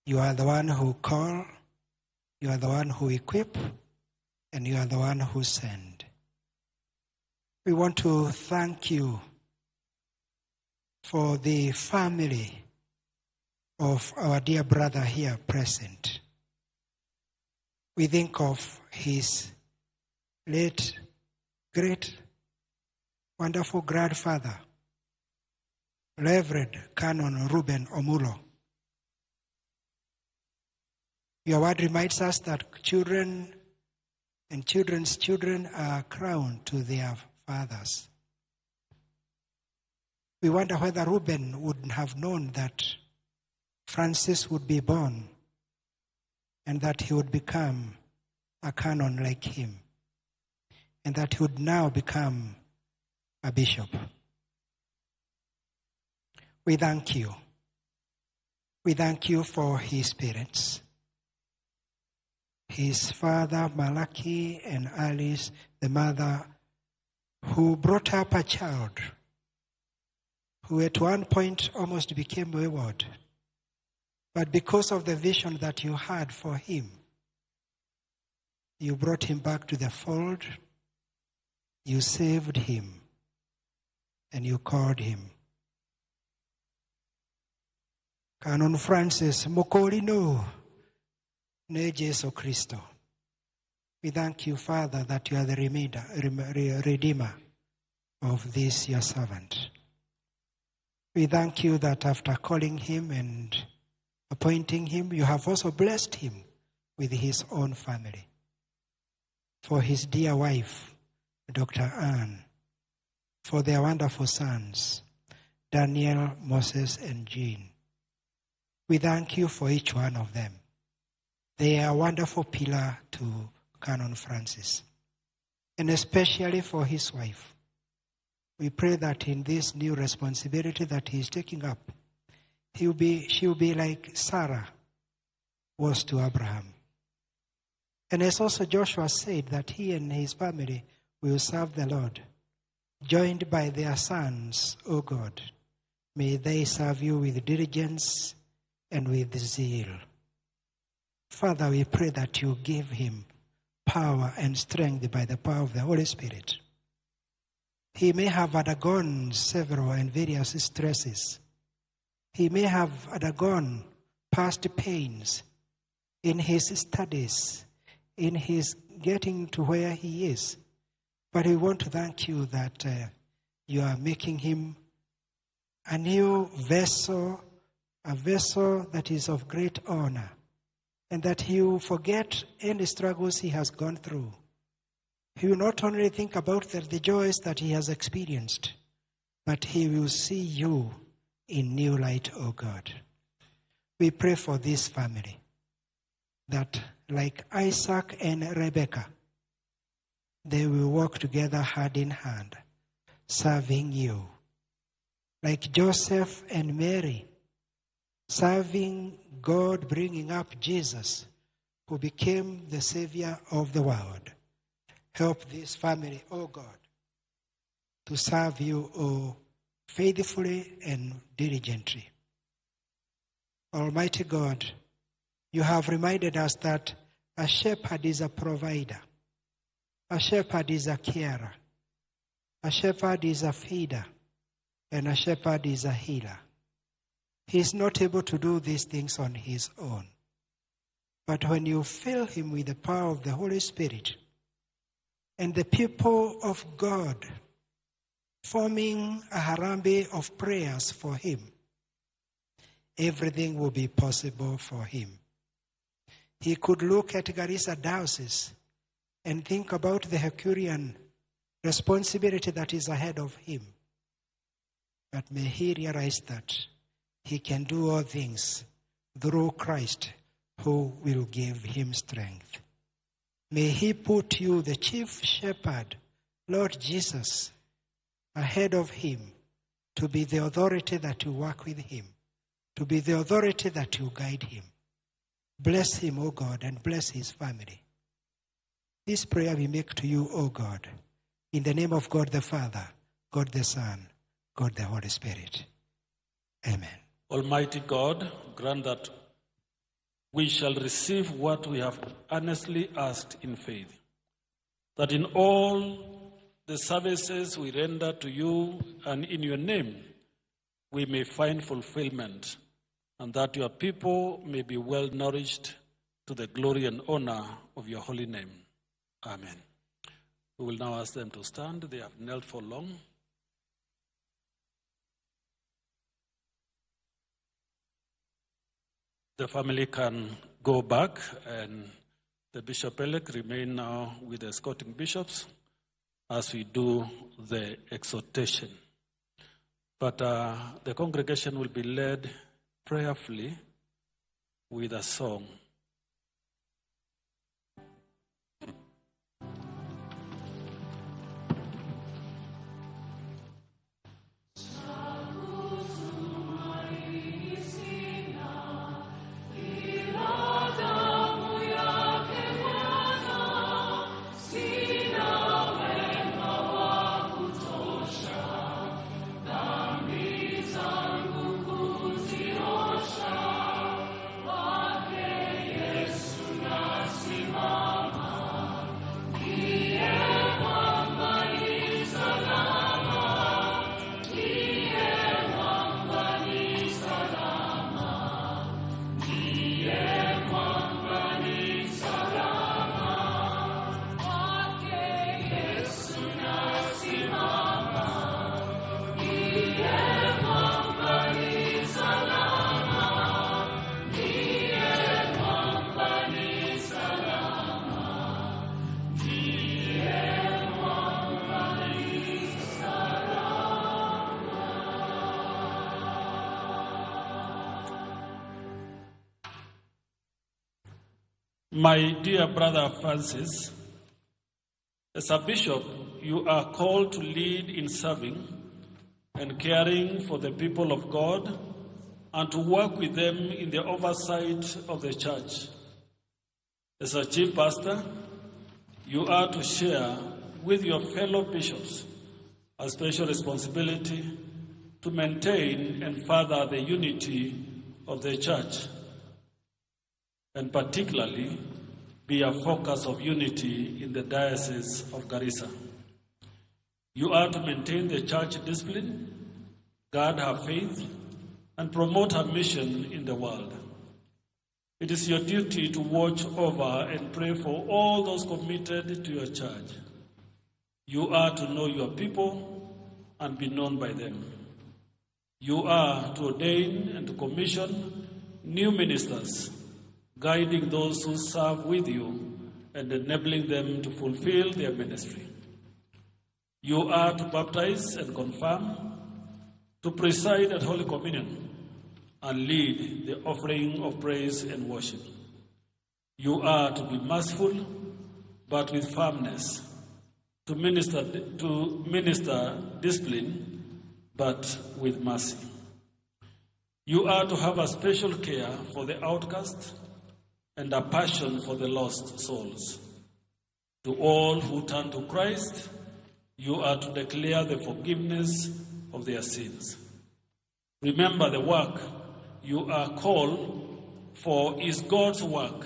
you are the one who call, you are the one who equip, and you are the one who send. We want to thank you for the family of our dear brother here present. We think of his late, great, wonderful grandfather, Reverend Canon Reuben Omulo. Your word reminds us that children and children's children are crowned to their fathers. We wonder whether Reuben would have known that Francis would be born and that he would become a canon like him and that he would now become a bishop. We thank you. We thank you for his parents, his father Malachi and Alice, the mother who brought up a child who at one point almost became wayward. But because of the vision that you had for him, you brought him back to the fold, you saved him, and you called him. Canon Francis Mokolino ne Jesu Christo. We thank you, Father, that you are the Redeemer of this your servant. We thank you that after calling him and appointing him, you have also blessed him with his own family. For his dear wife, Dr. Anne, for their wonderful sons, Daniel, Moses, and Jean. We thank you for each one of them. They are a wonderful pillar to Canon Francis, and especially for his wife. We pray that in this new responsibility that he is taking up, she will be like Sarah was to Abraham. And as also Joshua said, that he and his family will serve the Lord, joined by their sons, O God. May they serve you with diligence and with zeal. Father, we pray that you give him power and strength by the power of the Holy Spirit. He may have undergone several and various stresses. He may have undergone past pains in his studies, in his getting to where he is. But we want to thank you that you are making him a new vessel, a vessel that is of great honor, and that he will forget any struggles he has gone through. He will not only think about the joys that he has experienced, but he will see you in new light, O God. We pray for this family, that like Isaac and Rebekah, they will walk together hand in hand, serving you. Like Joseph and Mary, serving God, bringing up Jesus, who became the Savior of the world. Help this family, O God, to serve you, O faithfully and diligently. Almighty God, you have reminded us that a shepherd is a provider, a shepherd is a carer, a shepherd is a feeder, and a shepherd is a healer. He is not able to do these things on his own. But when you fill him with the power of the Holy Spirit, and the people of God forming a harambe of prayers for him, everything will be possible for him. He could look at Garissa Diocese and think about the Herculean responsibility that is ahead of him. But may he realize that he can do all things through Christ who will give him strength. May he put you, the chief shepherd, Lord Jesus, ahead of him to be the authority that you work with him, to be the authority that you guide him. Bless him, O God, and bless his family. This prayer we make to you, O God, in the name of God the Father, God the Son, God the Holy Spirit. Amen. Almighty God, grant that we shall receive what we have earnestly asked in faith, that in all the services we render to you and in your name, we may find fulfillment, and that your people may be well nourished to the glory and honor of your holy name. Amen. We will now ask them to stand. They have knelt for long. The family can go back, and the bishop-elect remain now with the escorting bishops as we do the exhortation. But the congregation will be led prayerfully with a song. My dear brother Francis, as a bishop, you are called to lead in serving and caring for the people of God and to work with them in the oversight of the church. As a chief pastor, you are to share with your fellow bishops a special responsibility to maintain and further the unity of the church, and particularly be a focus of unity in the Diocese of Garissa. You are to maintain the church discipline, guard her faith, and promote her mission in the world. It is your duty to watch over and pray for all those committed to your church. You are to know your people and be known by them. You are to ordain and to commission new ministers, guiding those who serve with you and enabling them to fulfill their ministry. You are to baptize and confirm, to preside at Holy Communion, and lead the offering of praise and worship. You are to be merciful, but with firmness, to minister discipline, but with mercy. You are to have a special care for the outcast and a passion for the lost souls. To all who turn to Christ, you are to declare the forgiveness of their sins. Remember, the work you are called for is God's work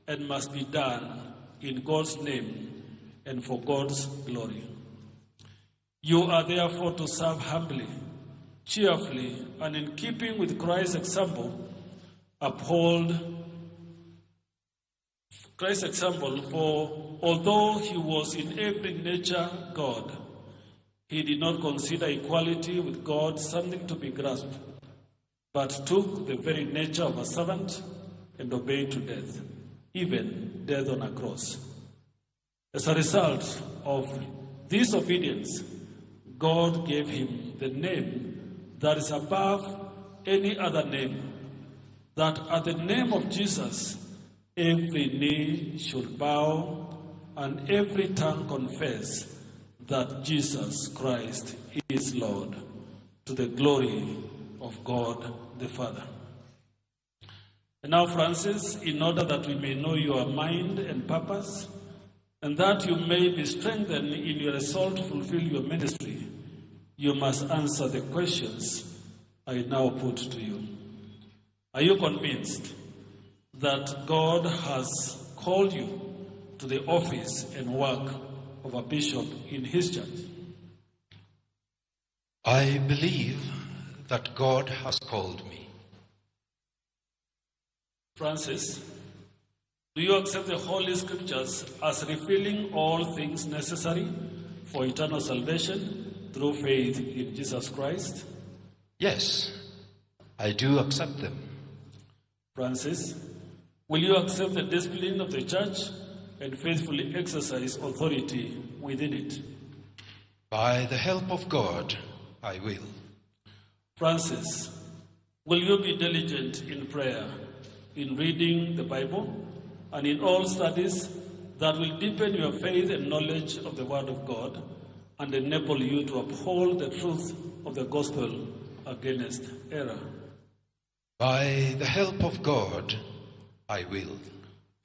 and must be done in God's name and for God's glory. You are therefore to serve humbly cheerfully, and in keeping with Christ's example, uphold Christ's example, for although he was in every nature God, he did not consider equality with God something to be grasped, but took the very nature of a servant and obeyed to death, even death on a cross. As a result of this obedience, God gave him the name that is above any other name, that at the name of Jesus, every knee should bow and every tongue confess that Jesus Christ is Lord, to the glory of God the Father. And now, Francis, in order that we may know your mind and purpose, and that you may be strengthened in your resolve to fulfill your ministry, you must answer the questions I now put to you. Are you convinced that God has called you to the office and work of a bishop in his church? I believe that God has called me. Francis, do you accept the Holy Scriptures as revealing all things necessary for eternal salvation through faith in Jesus Christ? Yes, I do accept them. Francis, will you accept the discipline of the church and faithfully exercise authority within it? By the help of God, I will. Francis, will you be diligent in prayer, in reading the Bible, and in all studies that will deepen your faith and knowledge of the Word of God and enable you to uphold the truth of the gospel against error? By the help of God, I will.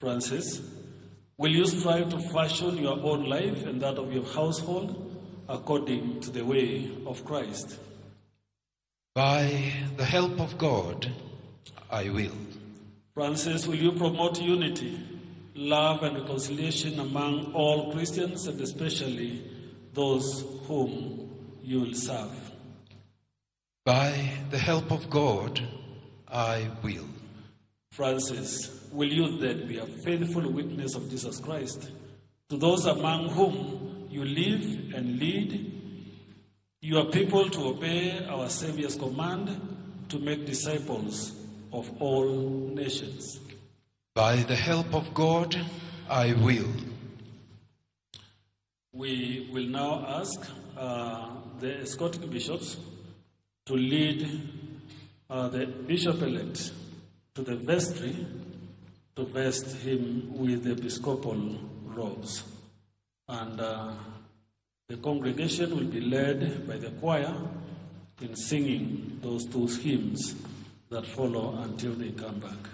Francis, will you strive to fashion your own life and that of your household according to the way of Christ? By the help of God, I will. Francis, will you promote unity, love, and reconciliation among all Christians, and especially those whom you will serve? By the help of God, I will. Francis, will you then be a faithful witness of Jesus Christ to those among whom you live and lead? You are people to obey our Savior's command to make disciples of all nations. By the help of God, I will. We will now ask the escorting bishops to lead the bishop-elect to the vestry to vest him with the episcopal robes. And the congregation will be led by the choir in singing those two hymns that follow until they come back.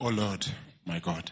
O Lord, my God.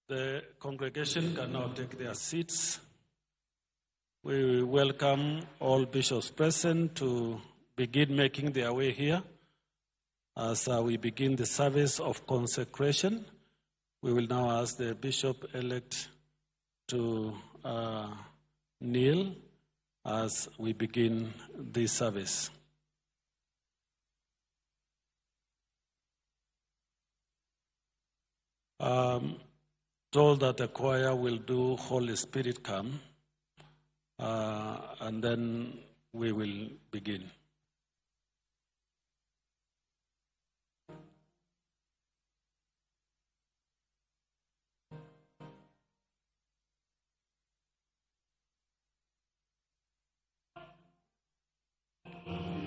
The congregation can now take their seats. We welcome all bishops present to begin making their way here. As we begin the service of consecration, we will now ask the bishop-elect to kneel as we begin this service. Told that the choir will do Holy Spirit Come, and then we will begin. Amen.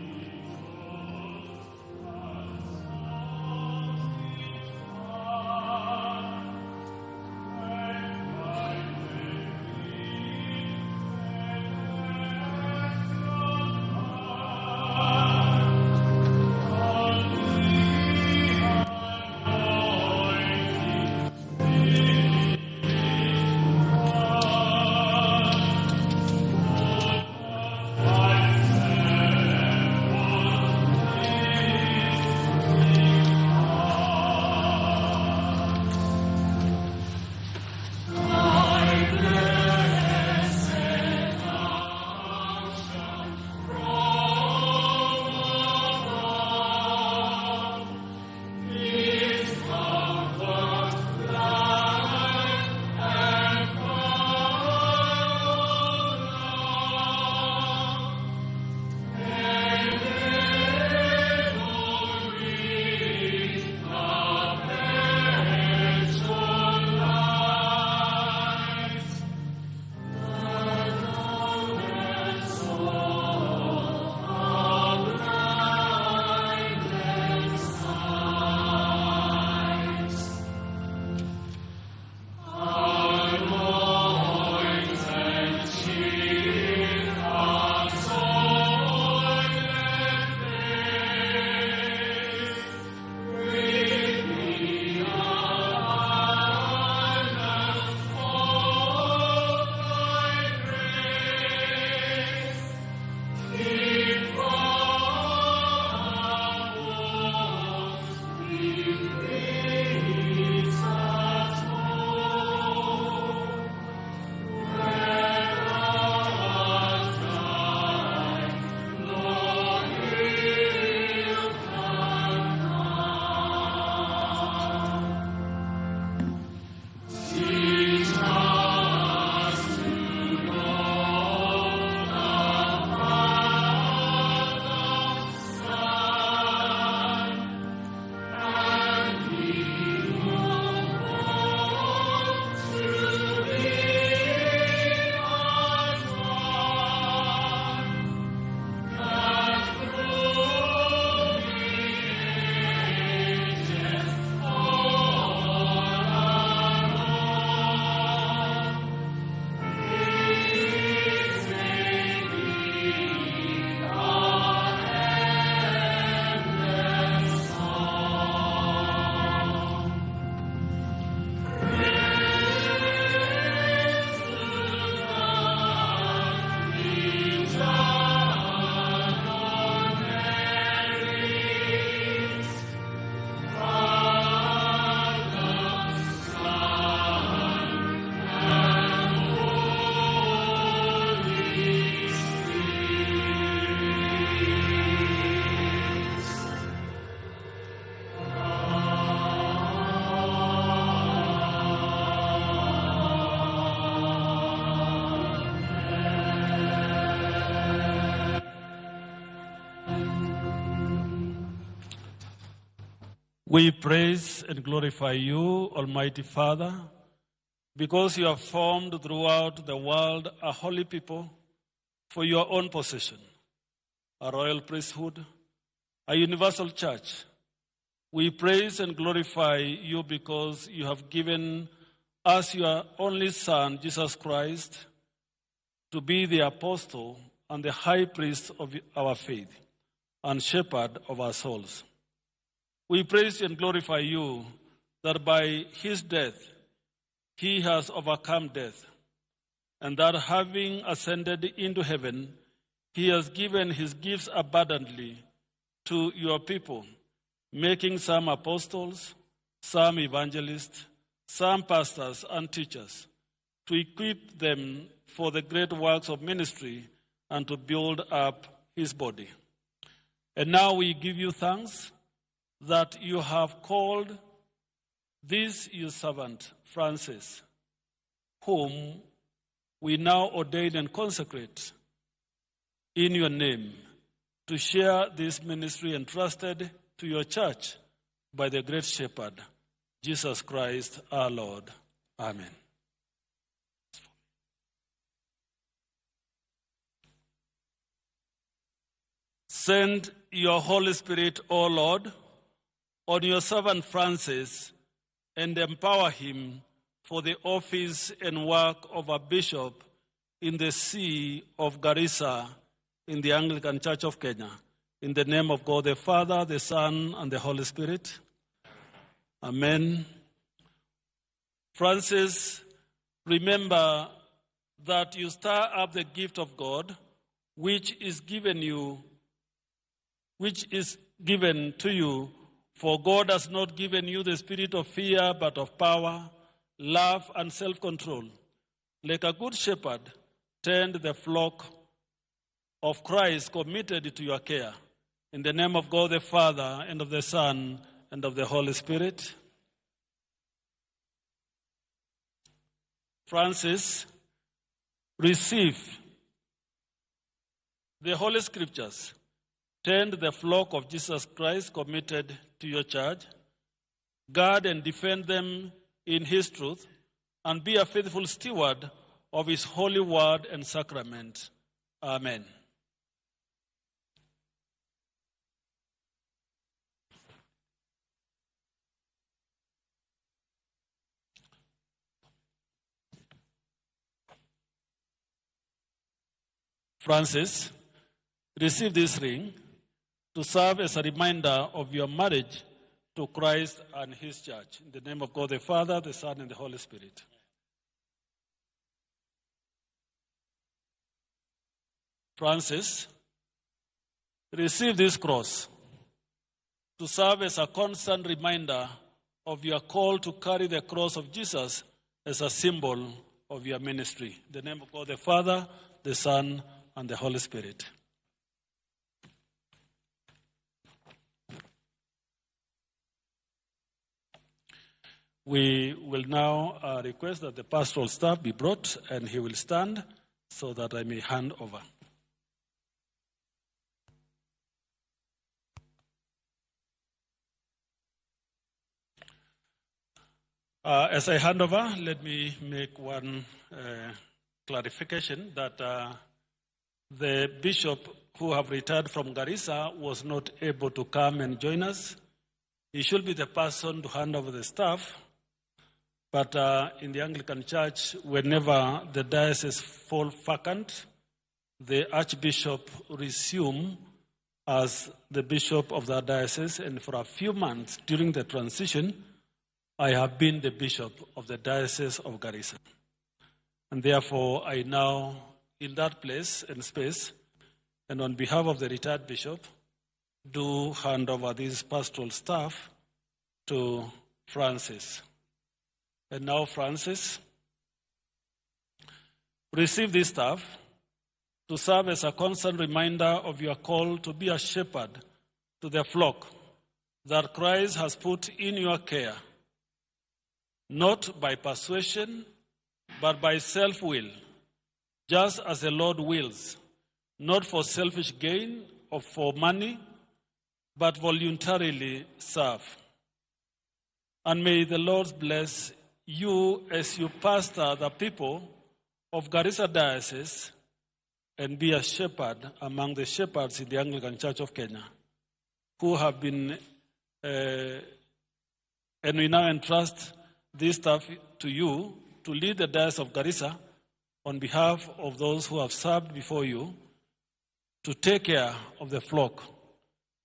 We praise and glorify you, Almighty Father, because you have formed throughout the world a holy people for your own possession, a royal priesthood, a universal church. We praise and glorify you because you have given us your only Son, Jesus Christ, to be the apostle and the high priest of our faith and shepherd of our souls. We praise and glorify you that by his death he has overcome death, and that having ascended into heaven, he has given his gifts abundantly to your people, making some apostles, some evangelists, some pastors and teachers, to equip them for the great works of ministry and to build up his body. And now we give you thanks that you have called this your servant, Francis, whom we now ordain and consecrate in your name to share this ministry entrusted to your church by the great shepherd, Jesus Christ our Lord. Amen. Send your Holy Spirit, O Lord, on your servant Francis, and empower him for the office and work of a bishop in the See of Garissa in the Anglican Church of Kenya. In the name of God the Father, the Son, and the Holy Spirit. Amen. Francis, remember that you stir up the gift of God, which is given to you, for God has not given you the spirit of fear, but of power, love, and self-control. Like a good shepherd, tend the flock of Christ committed to your care. In the name of God the Father, and of the Son, and of the Holy Spirit. Francis, receive the Holy Scriptures. Tend the flock of Jesus Christ committed to your charge. Guard and defend them in his truth, and be a faithful steward of his holy word and sacrament. Amen. Francis, receive this ring to serve as a reminder of your marriage to Christ and his church. In the name of God the Father, the Son, and the Holy Spirit. Francis, receive this cross to serve as a constant reminder of your call to carry the cross of Jesus as a symbol of your ministry. In the name of God the Father, the Son, and the Holy Spirit. We will now request that the pastoral staff be brought, and he will stand so that I may hand over. As I hand over, let me make one clarification that the bishop who have retired from Garissa was not able to come and join us. He should be the person to hand over the staff. But in the Anglican Church, whenever the diocese fall vacant, the Archbishop resume as the bishop of the diocese. And for a few months during the transition, I have been the bishop of the Diocese of Garissa. And therefore, I now, in that place and space, and on behalf of the retired bishop, do hand over this pastoral staff to Francis. And now, Francis, receive this staff to serve as a constant reminder of your call to be a shepherd to the flock that Christ has put in your care, not by persuasion, but by self-will, just as the Lord wills, not for selfish gain or for money, but voluntarily serve. And may the Lord bless you as you pastor the people of Garissa Diocese and be a shepherd among the shepherds in the Anglican Church of Kenya who have been, and we now entrust this staff to you to lead the Diocese of Garissa on behalf of those who have served before you to take care of the flock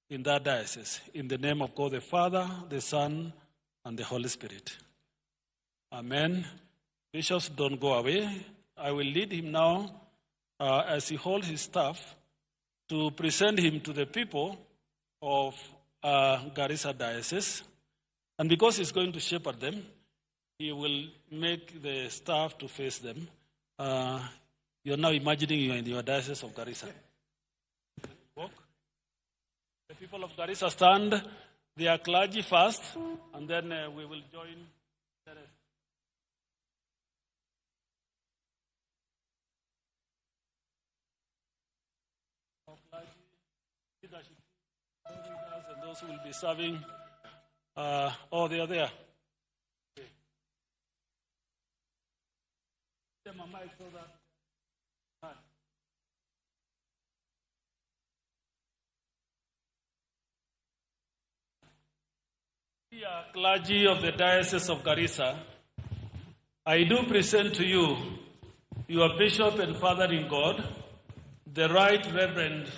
in that diocese. In the name of God the Father, the Son, and the Holy Spirit. Amen. Bishops, don't go away. I will lead him now as he holds his staff to present him to the people of Garissa Diocese. And because he's going to shepherd them, he will make the staff to face them. You're now imagining you're in your Diocese of Garissa. Walk. The people of Garissa stand. They are clergy first, and then we will join the rest. Clergy, leadership, and those who will be serving. Oh, they are there. Okay. Dear clergy of the Diocese of Garissa, I do present to you your Bishop and Father in God, the Right Reverend,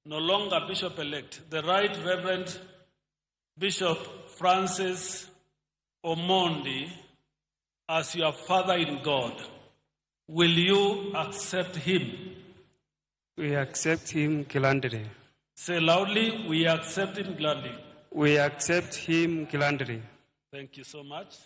no longer Bishop-elect, the Right Reverend Bishop Francis Omondi, as your Father in God. Will you accept him? We accept him gladly. Say loudly, we accept him gladly. We accept him gladly. Thank you so much.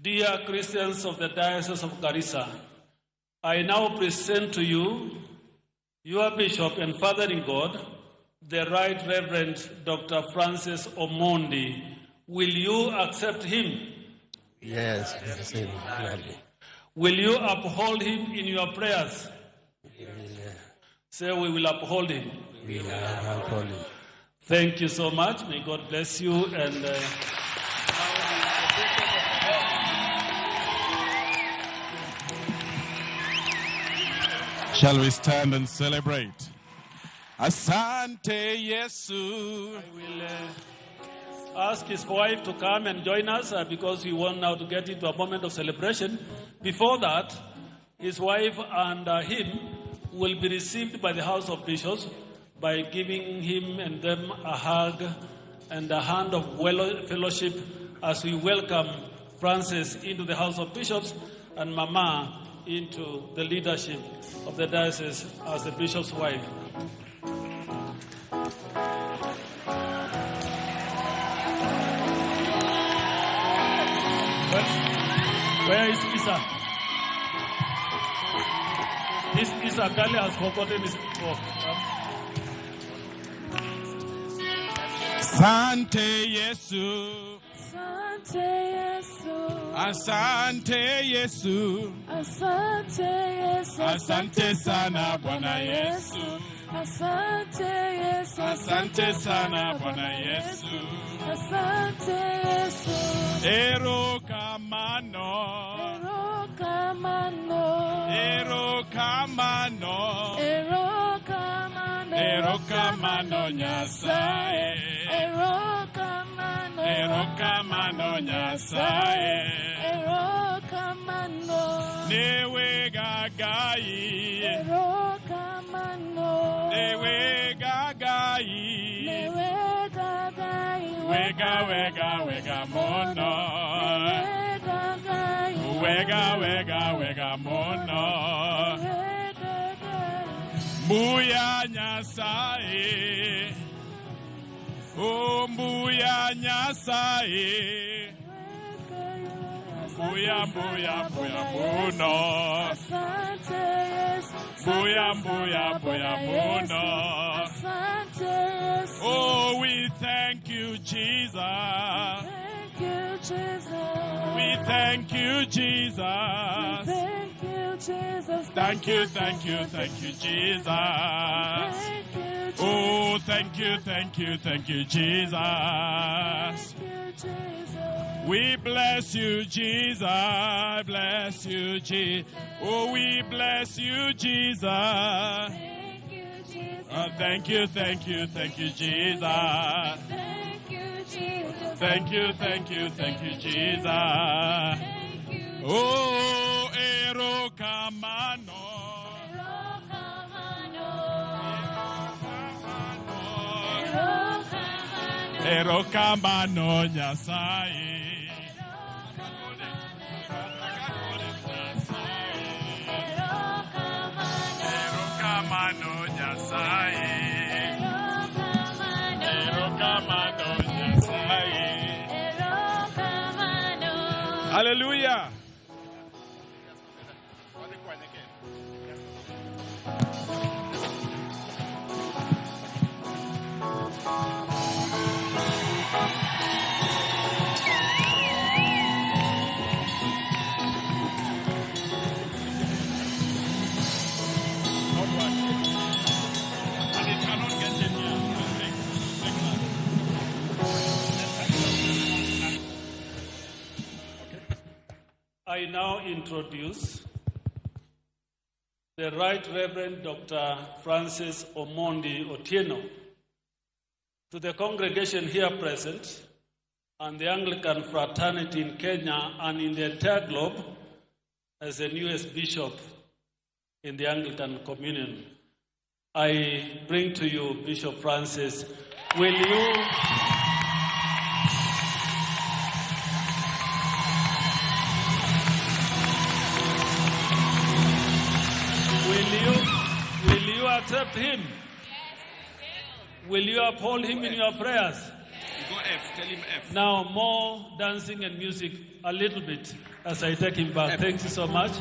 Dear Christians of the Diocese of Garissa, I now present to you your Bishop and Father in God, the Right Reverend Dr. Francis Omondi. Will you accept him? Yes, accept him gladly. Will you uphold him in your prayers? Yeah. Say, we will uphold him. We will uphold him. Thank you so much. May God bless you. And shall we stand and celebrate? Asante Yesu. I will ask his wife to come and join us because we want now to get into a moment of celebration. Before that, his wife and him will be received by the House of Bishops by giving him and them a hug and a hand of fellowship as we welcome Francis into the House of Bishops and Mama into the leadership of the diocese as the bishop's wife. Where is Isa? Isa Kali has forgotten his book. Asante Yesu. Asante Yesu. Asante Yesu. Asante Yesu. Asante sana Bwana Yesu. Asante Yesu. Asante sana Bwana Yesu. Asante Yesu. Ero kamano. Ero kamano. Ero kamano. Ero kamano. Ero kamano Nyasaye. Ero kamano. Ero kamano Nyasaye. Ero kamano. Newe gagai. Ero kamano. Newe gagai. Newe gagai. Wega mono. Wega mono. Mbuya Nyasaye. Oh, mbuya Nyasaye. Mbuya muno. Mbuya, mbuya, mbuya, muno. Oh, we thank you, Jesus. Thank you, Jesus. We thank you, Jesus. Thank you, Jesus. Thank you, thank you, thank you, Jesus. Oh, thank you, thank you, thank you, Jesus. We bless you, Jesus. Bless you, Jesus. Oh, we bless you, Jesus. Thank you, thank you, thank you, Jesus. Thank you, Jesus. Thank you, thank you, thank you, Jesus. Oh, ero kamano. Ero kamano nyasai. Ero kamano nyasai. Ero kamano nyasai. Hallelujah. I now introduce the Right Reverend Dr. Francis Omondi Otieno to the congregation here present and the Anglican fraternity in Kenya and in the entire globe as the newest bishop in the Anglican Communion. I bring to you Bishop Francis. Will you accept him? Will you uphold him in your prayers? Go F, tell him F. Now more dancing and music a little bit as I take him back. Thank you so much.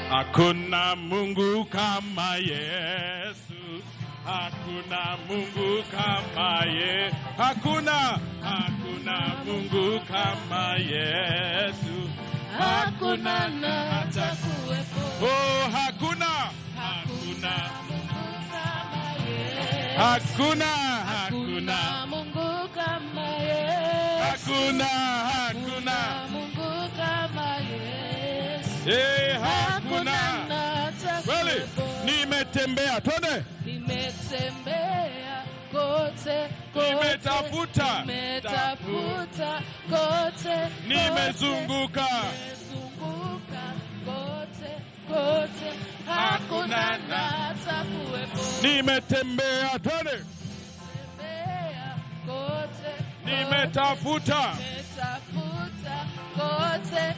Hakuna Mungu kama Yesu. Hakuna Mungu kama Yesu. Hakuna Mungu kama Yesu. Hakuna na hata kuwepo. Oh, hakuna Mungu kama Yesu. Hakuna Mungu kama Yesu. Hakuna Mungu kama Yesu. Hakuna. Kweli, nimetembea, twende. Nimetembea kote, nimetafuta kote, nimezunguka kote, hakuna na hata kuwepo. Nimetembea, twende. Nimetafuta kote,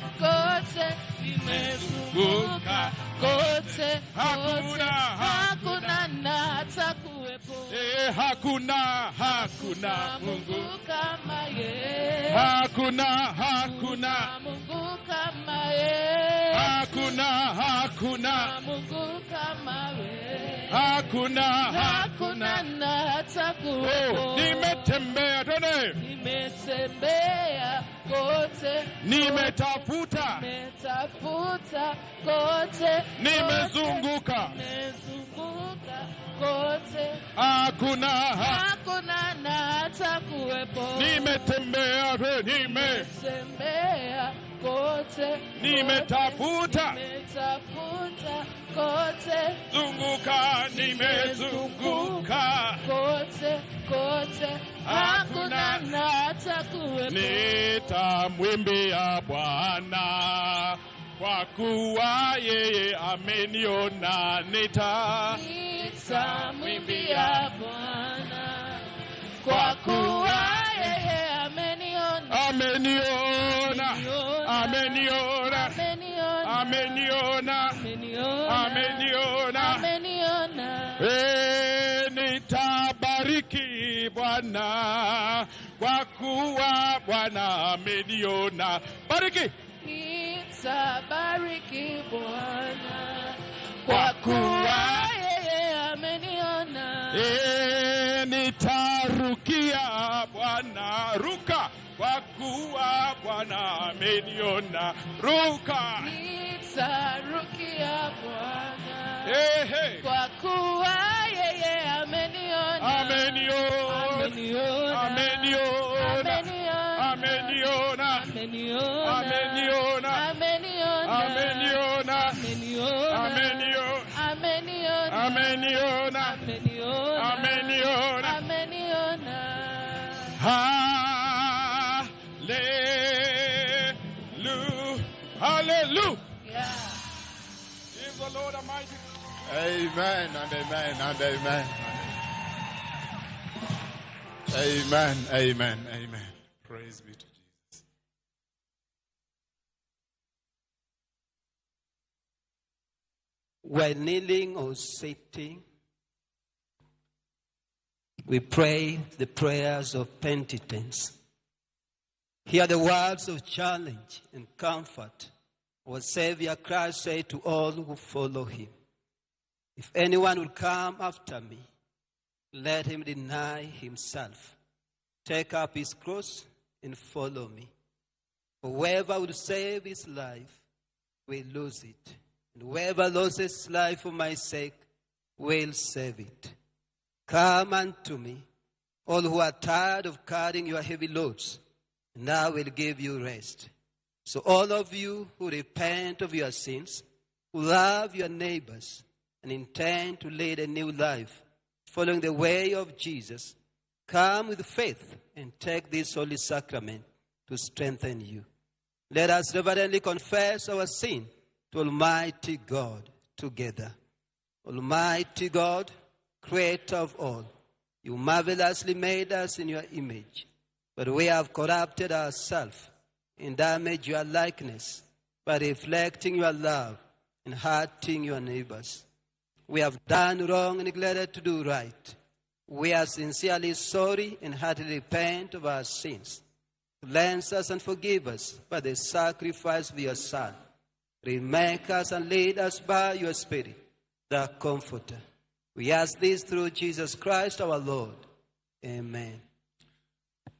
nimezunguka kote, hakuna na hata kuwepo. Hakuna Mungu kama Yesu. Hakuna Mungu kama Yesu. Hakuna Mungu kama wewe. Hakuna na hata kuwepo. Nimetembea, twende. Nimetembea kote, nimetafuta kote, nimezunguka kote, hakuna na hata kuwepo. Nimetembea, kote, nimetafuta kote, zunguka, nimezunguka kote, hakuna na hata kuwepo. Nitamwimbia Bwana kwa kuwa yeye ameniona. Nitamwimbia Bwana kwa kuwa yeye ameniona. Nitabariki Bwana kwa kuwa Bwana ameniona. Bariki. Nitabariki Bwana kuwa Bwana ameniona. Ruka. Nitarukia Bwana. Hey, hey. Kwa kuwa yeye ameniona. Ameniona. Ameniona. Ameniona. Ameniona. Ameniona. Ameniona. Ameniona. Ameniona. Ameniona. Ameniona. Ameniona. Ameniona. Ameniona. Ameniona. Hallelujah. Hallelujah. Yeah. Is the Lord Almighty. Amen and amen and amen. Amen, amen, amen. Praise be to Jesus. While kneeling or sitting, we pray the prayers of penitence. Hear the words of challenge and comfort our Savior Christ said to all who follow him. If anyone will come after me, let him deny himself, take up his cross, and follow me. For whoever will save his life will lose it, and whoever loses his life for my sake will save it. Come unto me, all who are tired of carrying your heavy loads, and I will give you rest. So all of you who repent of your sins, who love your neighbors, and intend to lead a new life, following the way of Jesus, come with faith and take this holy sacrament to strengthen you. Let us reverently confess our sin to Almighty God together. Almighty God, Creator of all, you marvelously made us in your image, but we have corrupted ourselves and damaged your likeness by reflecting your love and hurting your neighbors. We have done wrong and neglected to do right. We are sincerely sorry and heartily repent of our sins. Cleanse us and forgive us by the sacrifice of your Son. Remake us and lead us by your Spirit, the Comforter. We ask this through Jesus Christ our Lord. Amen.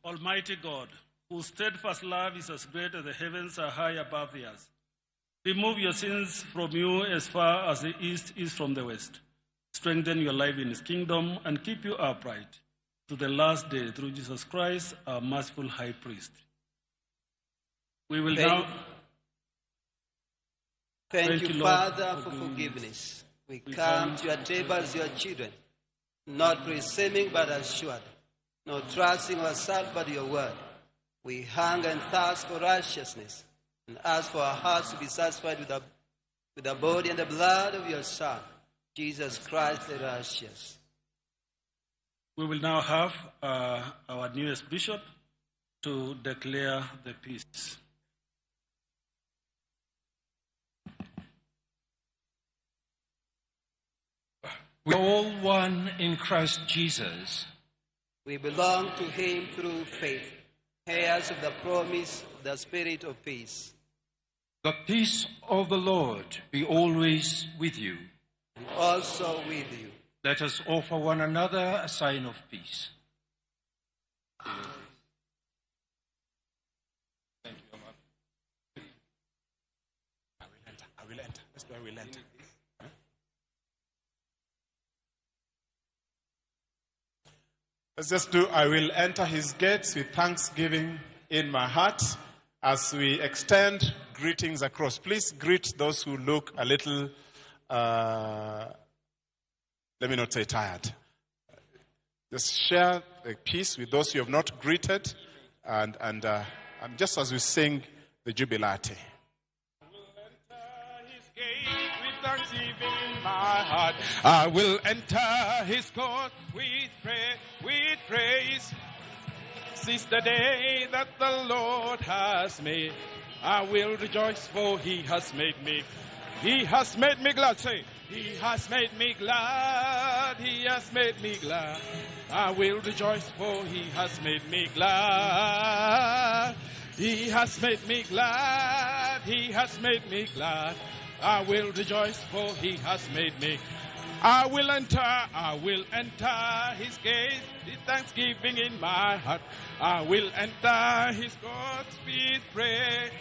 Almighty God, whose steadfast love is as great as the heavens are high above the earth, remove your sins from you as far as the east is from the west. Strengthen your life in his kingdom and keep you upright to the last day through Jesus Christ, our merciful high priest. We will now... Thank you, Father, for forgiveness. We come to your table as your children, not presuming but assured, not trusting ourselves but your word. We hunger and thirst for righteousness and ask for our hearts to be satisfied with the body and the blood of your Son, Jesus Christ the righteous. We will now have our newest bishop to declare the peace. We are all one in Christ Jesus. We belong to him through faith, heirs of the promise of the Spirit of peace. The peace of the Lord be always with you. And also with you. Let us offer one another a sign of peace. Thank you, Omar. I will enter. That's where I will enter. Let's just do, I will enter his gates with thanksgiving in my heart as we extend greetings across. Please greet those who look a little, let me not say tired. Just share the peace with those you have not greeted, and just as we sing the Jubilate. Thanksgiving in my heart, I will enter his court with praise. Since the day that the Lord has made, I will rejoice, for he has made me glad. Say, he has made me glad. He has made me glad. I will rejoice, for he has made me glad. He has made me glad. He has made me glad. I will rejoice, for he has made me. I will enter his gates with thanksgiving in my heart. I will enter his courts with praise.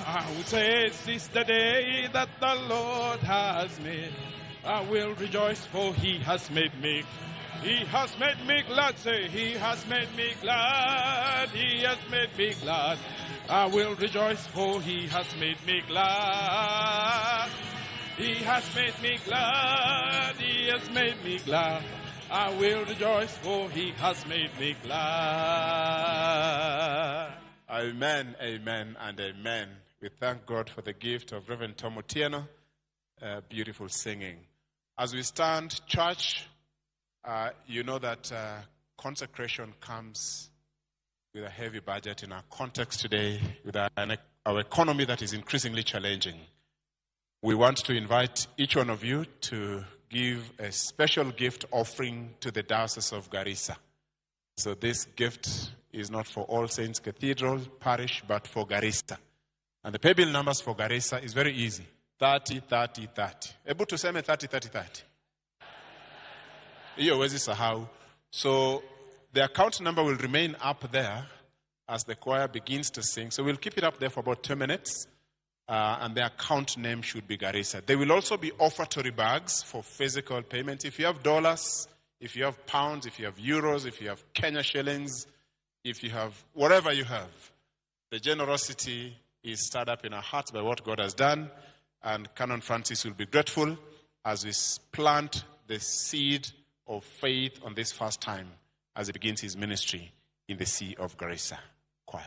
I will say, this is the day that the Lord has made. I will rejoice, for he has made me. He has made me glad. Say, he has made me glad. He has made me glad. I will rejoice, for he has made me glad. He has made me glad. He has made me glad. I will rejoice, for he has made me glad. Amen, amen, and amen. We thank God for the gift of Reverend Tom Otieno. Beautiful singing. As we stand, church, you know that consecration comes with a heavy budget in our context today, with our economy that is increasingly challenging. We want to invite each one of you to give a special gift offering to the Diocese of Garissa. So this gift is not for All Saints Cathedral Parish, but for Garissa. And the pay bill numbers for Garissa is very easy. 30, 30, 30. Able to say 30, 30, 30. So the account number will remain up there as the choir begins to sing. So we'll keep it up there for about 2 minutes. And the account name should be Garissa. There will also be offertory bags for physical payment. If you have dollars, if you have pounds, if you have euros, if you have Kenya shillings, if you have whatever you have, the generosity is stirred up in our hearts by what God has done. And Canon Francis will be grateful as we plant the seed of faith on this first time as he begins his ministry in the See of Garissa. Choir.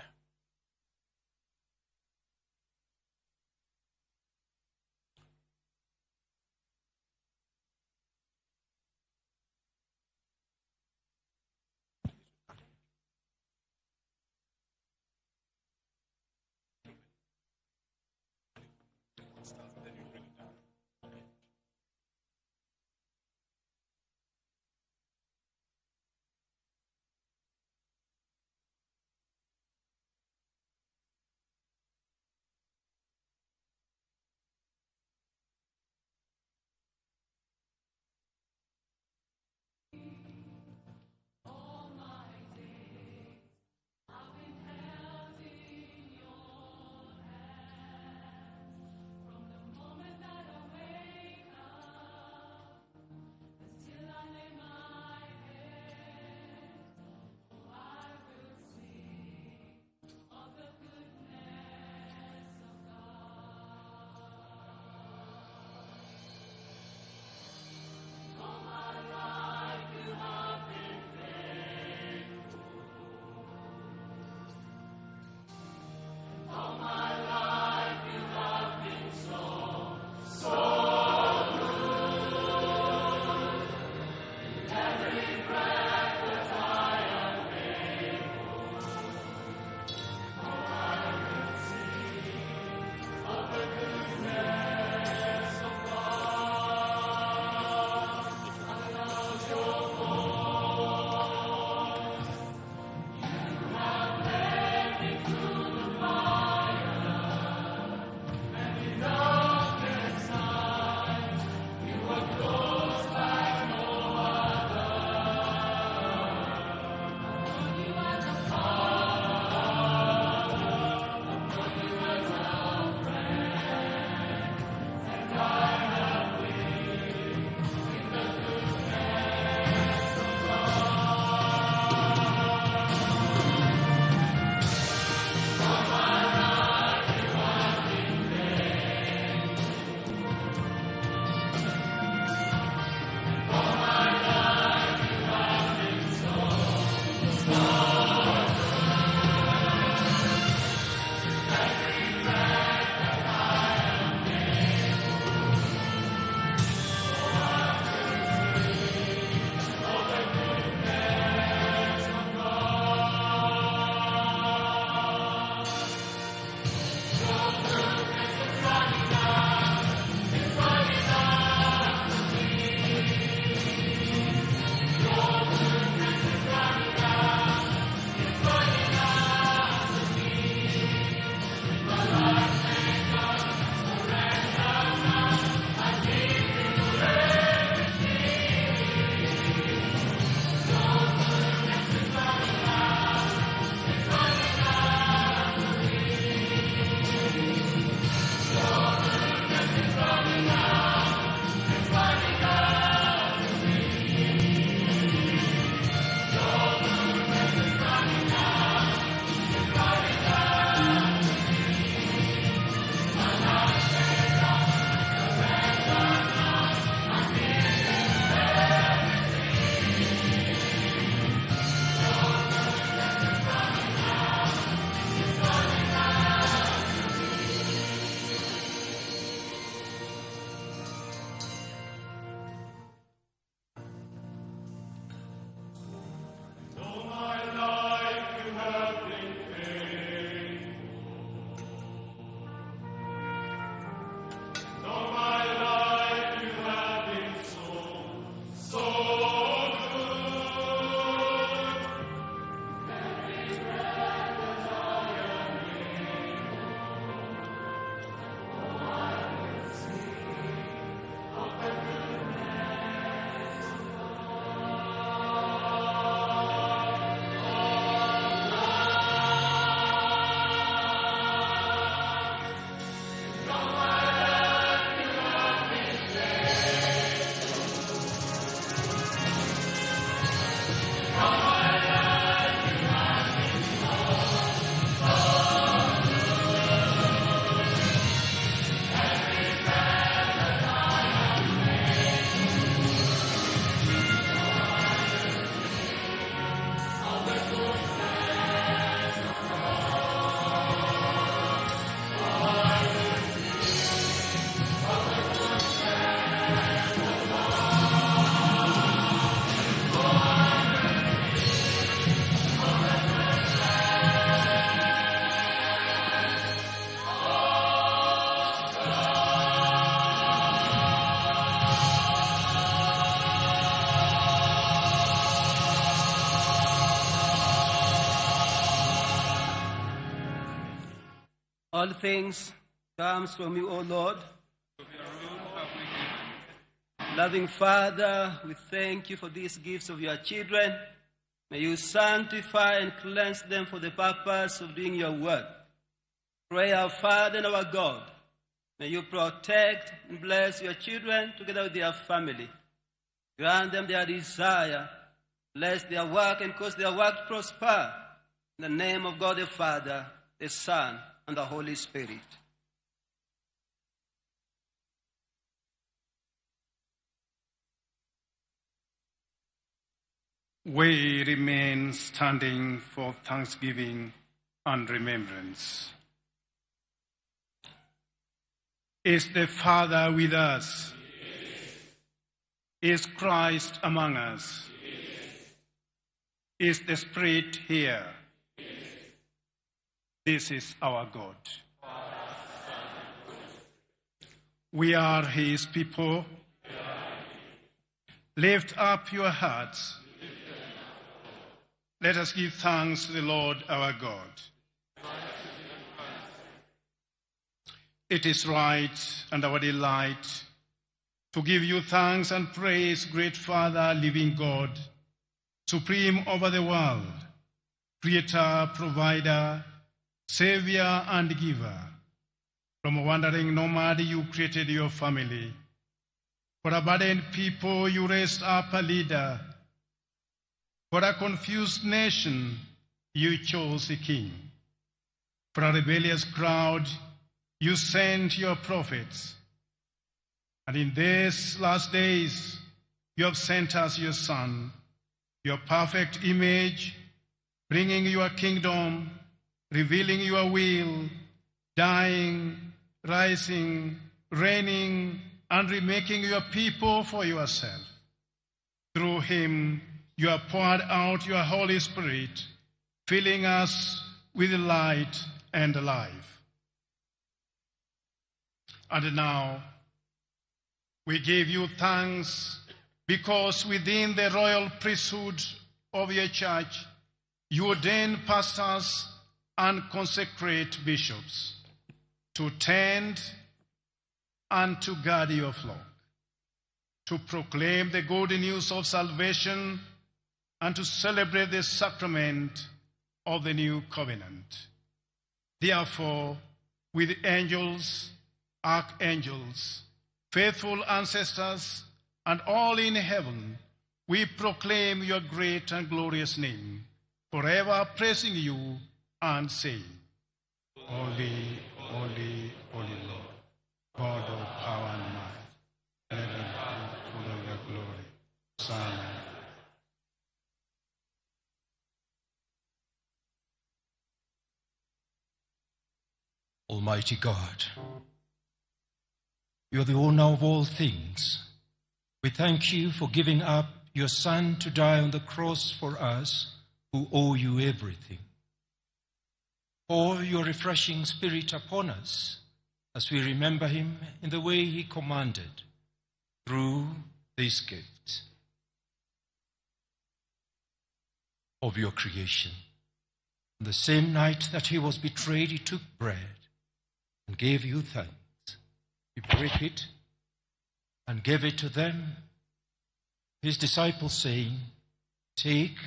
All things comes from you, O Lord. Loving Father, we thank you for these gifts of your children. May you sanctify and cleanse them for the purpose of doing your work. Pray, our Father and our God, may you protect and bless your children together with their family. Grant them their desire. Bless their work and cause their work to prosper. In the name of God the Father, the Son, and the Holy Spirit. We remain standing for thanksgiving and remembrance. Is the Father with us? Is Christ among us? Is the Spirit here? This is our God. We are his people. Lift up your hearts. Let us give thanks to the Lord our God. It is right and our delight to give you thanks and praise, great Father, living God, supreme over the world, creator, provider, savior, and giver. From a wandering nomad, you created your family. For a burdened people, you raised up a leader. For a confused nation, you chose a king. For a rebellious crowd, you sent your prophets. And in these last days, you have sent us your Son, your perfect image, bringing your kingdom, revealing your will, dying, rising, reigning, and remaking your people for yourself. Through him, you have poured out your Holy Spirit, filling us with light and life. And now, we give you thanks because within the royal priesthood of your church, you ordain pastors and consecrate bishops to tend and to guard your flock, to proclaim the good news of salvation and to celebrate the sacrament of the new covenant. Therefore, with angels, archangels, faithful ancestors, and all in heaven, we proclaim your great and glorious name, forever praising you and saying, Holy, holy, holy Lord, God of power and might, heaven full of your glory, Son. Almighty God, you are the owner of all things. We thank you for giving up your Son to die on the cross for us who owe you everything. Pour your refreshing Spirit upon us as we remember him in the way he commanded through this gift of your creation. On the same night that he was betrayed, he took bread and gave you thanks. He broke it and gave it to them, his disciples, saying, Take,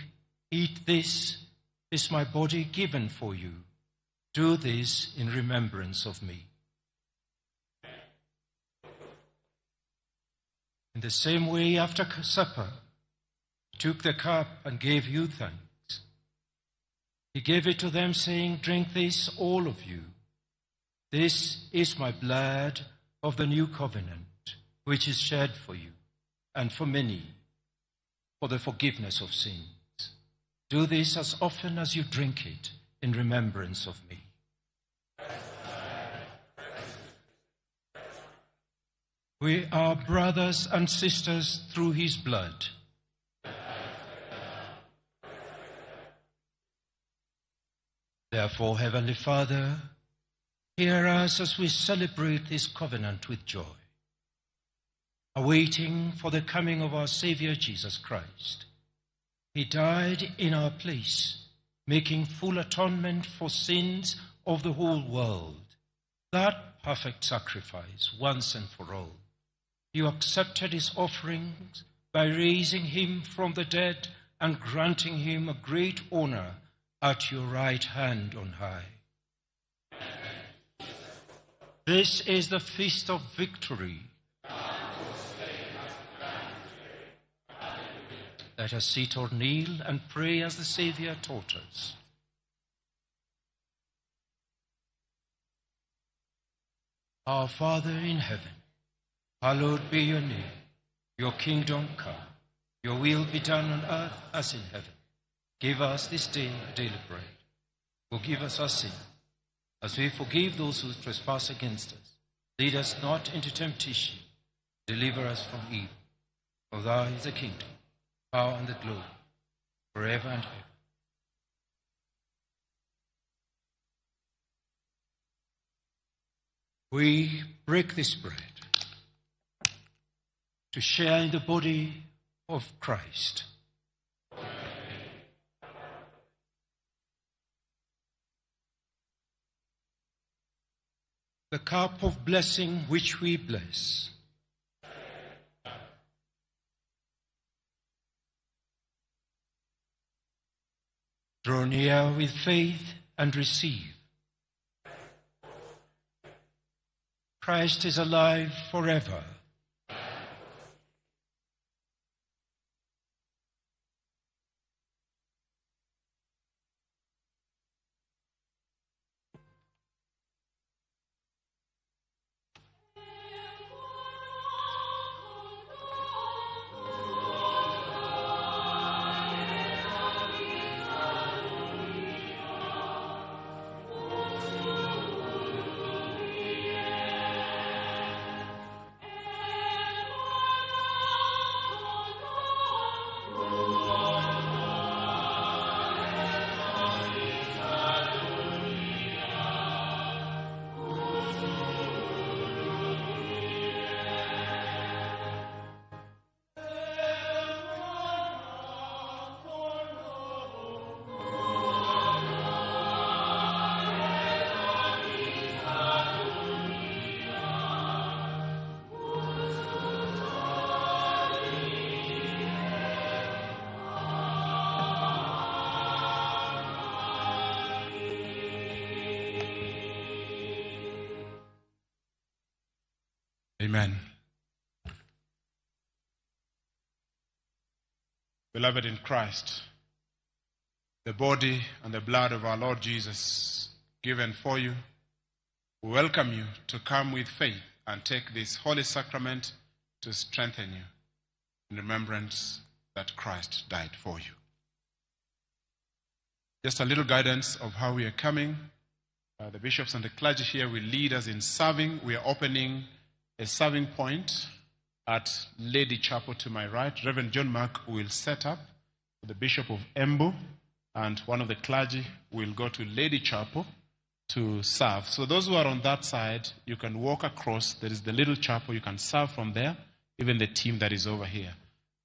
eat, this is my body given for you. Do this in remembrance of me. In the same way, after supper, he took the cup and gave you thanks. He gave it to them, saying, Drink this, all of you. This is my blood of the new covenant, which is shed for you and for many for the forgiveness of sins. Do this as often as you drink it in remembrance of me. We are brothers and sisters through his blood. Therefore, Heavenly Father, hear us as we celebrate this covenant with joy, awaiting for the coming of our Savior Jesus Christ. He died in our place, making full atonement for sins of the whole world. that perfect sacrifice once and for all. You accepted his offerings by raising him from the dead and granting him a great honor at your right hand on high. This is the feast of victory. Let us sit or kneel and pray as the Savior taught us. Our Father in heaven, hallowed be your name. Your kingdom come. Your will be done on earth as in heaven. Give us this day our daily bread. Forgive us our sin, as we forgive those who trespass against us. Lead us not into temptation. Deliver us from evil. For thine is the kingdom, power, and the glory, forever and ever. We break this bread to share in the body of Christ. The cup of blessing which we bless. Draw near with faith and receive. Christ is alive forever. Amen. Beloved in Christ, the body and the blood of our Lord Jesus given for you, we welcome you to come with faith and take this holy sacrament to strengthen you in remembrance that Christ died for you. Just a little guidance of how we are coming. The bishops and the clergy here will lead us in serving. We are opening a serving point at Lady Chapel to my right. Reverend John Mark will set up. The Bishop of Embu and one of the clergy will go to Lady Chapel to serve. So those who are on that side, you can walk across. There is the little chapel. You can serve from there, even the team that is over here.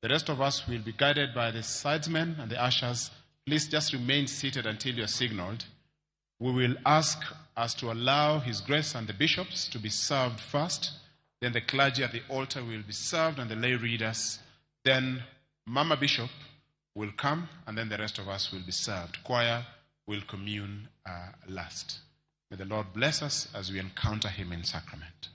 The rest of us will be guided by the sidesmen and the ushers. Please just remain seated until you're signaled. We will ask us to allow His Grace and the bishops to be served first. Then the clergy at the altar will be served and the lay readers. Then Mama Bishop will come and then the rest of us will be served. Choir will commune last. May the Lord bless us as we encounter Him in sacrament.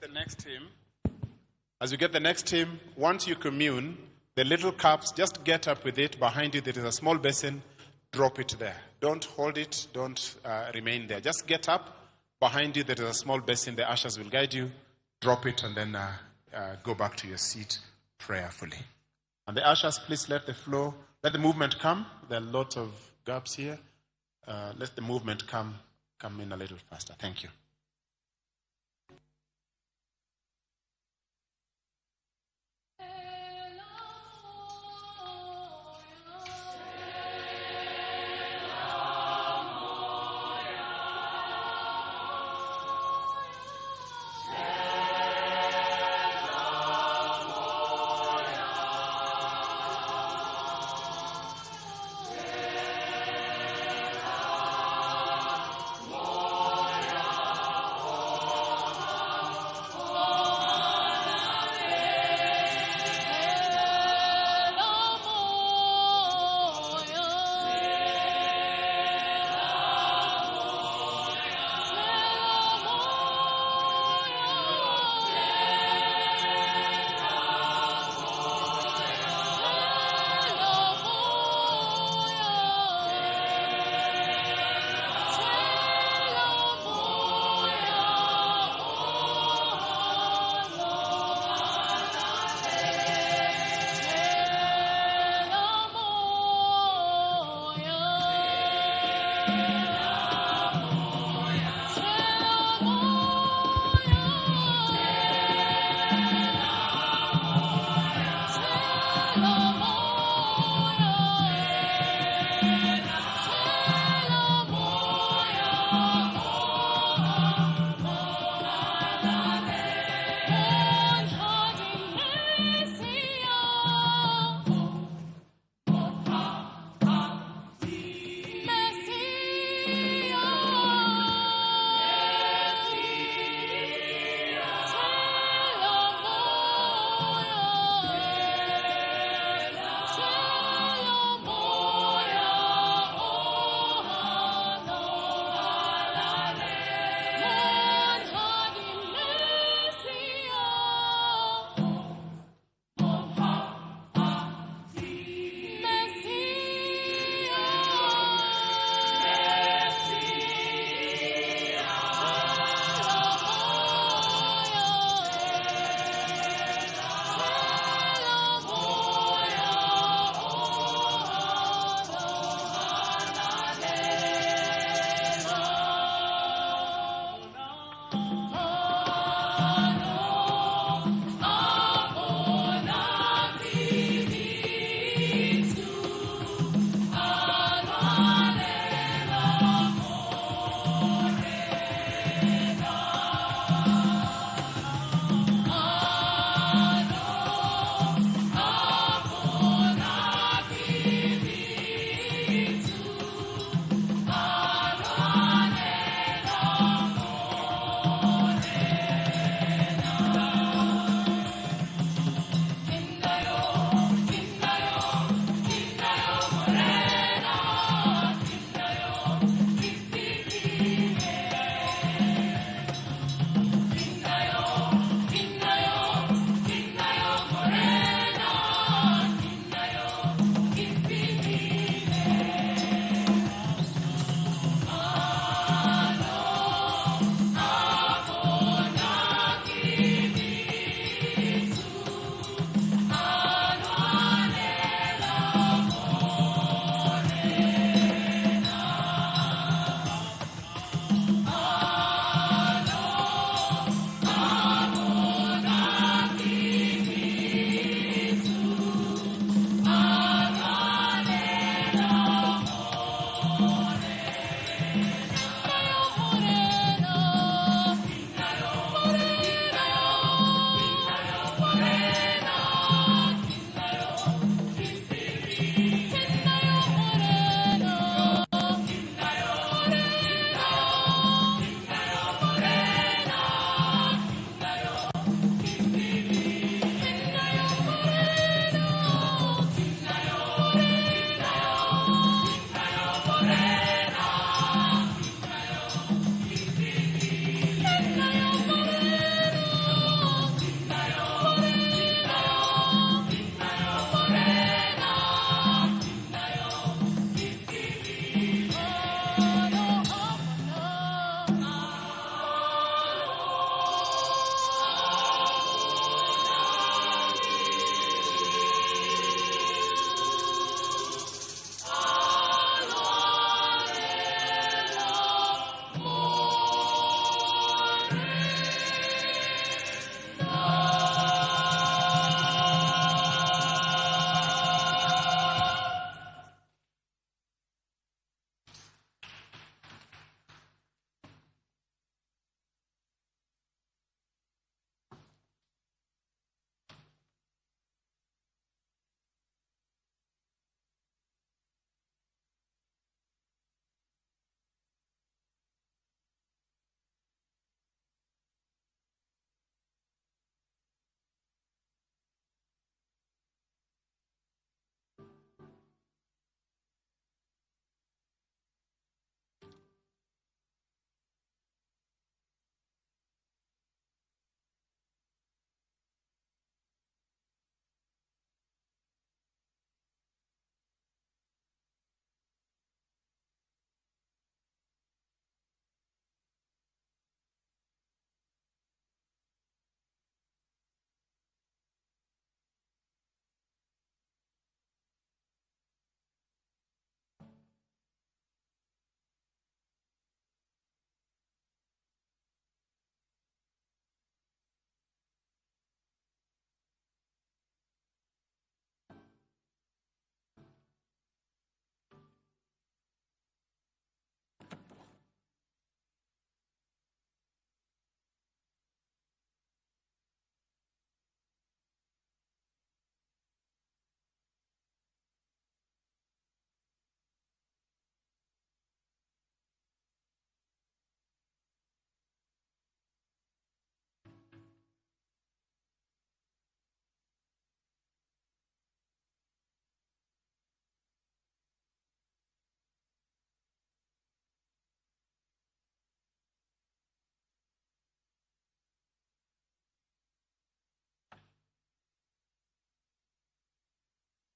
The next hymn. As you get the next hymn, once you commune, the little cups, just get up with it. Behind you, there is a small basin. Drop it there. Don't hold it. Don't remain there. Just get up. Behind you, there is a small basin. The ushers will guide you. Drop it and then go back to your seat prayerfully. And the ushers, please let the movement come. There are lots of gaps here. Let the movement come in a little faster. Thank you. Moya.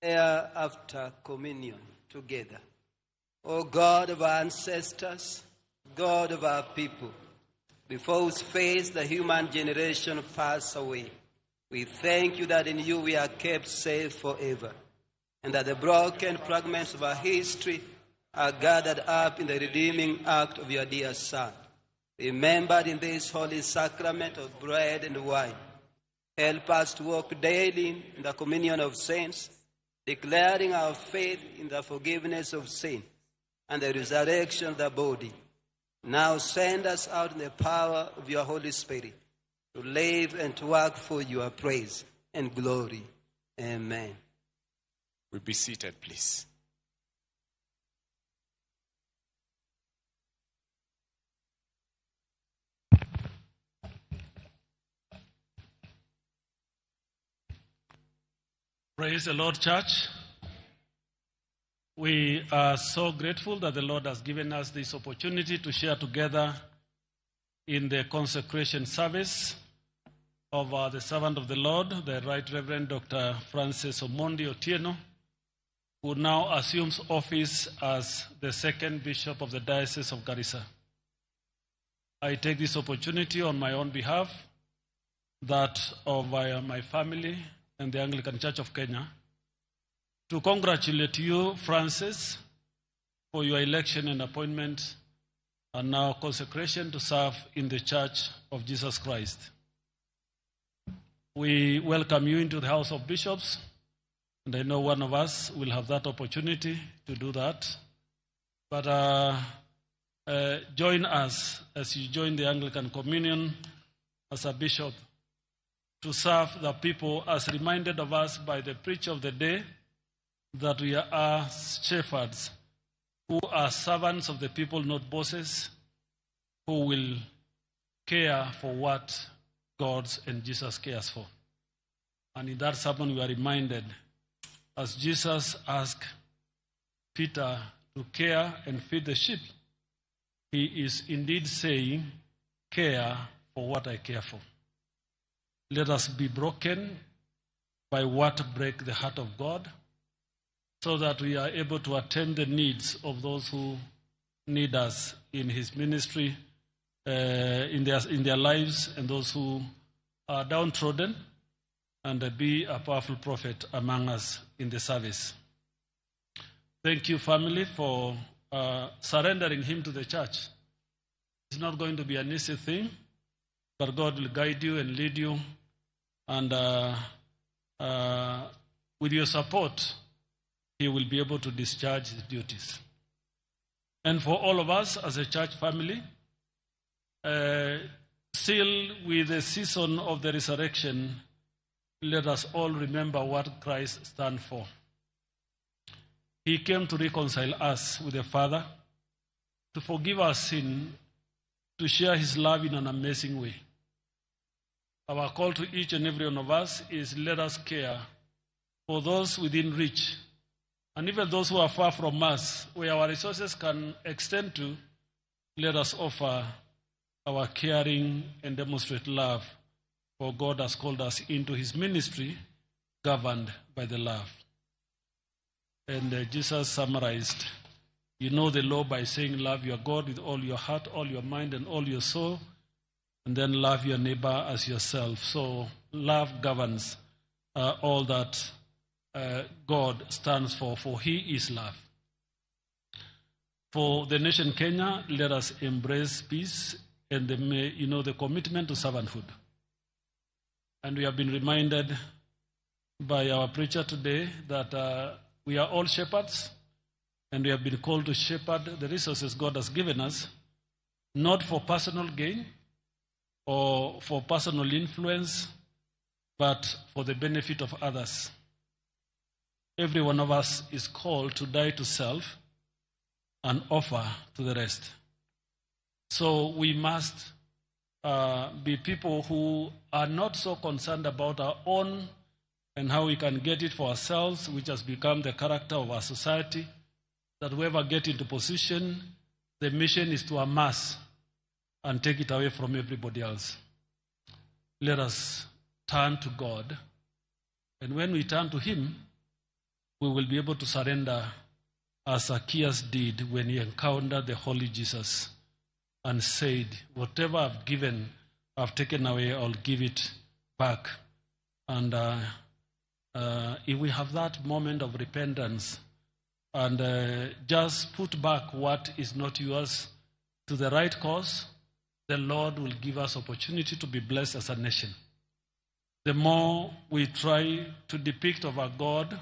Prayer after communion together. O God of our ancestors, God of our people, before whose face the human generation passed away, we thank you that in you we are kept safe forever, and that the broken fragments of our history are gathered up in the redeeming act of your dear Son, remembered in this holy sacrament of bread and wine. Help us to walk daily in the communion of saints, declaring our faith in the forgiveness of sin and the resurrection of the body. Now send us out in the power of your Holy Spirit to live and to work for your praise and glory. Amen. We be seated, please. Praise the Lord, church. We are so grateful that the Lord has given us this opportunity to share together in the consecration service of the servant of the Lord, the Right Reverend Dr. Francis Omondi Otieno, who now assumes office as the second bishop of the diocese of Garissa. I take this opportunity on my own behalf, that of my family and the Anglican Church of Kenya, to congratulate you, Francis, for your election and appointment and now consecration to serve in the Church of Jesus Christ. We welcome you into the House of Bishops, and I know one of us will have that opportunity to do that. But join us as you join the Anglican Communion as a bishop to serve the people, as reminded of us by the preacher of the day, that we are shepherds who are servants of the people, not bosses, who will care for what God and Jesus cares for. And in that sermon we are reminded, as Jesus asked Peter to care and feed the sheep, he is indeed saying, care for what I care for. Let us be broken by what breaks the heart of God, so that we are able to attend the needs of those who need us in his ministry, in their lives, and those who are downtrodden, and be a powerful prophet among us in the service. Thank you, family, for surrendering him to the church. It's not going to be an easy thing, but God will guide you and lead you, and with your support, he will be able to discharge his duties. And for all of us as a church family, still with the season of the resurrection, let us all remember what Christ stands for. He came to reconcile us with the Father, to forgive our sin, to share his love in an amazing way. Our call to each and every one of us is, let us care for those within reach, and even those who are far from us, where our resources can extend to. Let us offer our caring and demonstrate love, for God has called us into his ministry, governed by the love. And Jesus summarized, you know the law by saying, love your God with all your heart, all your mind, and all your soul, and then love your neighbor as yourself. So love governs all that God stands for he is love. For the nation Kenya, let us embrace peace and the commitment to servanthood. And we have been reminded by our preacher today that we are all shepherds, and we have been called to shepherd the resources God has given us, not for personal gain or for personal influence, but for the benefit of others. Every one of us is called to die to self and offer to the rest. So we must be people who are not so concerned about our own and how we can get it for ourselves, which has become the character of our society, that whoever gets into position, the mission is to amass and take it away from everybody else. Let us turn to God, and when we turn to him, we will be able to surrender as Zacchaeus did when he encountered the Holy Jesus and said, whatever I've given, I've taken away, I'll give it back. And if we have that moment of repentance and just put back what is not yours to the right cause, the Lord will give us opportunity to be blessed as a nation. The more we try to depict of our God,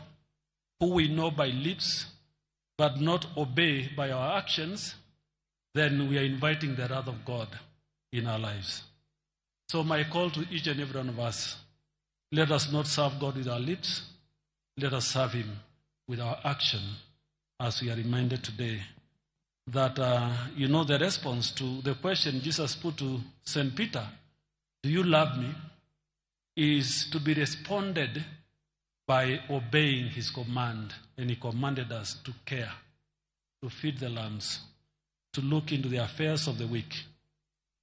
who we know by lips, but not obey by our actions, then we are inviting the wrath of God in our lives. So my call to each and every one of us, let us not serve God with our lips, let us serve Him with our action, as we are reminded today that, the response to the question Jesus put to St. Peter, do you love me, is to be responded by obeying his command. And he commanded us to care, to feed the lambs, to look into the affairs of the weak,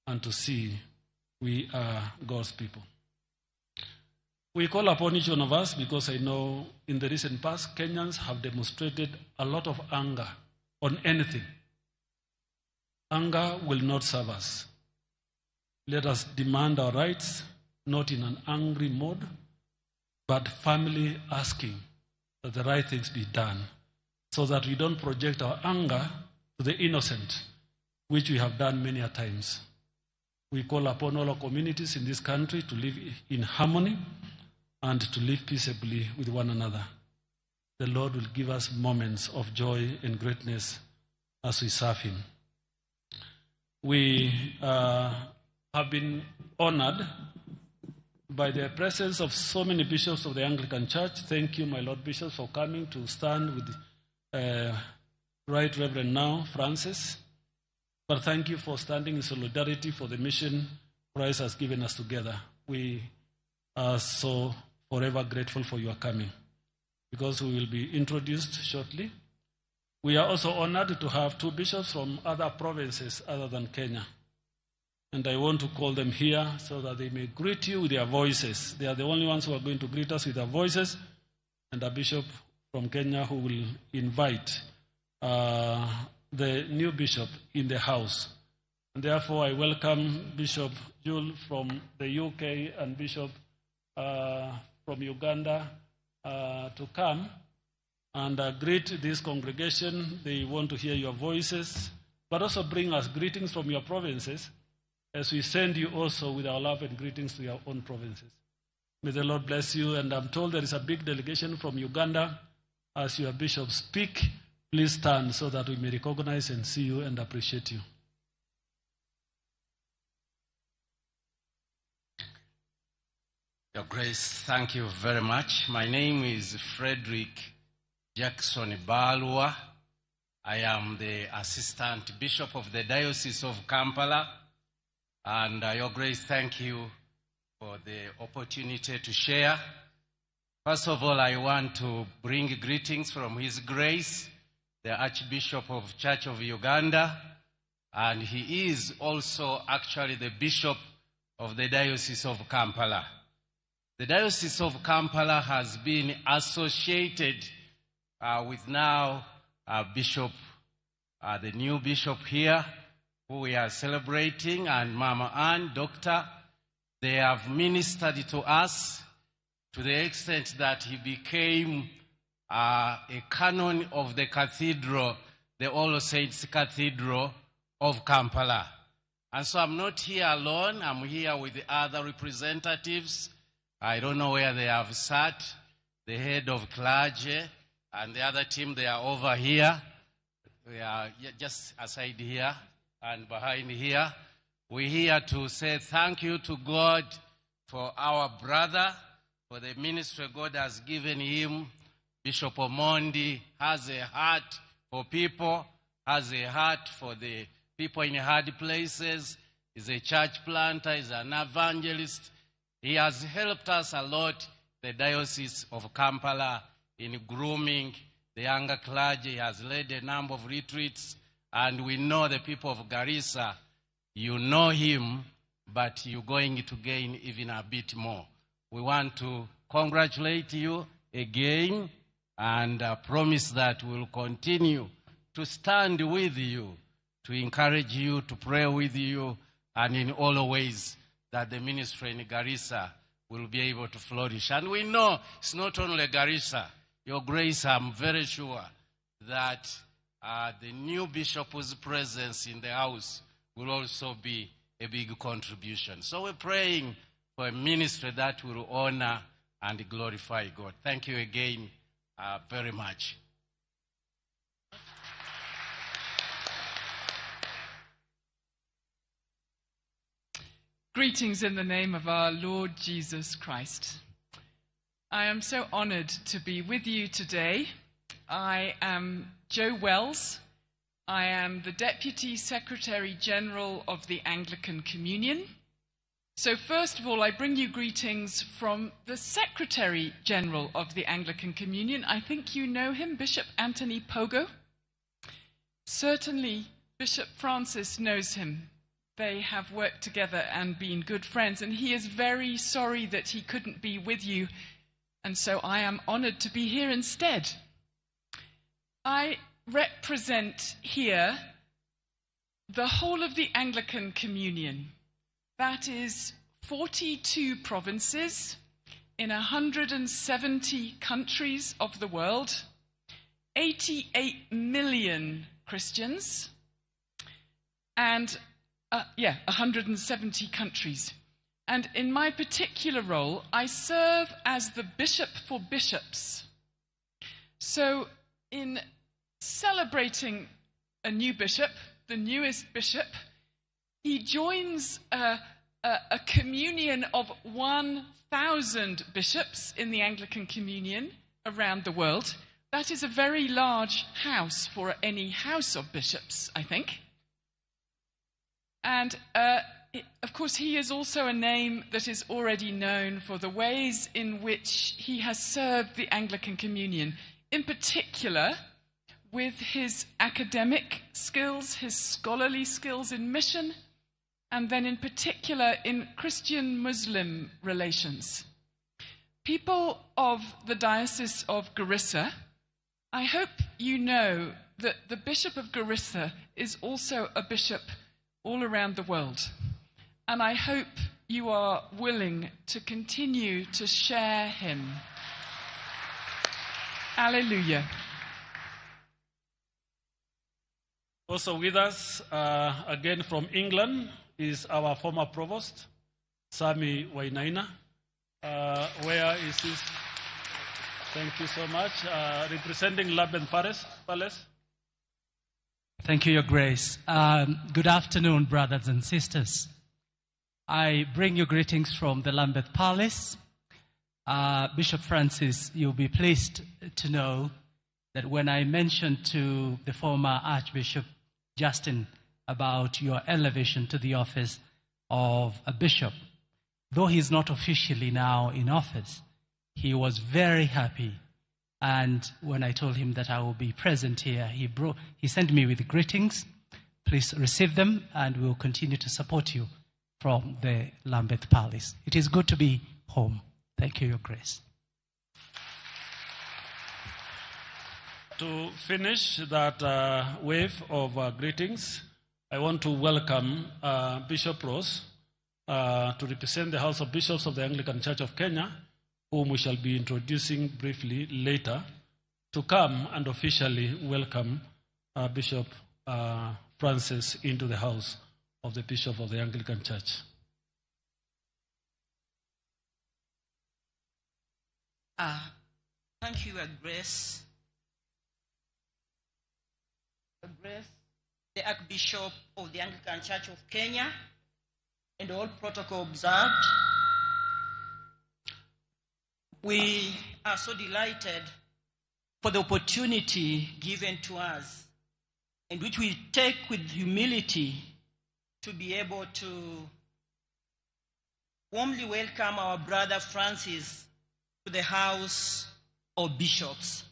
and to see we are God's people. We call upon each one of us because I know in the recent past, Kenyans have demonstrated a lot of anger on anything. Anger will not serve us. Let us demand our rights, not in an angry mode, but firmly asking that the right things be done so that we don't project our anger to the innocent, which we have done many a times. We call upon all our communities in this country to live in harmony and to live peaceably with one another. The Lord will give us moments of joy and greatness as we serve Him. We have been honored by the presence of so many bishops of the Anglican Church. Thank you, my Lord Bishops, for coming to stand with Right Reverend now, Francis. But thank you for standing in solidarity for the mission Christ has given us together. We are so forever grateful for your coming, because we will be introduced shortly. We are also honored to have two bishops from other provinces other than Kenya. And I want to call them here so that they may greet you with their voices. They are the only ones who are going to greet us with their voices. And a bishop from Kenya who will invite the new bishop in the house. And therefore, I welcome Bishop Jules from the UK and Bishop from Uganda to come and greet this congregation. They want to hear your voices, but also bring us greetings from your provinces, as we send you also with our love and greetings to your own provinces. May the Lord bless you. And I'm told there is a big delegation from Uganda. As your bishops speak, please stand so that we may recognize and see you and appreciate you. Your Grace, thank you very much. My name is Frederick Jackson Balwa. I am the Assistant Bishop of the Diocese of Kampala. And Your Grace, thank you for the opportunity to share. First of all, I want to bring greetings from His Grace, the Archbishop of Church of Uganda, and he is also actually the Bishop of the Diocese of Kampala. The Diocese of Kampala has been associated with now Bishop, the new Bishop here, who we are celebrating, and Mama Ann, Doctor. They have ministered to us to the extent that he became a canon of the cathedral, the All Saints Cathedral of Kampala. And so I'm not here alone. I'm here with the other representatives. I don't know where they have sat. The head of clergy and the other team, they are over here. We are just aside here and behind here. We're here to say thank you to God for our brother, for the ministry God has given him. Bishop Omondi has a heart for people, has a heart for the people in hard places. He's a church planter, he's an evangelist. He has helped us a lot, the Diocese of Kampala, in grooming the younger clergy. He has led a number of retreats. And we know the people of Garissa, you know him, but you're going to gain even a bit more. We want to congratulate you again and promise that we'll continue to stand with you, to encourage you, to pray with you, and in all ways that the ministry in Garissa will be able to flourish. And we know it's not only Garissa. Your Grace, I'm very sure that the new bishop's presence in the house will also be a big contribution. So we're praying for a ministry that will honor and glorify God. Thank you again very much. Greetings in the name of our Lord Jesus Christ. I am so honored to be with you today. I am Joe Wells. I am the Deputy Secretary General of the Anglican Communion. So first of all, I bring you greetings from the Secretary General of the Anglican Communion. I think you know him, Bishop Anthony Pogo. Certainly, Bishop Francis knows him. They have worked together and been good friends, and he is very sorry that he couldn't be with you, and so I am honored to be here instead. I represent here the whole of the Anglican Communion. That is 42 provinces in 170 countries of the world, 88 million Christians, and 170 countries. And in my particular role, I serve as the bishop for bishops. So in celebrating a new bishop, the newest bishop, he joins a communion of 1,000 bishops in the Anglican Communion around the world. That is a very large house for any house of bishops, I think. And, of course, he is also a name that is already known for the ways in which he has served the Anglican Communion, in particular with his academic skills, his scholarly skills in mission, and then in particular in Christian-Muslim relations. People of the Diocese of Garissa, I hope you know that the Bishop of Garissa is also a bishop all around the world. And I hope you are willing to continue to share him. Alleluia. Also with us, again from England, is our former provost, Sami Wainaina. Where is his? Thank you so much. Representing Lambeth Palace. Thank you, Your Grace. Good afternoon, brothers and sisters. I bring you greetings from the Lambeth Palace. Bishop Francis, you'll be pleased to know that when I mentioned to the former Archbishop Justin about your elevation to the office of a bishop, though he's not officially now in office, he was very happy. And when I told him that I will be present here, he sent me with greetings. Please receive them, and we will continue to support you from the Lambeth Palace. It is good to be home. Thank you, Your Grace. To finish that wave of greetings, I want to welcome Bishop Ross to represent the House of Bishops of the Anglican Church of Kenya, whom we shall be introducing briefly later, to come and officially welcome Bishop Francis into the house of the Bishop of the Anglican Church. Thank you, Your Grace. Your Grace, the Archbishop of the Anglican Church of Kenya, and all protocol observed. We are so delighted for the opportunity given to us, and which we take with humility to be able to warmly welcome our brother Francis to the House of Bishops.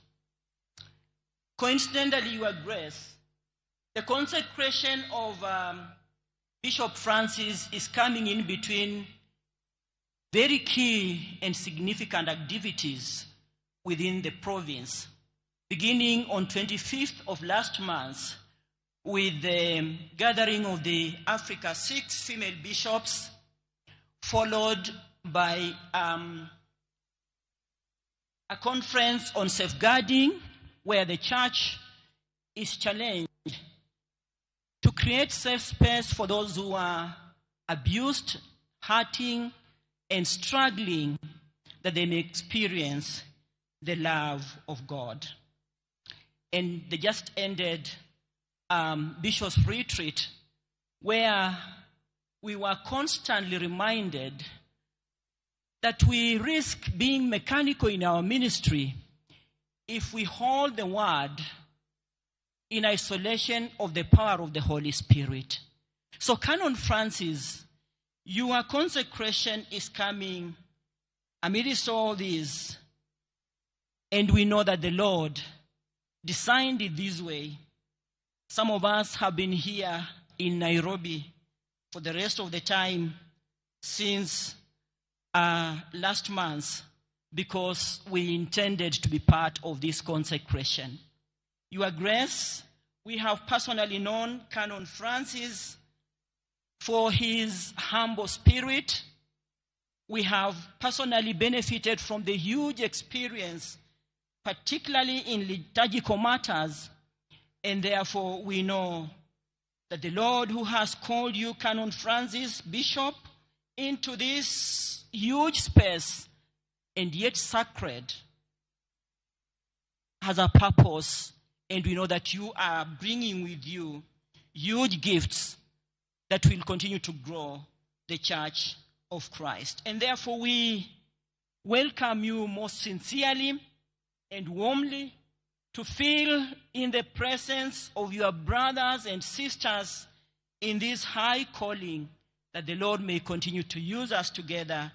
Coincidentally, Your Grace, the consecration of Bishop Francis is coming in between very key and significant activities within the province beginning on 25th of last month with the gathering of the Africa 6 female bishops, followed by a conference on safeguarding, where the church is challenged to create safe space for those who are abused, hurting, and struggling, that they may experience the love of God. And they just ended Bishop's Retreat, where we were constantly reminded that we risk being mechanical in our ministry if we hold the word in isolation of the power of the Holy Spirit. So, Canon Francis, your consecration is coming amidst all this, and we know that the Lord designed it this way. Some of us have been here in Nairobi for the rest of the time since last month, because we intended to be part of this consecration. Your Grace, we have personally known Canon Francis for his humble spirit. We have personally benefited from the huge experience, particularly in liturgical matters, and therefore we know that the Lord, who has called you, Canon Francis, Bishop, into this huge space and yet sacred, has a purpose, and we know that you are bringing with you huge gifts that will continue to grow the Church of Christ. And therefore we welcome you most sincerely and warmly to feel in the presence of your brothers and sisters in this high calling, that the Lord may continue to use us together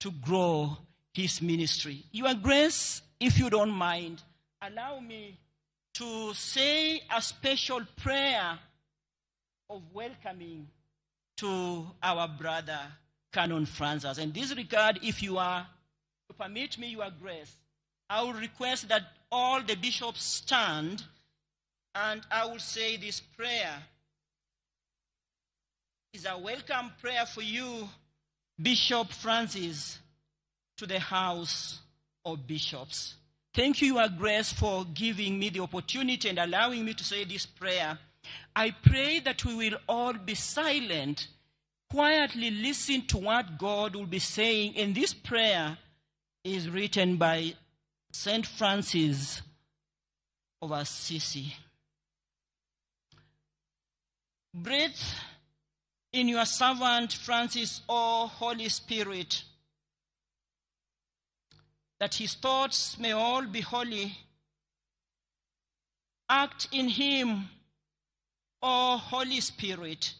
to grow his ministry. Your Grace, if you don't mind, allow me to say a special prayer of welcoming to our brother Canon Francis. In this regard, if you are to permit me, Your Grace, I will request that all the bishops stand, and I will say this prayer. It's a welcome prayer for you, Bishop Francis, to the House of Bishops. Thank you, Your Grace, for giving me the opportunity and allowing me to say this prayer. I pray that we will all be silent, quietly listen to what God will be saying. And this prayer is written by Saint Francis of Assisi. Breathe in your servant Francis, O Holy Spirit, that his thoughts may all be holy. Act in him, O Holy Spirit,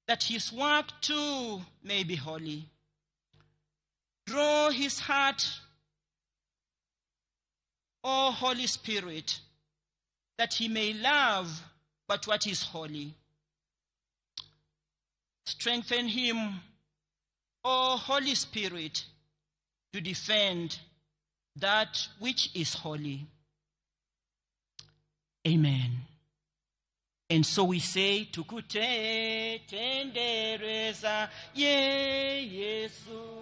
that his work too may be holy. Draw his heart, O Holy Spirit, that he may love but what is holy. Strengthen him, O Holy Spirit, to defend that which is holy. Amen. And so we say, Tukute tendereza ye Yesu.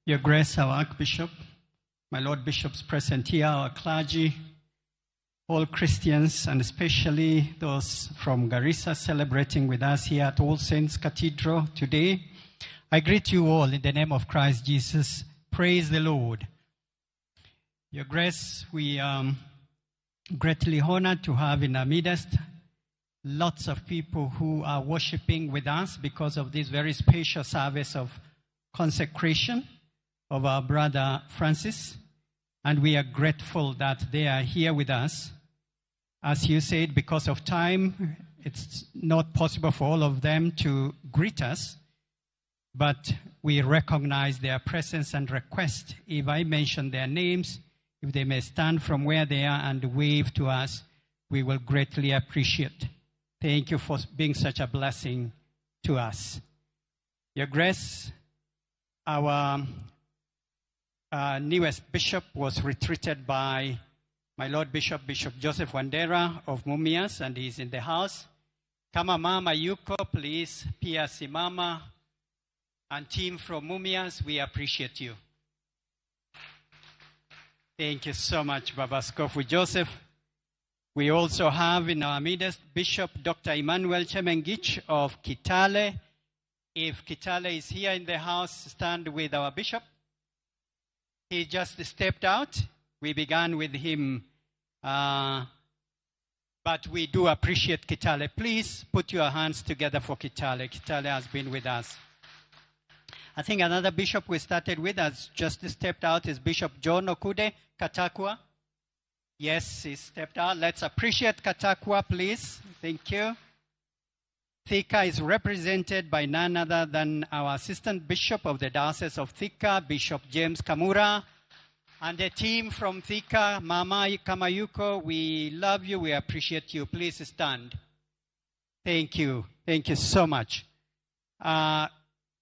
Your Grace, our Archbishop, my Lord Bishops present here, our clergy, all Christians, and especially those from Garissa celebrating with us here at All Saints Cathedral today, I greet you all in the name of Christ Jesus. Praise the Lord. Your Grace, we are greatly honored to have in our midst lots of people who are worshiping with us because of this very special service of consecration of our brother Francis, and we are grateful that they are here with us. As you said, because of time, it's not possible for all of them to greet us, but we recognize their presence and request, if I mention their names, if they may stand from where they are and wave to us, we will greatly appreciate. Thank you for being such a blessing to us. Your Grace, our newest bishop was retreated by my Lord Bishop, Bishop Joseph Wandera of Mumias, and he's in the house. Kama Mama Yuko, please, Pia Simama, and team from Mumias, we appreciate you. Thank you so much, Baba Askofu Joseph. We also have in our midst Bishop Dr. Emmanuel Chemengich of Kitale. If Kitale is here in the house, stand with our bishop. He just stepped out. We began with him, but we do appreciate Kitale. Please put your hands together for Kitale. Kitale has been with us. I think another bishop we started with has just stepped out is Bishop John Okude, Katakwa. Yes, he stepped out. Let's appreciate Katakwa, please. Thank you. Thika is represented by none other than our Assistant Bishop of the Diocese of Thika, Bishop James Kamura, and the team from Thika, Mama Kamayuko. We love you. We appreciate you. Please stand. Thank you. Thank you so much.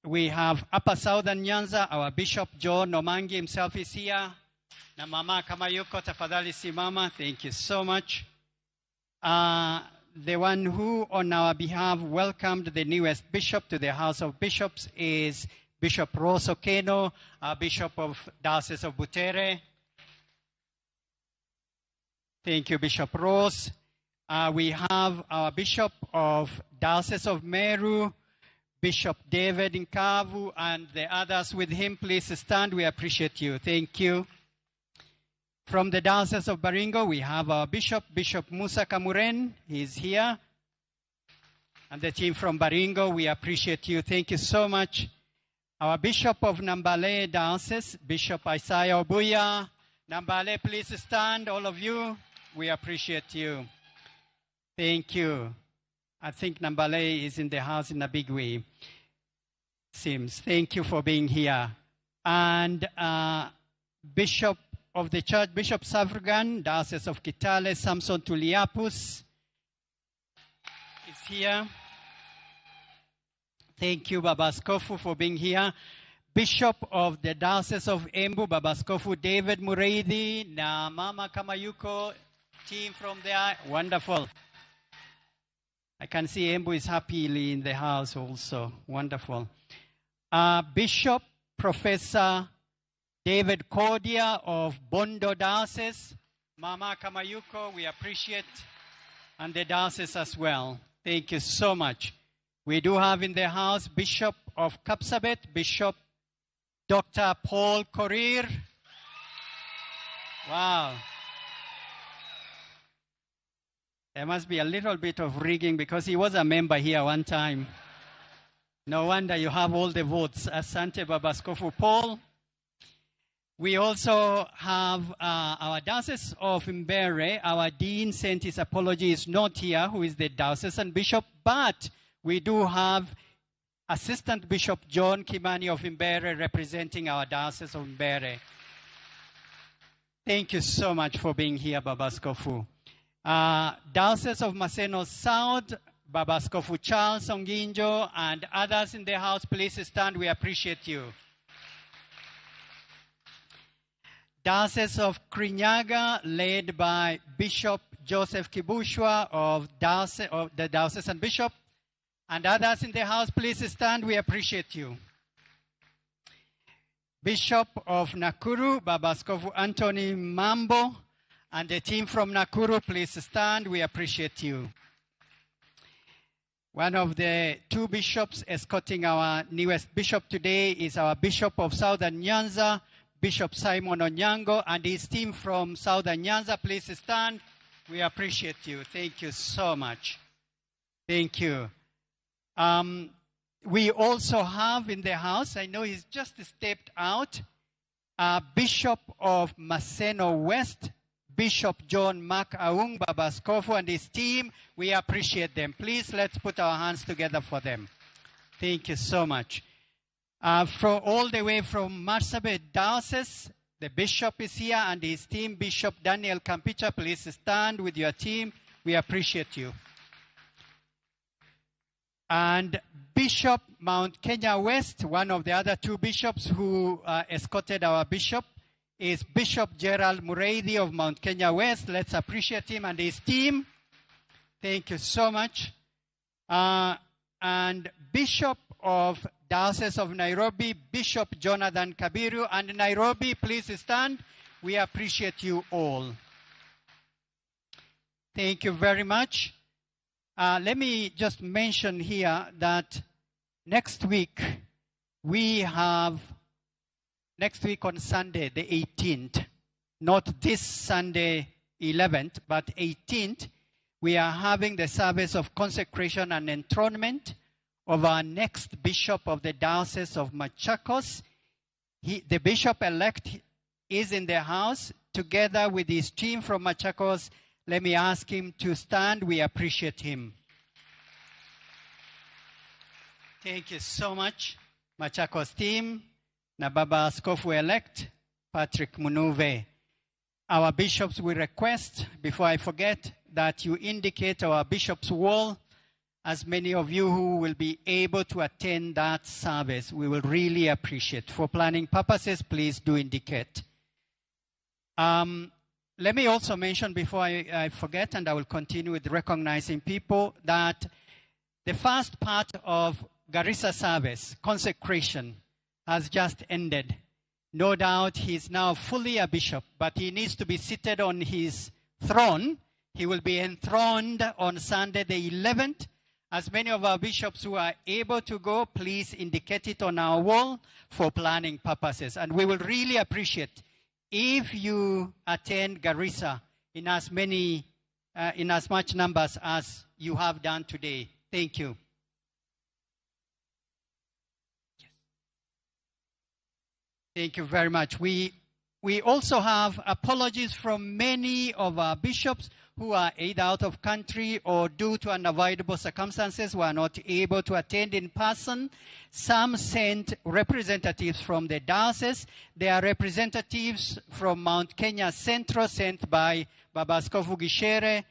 We have Upper Southern Nyanza. Our Bishop John Omangi himself is here. Na Mama Kamayuko, tafadhali simama. Thank you so much. The one who, on our behalf, welcomed the newest bishop to the House of Bishops is Bishop Rose Okeno, Bishop of Diocese of Butere. Thank you, Bishop Rose. We have our Bishop of Diocese of Meru, Bishop David Nkavu, and the others with him. Please stand. We appreciate you. Thank you. From the Diocese of Baringo, we have our Bishop, Bishop Musa Kamuren. He's here. And the team from Baringo, we appreciate you. Thank you so much. Our Bishop of Nambale Diocese, Bishop Isaiah Obuya. Nambale, please stand, all of you. We appreciate you. Thank you. I think Nambale is in the house in a big way. Seems. Thank you for being here. And Bishop of the Church, Bishop Savrugan, Diocese of Kitale, Samson Tuliapus is here. Thank you, Baba Askofu, for being here. Bishop of the Diocese of Embu, Baba Askofu David Mureidi, na Mama Kamayuko, team from there. Wonderful. I can see Embu is happily in the house also. Wonderful. Bishop Professor David Cordia of Bondo Diocese, Mama Kamayuko, we appreciate, and the diocese as well. Thank you so much. We do have in the house Bishop of Kapsabet, Bishop Dr. Paul Korir. Wow. There must be a little bit of rigging because he was a member here one time. No wonder you have all the votes. Asante Baba Askofu Paul. We also have our Diocese of Mbere. Our Dean sent his apology, is not here, who is the Diocesan Bishop, but we do have Assistant Bishop John Kimani of Mbere representing our Diocese of Mbere. Thank you so much for being here, Baba Askofu. Diocese of Maseno South, Baba Askofu Charles Onginjo, and others in the house, please stand. We appreciate you. Diocese of Kirinyaga, led by Bishop Joseph Kibushwa of the Diocesan Bishop, and others in the house, please stand. We appreciate you. Bishop of Nakuru, Baba Askofu Anthony Mambo, and the team from Nakuru, please stand. We appreciate you. One of the two bishops escorting our newest bishop today is our Bishop of Southern Nyanza, Bishop Simon Onyango, and his team from Southern Nyanza. Please stand. We appreciate you. Thank you so much. Thank you. We also have in the house, I know he's just stepped out, Bishop of Maseno West, Bishop John Mark Aung, Baba Askofu, and his team. We appreciate them. Please, let's put our hands together for them. Thank you so much. From all the way from Marsabit Diocese, the bishop is here and his team, Bishop Daniel Kampicha. Please stand with your team. We appreciate you. And Bishop Mount Kenya West, one of the other two bishops who escorted our bishop, is Bishop Gerald Mureithi of Mount Kenya West. Let's appreciate him and his team. Thank you so much. And Bishop of Diocese of Nairobi, Bishop Jonathan Kabiru, and Nairobi, please stand. We appreciate you all. Thank you very much. Let me just mention here that next week on Sunday, the 18th, not this Sunday 11th, but 18th, we are having the service of consecration and enthronement of our next bishop of the Diocese of Machakos. The bishop-elect is in the house together with his team from Machakos. Let me ask him to stand. We appreciate him. Thank you so much, Machakos team. Na Baba Askofu-elect, Patrick Munuve. Our bishops, we request, before I forget, that you indicate our bishop's wall, as many of you who will be able to attend that service. We will really appreciate. For planning purposes, please do indicate. Let me also mention before I forget, and I will continue with recognizing people, that the first part of Garissa service, consecration, has just ended. No doubt he's now fully a bishop, but he needs to be seated on his throne. He will be enthroned on Sunday the 11th. As many of our bishops who are able to go, please indicate it on our wall for planning purposes. And we will really appreciate if you attend Garissa in as much numbers as you have done today. Thank you. Thank you very much. We also have apologies from many of our bishops who are either out of country or due to unavoidable circumstances were not able to attend in person. Some sent representatives from the diocese. There are representatives from Mount Kenya Central sent by Baba Askofu Gishere.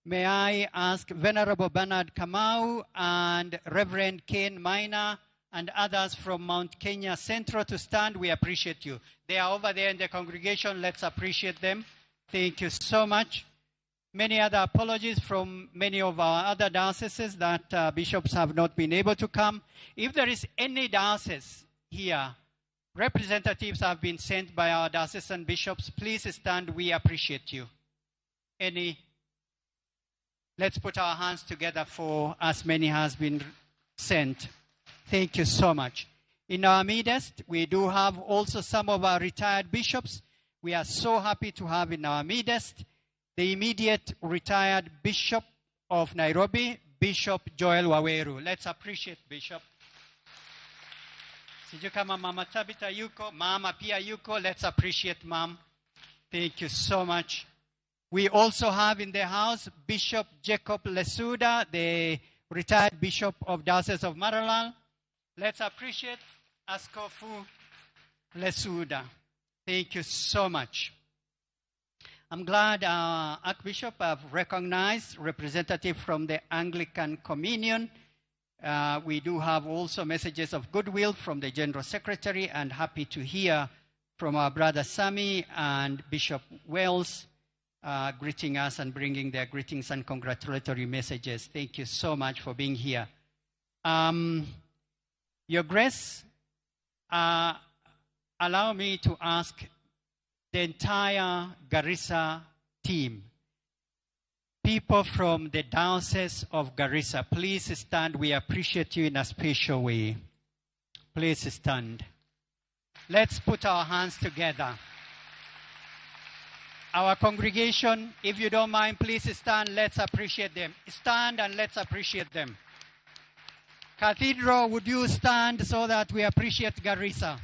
May I ask Venerable Bernard Kamau and Reverend Ken Minor and others from Mount Kenya Central to stand. We appreciate you. They are over there in the congregation. Let's appreciate them. Thank you so much. Many other apologies from many of our other dioceses that bishops have not been able to come. If there is any diocese here, representatives have been sent by our diocesan bishops. Please stand. We appreciate you. Any? Let's put our hands together for as many has been sent. Thank you so much. In our midst, we do have also some of our retired bishops. We are so happy to have in our midst the immediate retired Bishop of Nairobi, Bishop Joel Waweru. Let's appreciate Bishop. Sijui kama Mama Tabita yuko, Mama pia yuko. Let's appreciate Mom. Thank you so much. We also have in the house Bishop Jacob Lesuda, the retired Bishop of Diocese of Maralal. Let's appreciate Askofu Lesuda. Thank you so much. I'm glad our Archbishop have recognized representative from the Anglican Communion. We do have also messages of goodwill from the General Secretary, and happy to hear from our brother Sami and Bishop Wells greeting us and bringing their greetings and congratulatory messages. Thank you so much for being here. Your Grace, allow me to ask the entire Garissa team, people from the Diocese of Garissa, please stand. We appreciate you in a special way. Please stand. Let's put our hands together. Our congregation, if you don't mind, please stand. Let's appreciate them. Stand and let's appreciate them. Cathedral, would you stand so that we appreciate Garissa?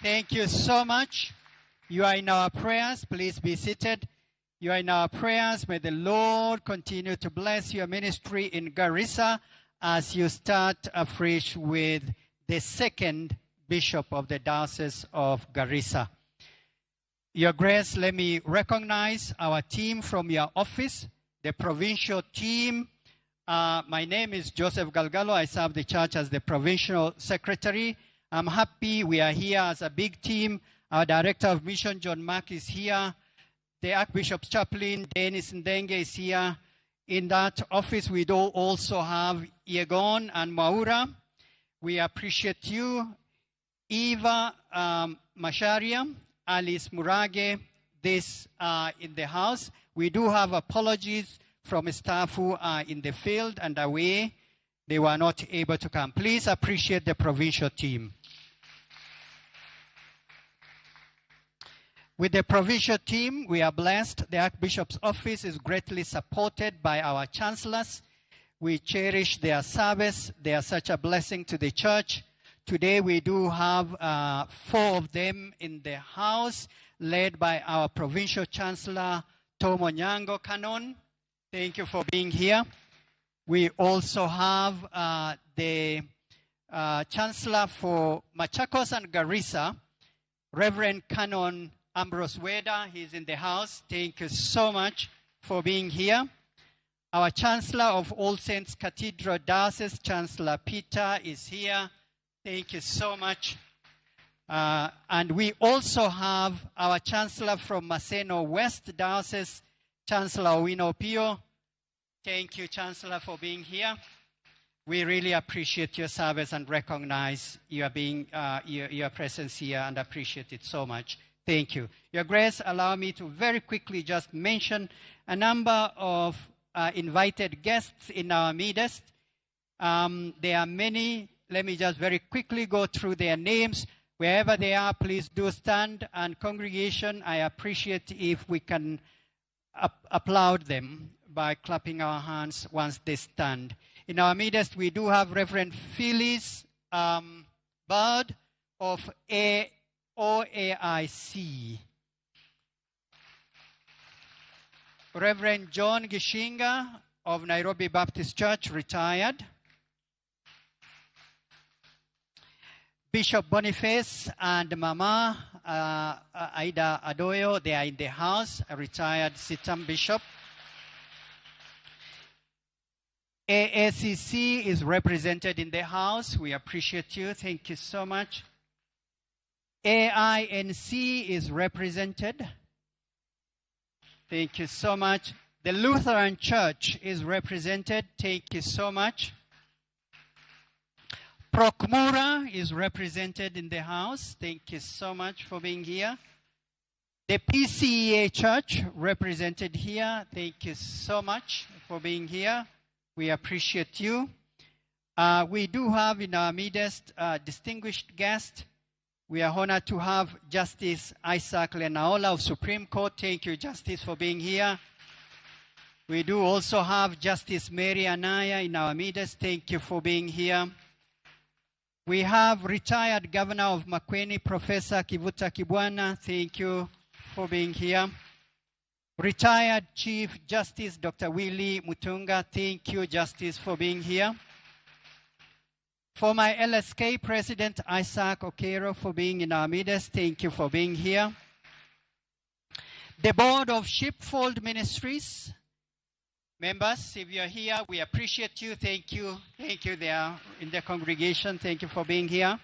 Thank you so much. You are in our prayers. Please be seated. You are in our prayers. May the Lord continue to bless your ministry in Garissa as you start afresh with the second bishop of the Diocese of Garissa. Your Grace, let me recognize our team from your office, the provincial team. My name is Joseph Galgalo. I serve the church as the provincial secretary. I'm happy we are here as a big team. Our director of mission, John Mark, is here. The Archbishop's chaplain, Dennis Ndenge, is here. In that office, we do also have Yegon and Maura. We appreciate you. Eva Masharia, Alice Murage, this in the house. We do have apologies from staff who are in the field and away. They were not able to come. Please appreciate the provincial team. With the provincial team, we are blessed. The Archbishop's office is greatly supported by our chancellors. We cherish their service. They are such a blessing to the church. Today we do have 4 of them in the house, led by our provincial chancellor, Tom Onyango Canon. Thank you for being here. We also have the chancellor for Machakos and Garissa, Reverend Canon Ambrose Weda. He's in the house. Thank you so much for being here. Our Chancellor of All Saints Cathedral Diocese, Chancellor Peter, is here. Thank you so much. And we also have our Chancellor from Maseno West Diocese, Chancellor Owino Pio. Thank you, Chancellor, for being here. We really appreciate your service and recognize your presence here and appreciate it so much. Thank you. Your Grace, allow me to very quickly just mention a number of invited guests in our midst. There are many. Let me just very quickly go through their names. Wherever they are, please do stand. And congregation, I appreciate if we can applaud them by clapping our hands once they stand. In our midst, we do have Reverend Phyllis Bird of OAIC. Reverend John Gishinga of Nairobi Baptist Church, retired. Bishop Boniface and Mama Aida Adoyo, they are in the house, a retired Sitam Bishop. AACC is represented in the house. We appreciate you. Thank you so much. AINC is represented. Thank you so much. The Lutheran Church is represented. Thank you so much. Procmura is represented in the house. Thank you so much for being here. The PCEA Church represented here. Thank you so much for being here. We appreciate you. We do have in our midst a distinguished guest. We are honored to have Justice Isaac Lenaola of Supreme Court. Thank you, Justice, for being here. We do also have Justice Mary Anaya in our midst. Thank you for being here. We have retired Governor of Makueni, Professor Kivuta Kibwana. Thank you for being here. Retired Chief Justice Dr. Willie Mutunga. Thank you, Justice, for being here. For my LSK President Isaac Okero for being in our midst. Thank you for being here. The Board of Sheepfold Ministries members, if you're here, we appreciate you. Thank you. Thank you there in the congregation. Thank you for being here.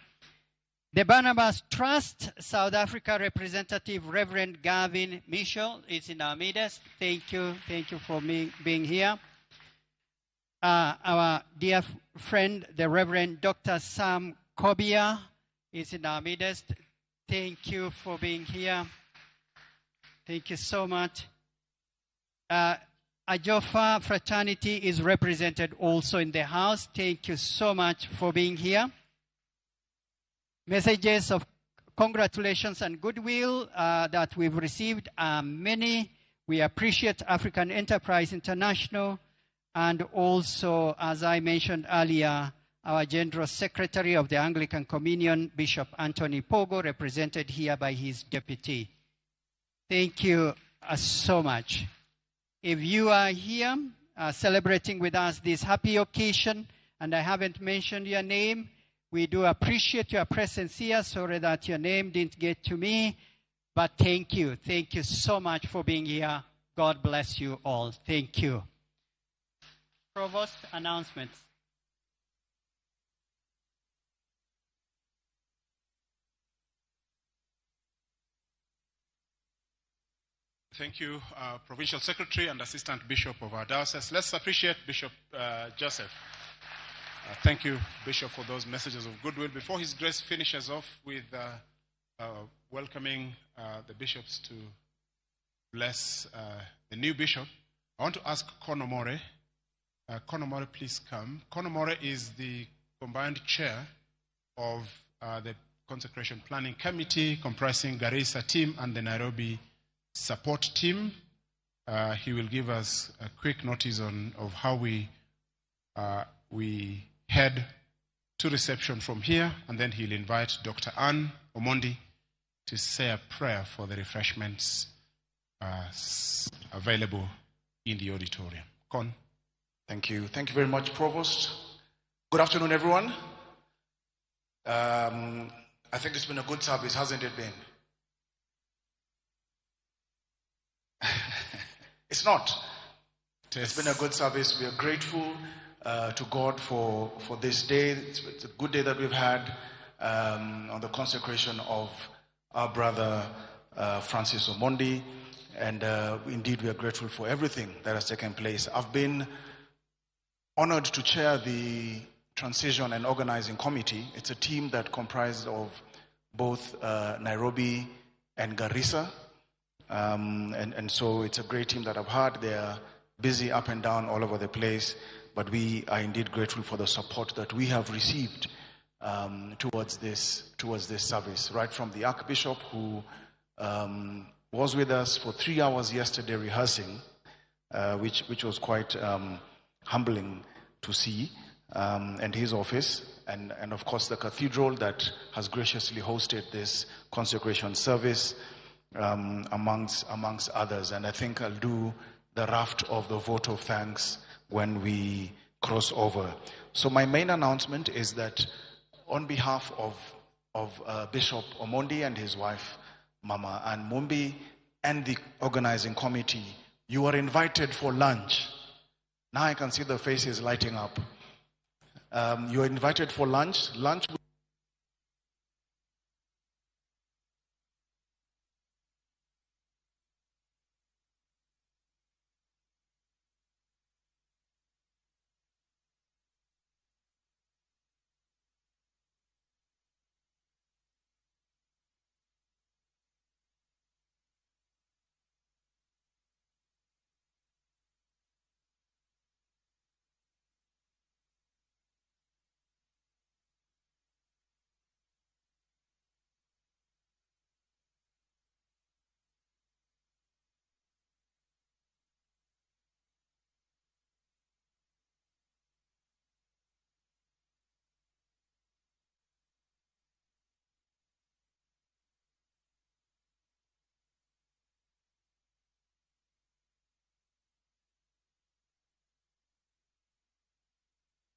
The Barnabas Trust South Africa representative Reverend Gavin Michel is in our midst. Thank you. Thank you for being here. Our dear friend, the Reverend Dr. Sam Kobia is in our midst. Thank you for being here. Thank you so much. Ajofa Fraternity is represented also in the house. Thank you so much for being here. Messages of congratulations and goodwill that we've received are many. We appreciate African Enterprise International and also, as I mentioned earlier, our General Secretary of the Anglican Communion, Bishop Anthony Pogo, represented here by his deputy. Thank you so much. If you are here celebrating with us this happy occasion, and I haven't mentioned your name, we do appreciate your presence here. Sorry that your name didn't get to me, but thank you. Thank you so much for being here. God bless you all. Thank you. Provost, announcements. Thank you, Provincial Secretary and Assistant Bishop of our diocese. Let's appreciate Bishop Joseph. Thank you, Bishop, for those messages of goodwill. Before His Grace finishes off with welcoming the bishops to bless the new bishop, I want to ask Konomore. Konomore, please come. Konomore is the combined chair of the Consecration Planning Committee, comprising Garissa team and the Nairobi support team. He will give us a quick notice of how we head to reception from here, and then he'll invite Dr. Anne Omondi to say a prayer for the refreshments available in the auditorium. Con. Thank you. Thank you very much, Provost. Good afternoon, everyone. I think it's been a good service, hasn't it been? It's not. It's been a good service. We are grateful to God for this day. It's a good day that we've had on the consecration of our brother Francis Omondi. And indeed, we are grateful for everything that has taken place. I've been honored to chair the Transition and Organizing Committee. It's a team that comprises of both Nairobi and Garissa. And so it's a great team that I've had. They are busy up and down all over the place, but we are indeed grateful for the support that we have received towards this service, right from the Archbishop, who was with us for 3 hours yesterday rehearsing, which was quite humbling to see, and his office, and of course the cathedral that has graciously hosted this consecration service, amongst others. And I think I'll do the raft of the vote of thanks when we cross over. So my main announcement is that on behalf of Bishop Omondi and his wife, Mama Ann Mumbi, and the organizing committee, you are invited for lunch. Now I can see the faces lighting up. You are invited for lunch. Lunch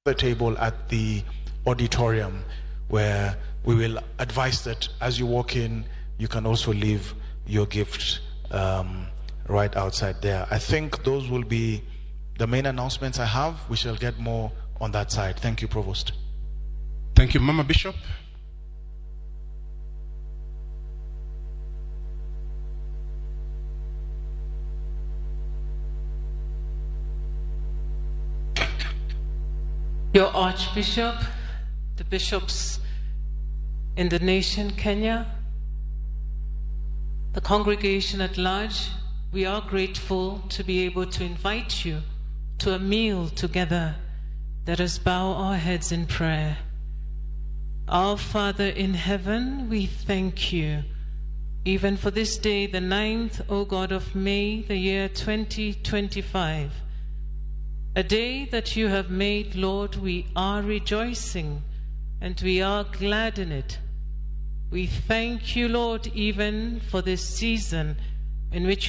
the table at the auditorium, where we will advise that as you walk in, you can also leave your gift right outside there. I think those will be the main announcements I have. We shall get more on that side. Thank you, Provost. Thank you, Mama Bishop. Your Archbishop, the bishops in the nation, Kenya, the congregation at large, we are grateful to be able to invite you to a meal together. Let us bow our heads in prayer. Our Father in heaven, we thank you, even for this day, the 9th, O God of May, the year 2025. A day that you have made, Lord, we are rejoicing and we are glad in it. We thank you, Lord, even for this season in which you